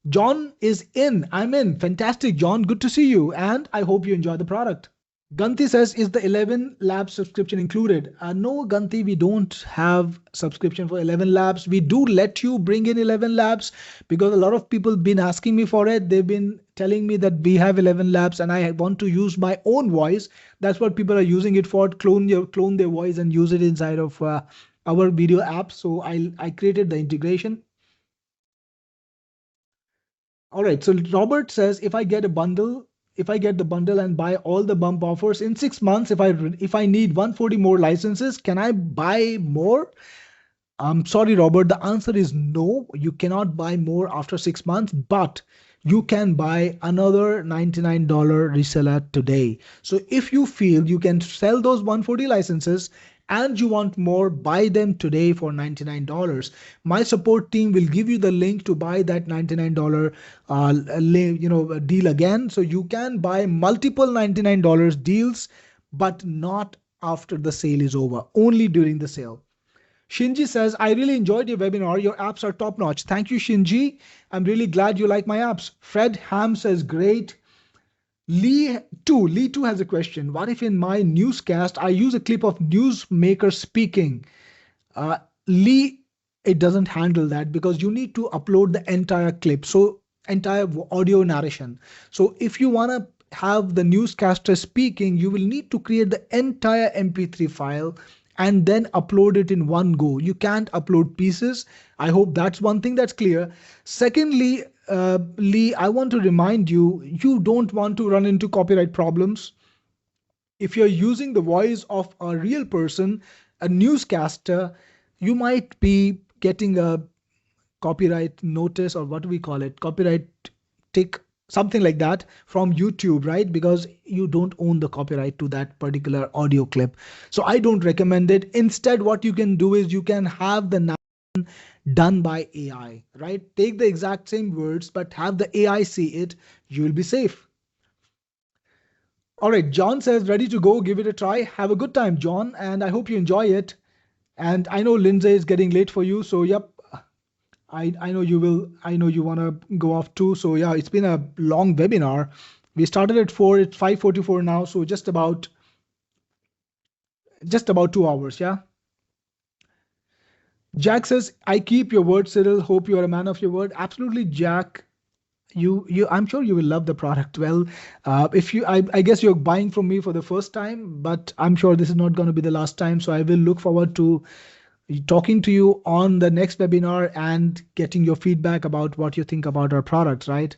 John is in. I'm in. Fantastic, John. Good to see you. And I hope you enjoy the product. Ganti says, is the 11 Labs subscription included? No, Ganti, we don't have subscription for 11 Labs. We do let you bring in 11 Labs because a lot of people been asking me for it. They've been telling me that we have 11 Labs and I want to use my own voice. That's what people are using it for, clone their voice and use it inside of our video app. So I created the integration. All right, so Robert says, if I get the bundle and buy all the bump offers in 6 months, if I need 140 more licenses, can I buy more? I'm sorry, Robert. The answer is no. You cannot buy more after 6 months, but you can buy another $99 reseller today. So if you feel you can sell those 140 licenses and you want more, buy them today for $99. My support team will give you the link to buy that $99 deal again. So you can buy multiple $99 deals, but not after the sale is over, only during the sale. Shinji says, I really enjoyed your webinar. Your apps are top notch. Thank you, Shinji. I'm really glad you like my apps. Fred Ham says, great. Lee too has a question. What if in my newscast, I use a clip of newsmaker speaking? Lee, it doesn't handle that because you need to upload the entire clip. So entire audio narration. So if you want to have the newscaster speaking, you will need to create the entire MP3 file and then upload it in one go. You can't upload pieces. I hope that's one thing that's clear. Secondly, Lee, I want to remind you, you don't want to run into copyright problems. If you're using the voice of a real person, a newscaster, you might be getting a copyright notice, or what do we call it? Copyright tick, something like that from YouTube, right? Because you don't own the copyright to that particular audio clip. So I don't recommend it. Instead, what you can do is you can have the done by AI, right? Take the exact same words, but have the AI see it. You will be safe. All right, John says, ready to go. Give it a try. Have a good time, John, and I hope you enjoy it. And I know Lindsay is getting late for you, so yep, I know you will. I know you want to go off too. So yeah, it's been a long webinar. We started at 4. It's 5:44 now, so just about 2 hours. Yeah. Jack says, I keep your word, Cyril. Hope you are a man of your word. Absolutely, Jack. I'm sure you will love the product. Well, I guess you're buying from me for the first time, but I'm sure this is not going to be the last time. So I will look forward to talking to you on the next webinar and getting your feedback about what you think about our products, right?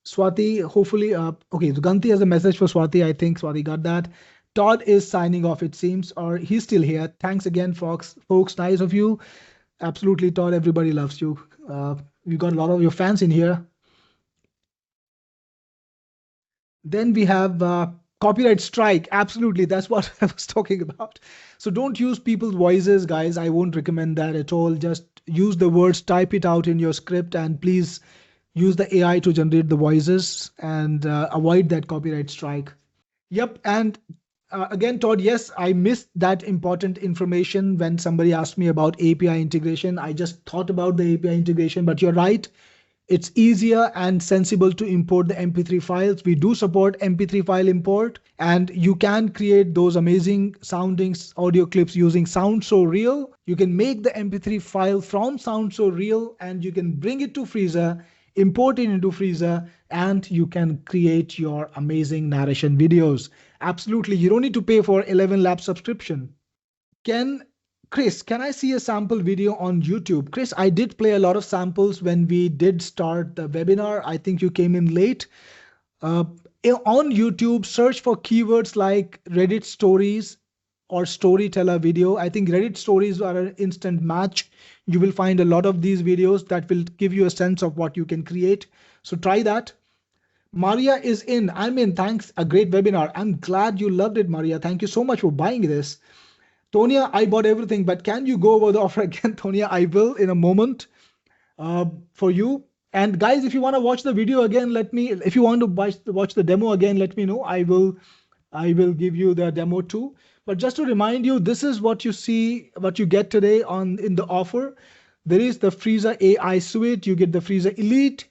Swati, hopefully, okay, so Ganti has a message for Swati. I think Swati got that. Todd is signing off, it seems, or he's still here. Thanks again, folks. Nice of you. Absolutely, Todd. Everybody loves you. We've got a lot of your fans in here. Then we have copyright strike. Absolutely, that's what I was talking about. So don't use people's voices, guys. I won't recommend that at all. Just use the words, type it out in your script, and please use the AI to generate the voices and avoid that copyright strike. Yep, and again, Todd, yes, I missed that important information when somebody asked me about API integration. I just thought about the API integration, but you're right. It's easier and sensible to import the MP3 files. We do support MP3 file import, and you can create those amazing sounding audio clips using Sound So Real. You can make the MP3 file from Sound So Real, and you can bring it to Freezur, import it into Freezur, and you can create your amazing narration videos. Absolutely, you don't need to pay for 11 lab subscription. Chris, can I see a sample video on YouTube? Chris, I did play a lot of samples when we did start the webinar. I think you came in late. On YouTube, search for keywords like Reddit stories or storyteller video. I think Reddit stories are an instant match. You will find a lot of these videos that will give you a sense of what you can create. So try that. Maria is in. I'm in. Thanks. A great webinar. I'm glad you loved it, Maria. Thank you so much for buying this. Tonya, I bought everything, but can you go over the offer again? Tonya, I will in a moment for you. And guys, if you want to watch the video again, if you want to watch the demo again, let me know. I will give you the demo too. But just to remind you, this is what you see, what you get today in the offer. There is the Freezur AI suite. You get the Freezur Elite.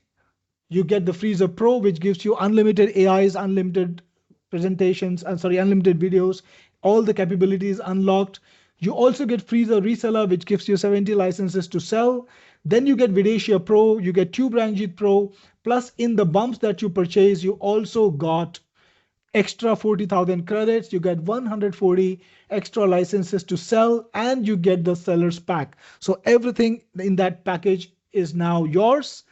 You get the Freezur Pro, which gives you unlimited AIs, unlimited unlimited videos, all the capabilities unlocked. You also get Freezur Reseller, which gives you 70 licenses to sell. Then you get Videcia Pro, you get TubeRanjit Pro, plus in the bumps that you purchase, you also got extra 40,000 credits, you get 140 extra licenses to sell, and you get the seller's pack. So everything in that package is now yours.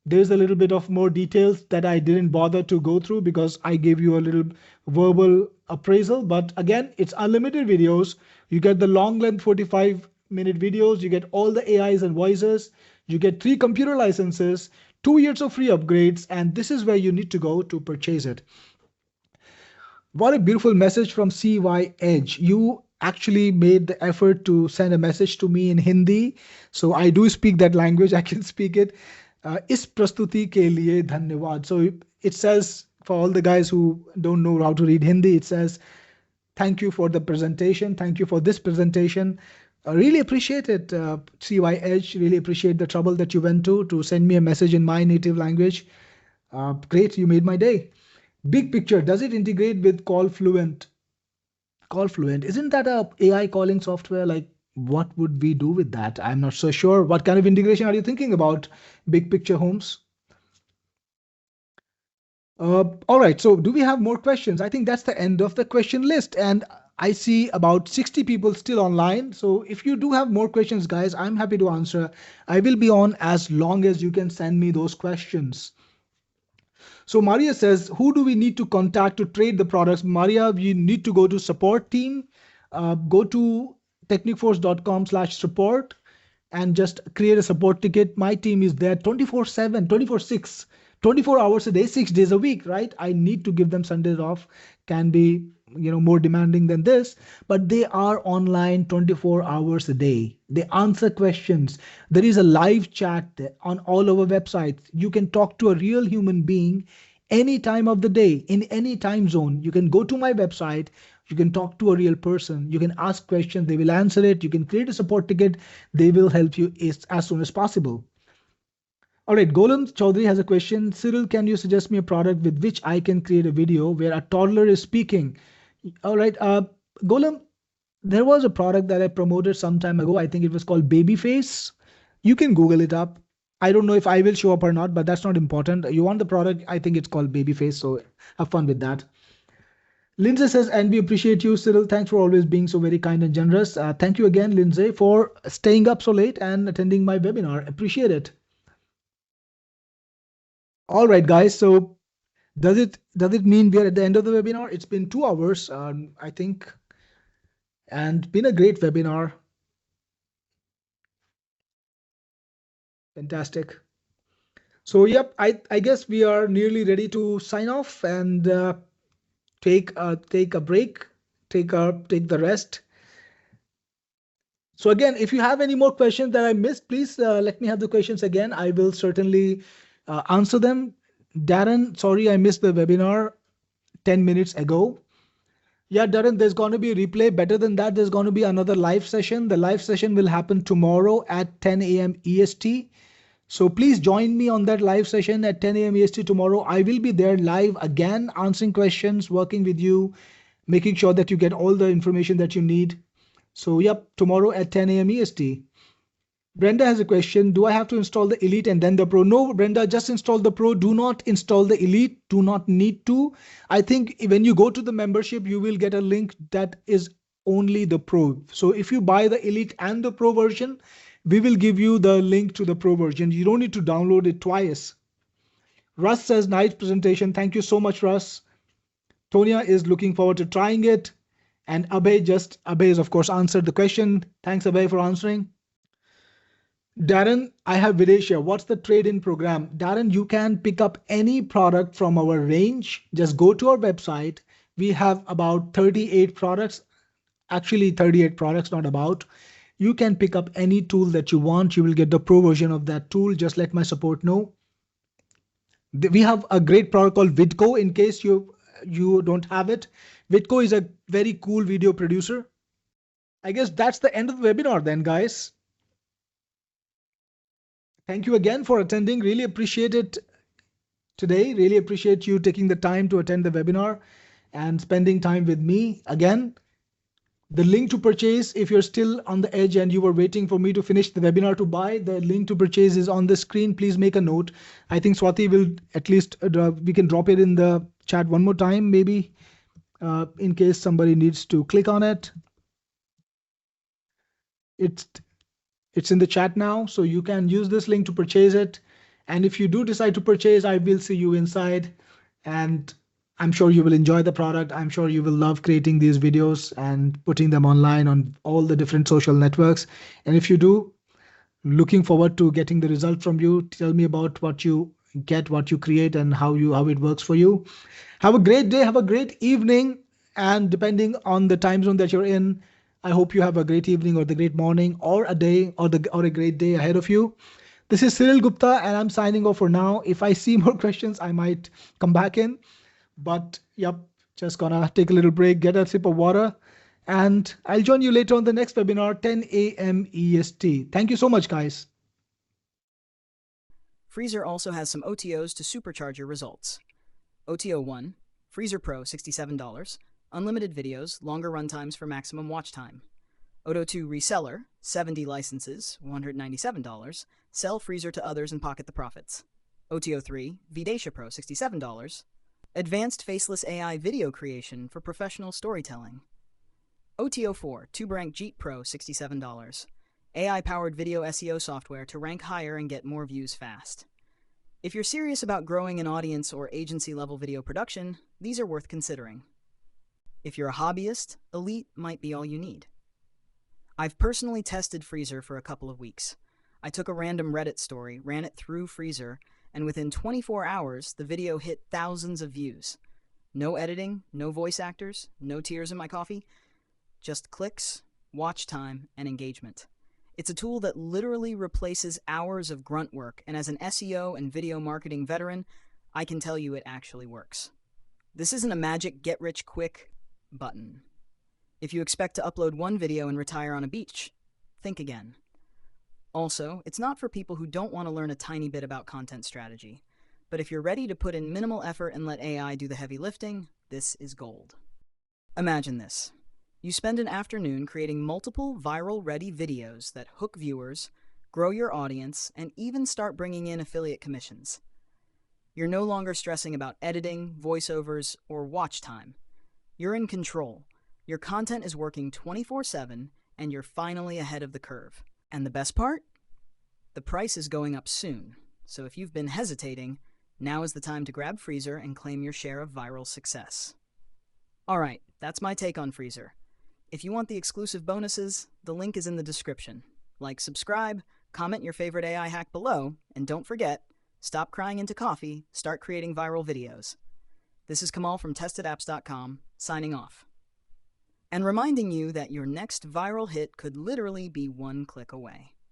There's a little bit of more details that I didn't bother to go through because I gave you a little verbal appraisal. But again, it's unlimited videos. You get the long length 45-minute videos. You get all the AIs and voices. You get 3 computer licenses, 2 years of free upgrades. And this is where you need to go to purchase it. What a beautiful message from CY Edge. You actually made the effort to send a message to me in Hindi. So I do speak that language. I can speak it. इस प्रस्तुति के लिए धन्यवाद. So it says, for all the guys who don't know how to read Hindi, it says, thank you for the presentation. Thank you for this presentation. I really appreciate it, CY Edge. Really appreciate the trouble that you went to send me a message in my native language. Great, you made my day. Big picture, does it integrate with Call Fluent? Call Fluent, isn't that a AI calling software? Like, what would we do with that? I'm not so sure. What kind of integration are you thinking about, Big Picture Holmes? All right, so do we have more questions? I think that's the end of the question list. And I see about 60 people still online. So if you do have more questions, guys, I'm happy to answer. I will be on as long as you can send me those questions. So Maria says, who do we need to contact to trade the products? Maria, you need to go to support team, go to technicforce.com/support and just create a support ticket. My team is there 24/7, 24/6, 24 hours a day, 6 days a week, right? I need to give them Sundays off. Can be, more demanding than this, but they are online 24 hours a day. They answer questions. There is a live chat on all our websites. You can talk to a real human being any time of the day, in any time zone. You can go to my website. You can talk to a real person. You can ask questions. They will answer it. You can create a support ticket. They will help you as soon as possible. All right, Golam Chaudhary has a question. Cyril, can you suggest me a product with which I can create a video where a toddler is speaking? All right, Golam, there was a product that I promoted some time ago. I think it was called Babyface. You can Google it up. I don't know if I will show up or not, but that's not important. You want the product, I think it's called Babyface, so have fun with that. Lindsay says, and we appreciate you, Cyril. Thanks for always being so very kind and generous. Thank you again, Lindsay, for staying up so late and attending my webinar. Appreciate it. All right, guys. So does it mean we are at the end of the webinar? It's been 2 hours, I think, and been a great webinar. Fantastic. So, yep, I guess we are nearly ready to sign off and take a break, take the rest. So again, if you have any more questions that I missed, please let me have the questions again. I will certainly answer them. Darren, sorry I missed the webinar 10 minutes ago. Yeah, Darren, there's going to be a replay. Better than that, there's going to be another live session. The live session will happen tomorrow at 10 a.m. EST. So please join me on that live session at 10 a.m. EST tomorrow. I will be there live again, answering questions, working with you, making sure that you get all the information that you need. So, yep, tomorrow at 10 a.m. EST. Brenda has a question. Do I have to install the Elite and then the Pro? No, Brenda, just install the Pro. Do not install the Elite. Do not need to. I think when you go to the membership, you will get a link that is only the Pro. So if you buy the Elite and the Pro version, we will give you the link to the Pro version. You don't need to download it twice. Russ says, nice presentation. Thank you so much, Russ. Tonya is looking forward to trying it. And Abhay has of course answered the question. Thanks, Abhay, for answering. Darren, I have Videsha. What's the trade-in program? Darren, you can pick up any product from our range. Just go to our website. We have about 38 products, actually 38 products, not about. You can pick up any tool that you want. You will get the pro version of that tool. Just let my support know. We have a great product called Vidco in case you don't have it. Vidco is a very cool video producer. I guess that's the end of the webinar then, guys. Thank you again for attending. Really appreciate it today. Really appreciate you taking the time to attend the webinar and spending time with me. Again, the link to purchase, if you're still on the edge and you were waiting for me to finish the webinar to buy, the link to purchase is on the screen. Please make a note. I think Swati will at least, we can drop it in the chat one more time, maybe, in case somebody needs to click on it. It's in the chat now, so you can use this link to purchase it. And if you do decide to purchase, I will see you inside. And I'm sure you will enjoy the product. I'm sure you will love creating these videos and putting them online on all the different social networks. And if you do, looking forward to getting the result from you. Tell me about what you get, what you create, and how it works for you. Have a great day. Have a great evening. And depending on the time zone that you're in, I hope you have a great evening or the great morning or a day or a great day ahead of you. This is Cyril Gupta and I'm signing off for now. If I see more questions, I might come back in. But yep, just gonna take a little break, get a sip of water, and I'll join you later on the next webinar, 10 a.m. EST. Thank you so much, guys. Freezur also has some OTOs to supercharge your results. OTO 1, Freezur Pro $67, unlimited videos, longer runtimes for maximum watch time. OTO 2 Reseller, 70 licenses, $197, sell Freezur to others and pocket the profits. OTO 3 Videsha Pro $67, advanced faceless AI video creation for professional storytelling. OTO 4 Tuberank Jeet Pro $67, AI-powered video SEO software to rank higher and get more views fast. If you're serious about growing an audience or agency-level video production, these are worth considering. If you're a hobbyist, Elite might be all you need. I've personally tested Freezur for a couple of weeks. I took a random Reddit story, ran it through Freezur, and within 24 hours, the video hit thousands of views. No editing, no voice actors, no tears in my coffee, just clicks, watch time, and engagement. It's a tool that literally replaces hours of grunt work, and as an SEO and video marketing veteran, I can tell you it actually works. This isn't a magic get-rich-quick button. If you expect to upload one video and retire on a beach, think again. Also, it's not for people who don't want to learn a tiny bit about content strategy. But if you're ready to put in minimal effort and let AI do the heavy lifting, this is gold. Imagine this. You spend an afternoon creating multiple viral-ready videos that hook viewers, grow your audience, and even start bringing in affiliate commissions. You're no longer stressing about editing, voiceovers, or watch time. You're in control. Your content is working 24/7, and you're finally ahead of the curve. And the best part? The price is going up soon. So if you've been hesitating, now is the time to grab Freezur and claim your share of viral success. Alright, that's my take on Freezur. If you want the exclusive bonuses, the link is in the description. Like, subscribe, comment your favorite AI hack below, and don't forget, stop crying into coffee, start creating viral videos. This is Kamal from testedapps.com, signing off. And reminding you that your next viral hit could literally be one click away.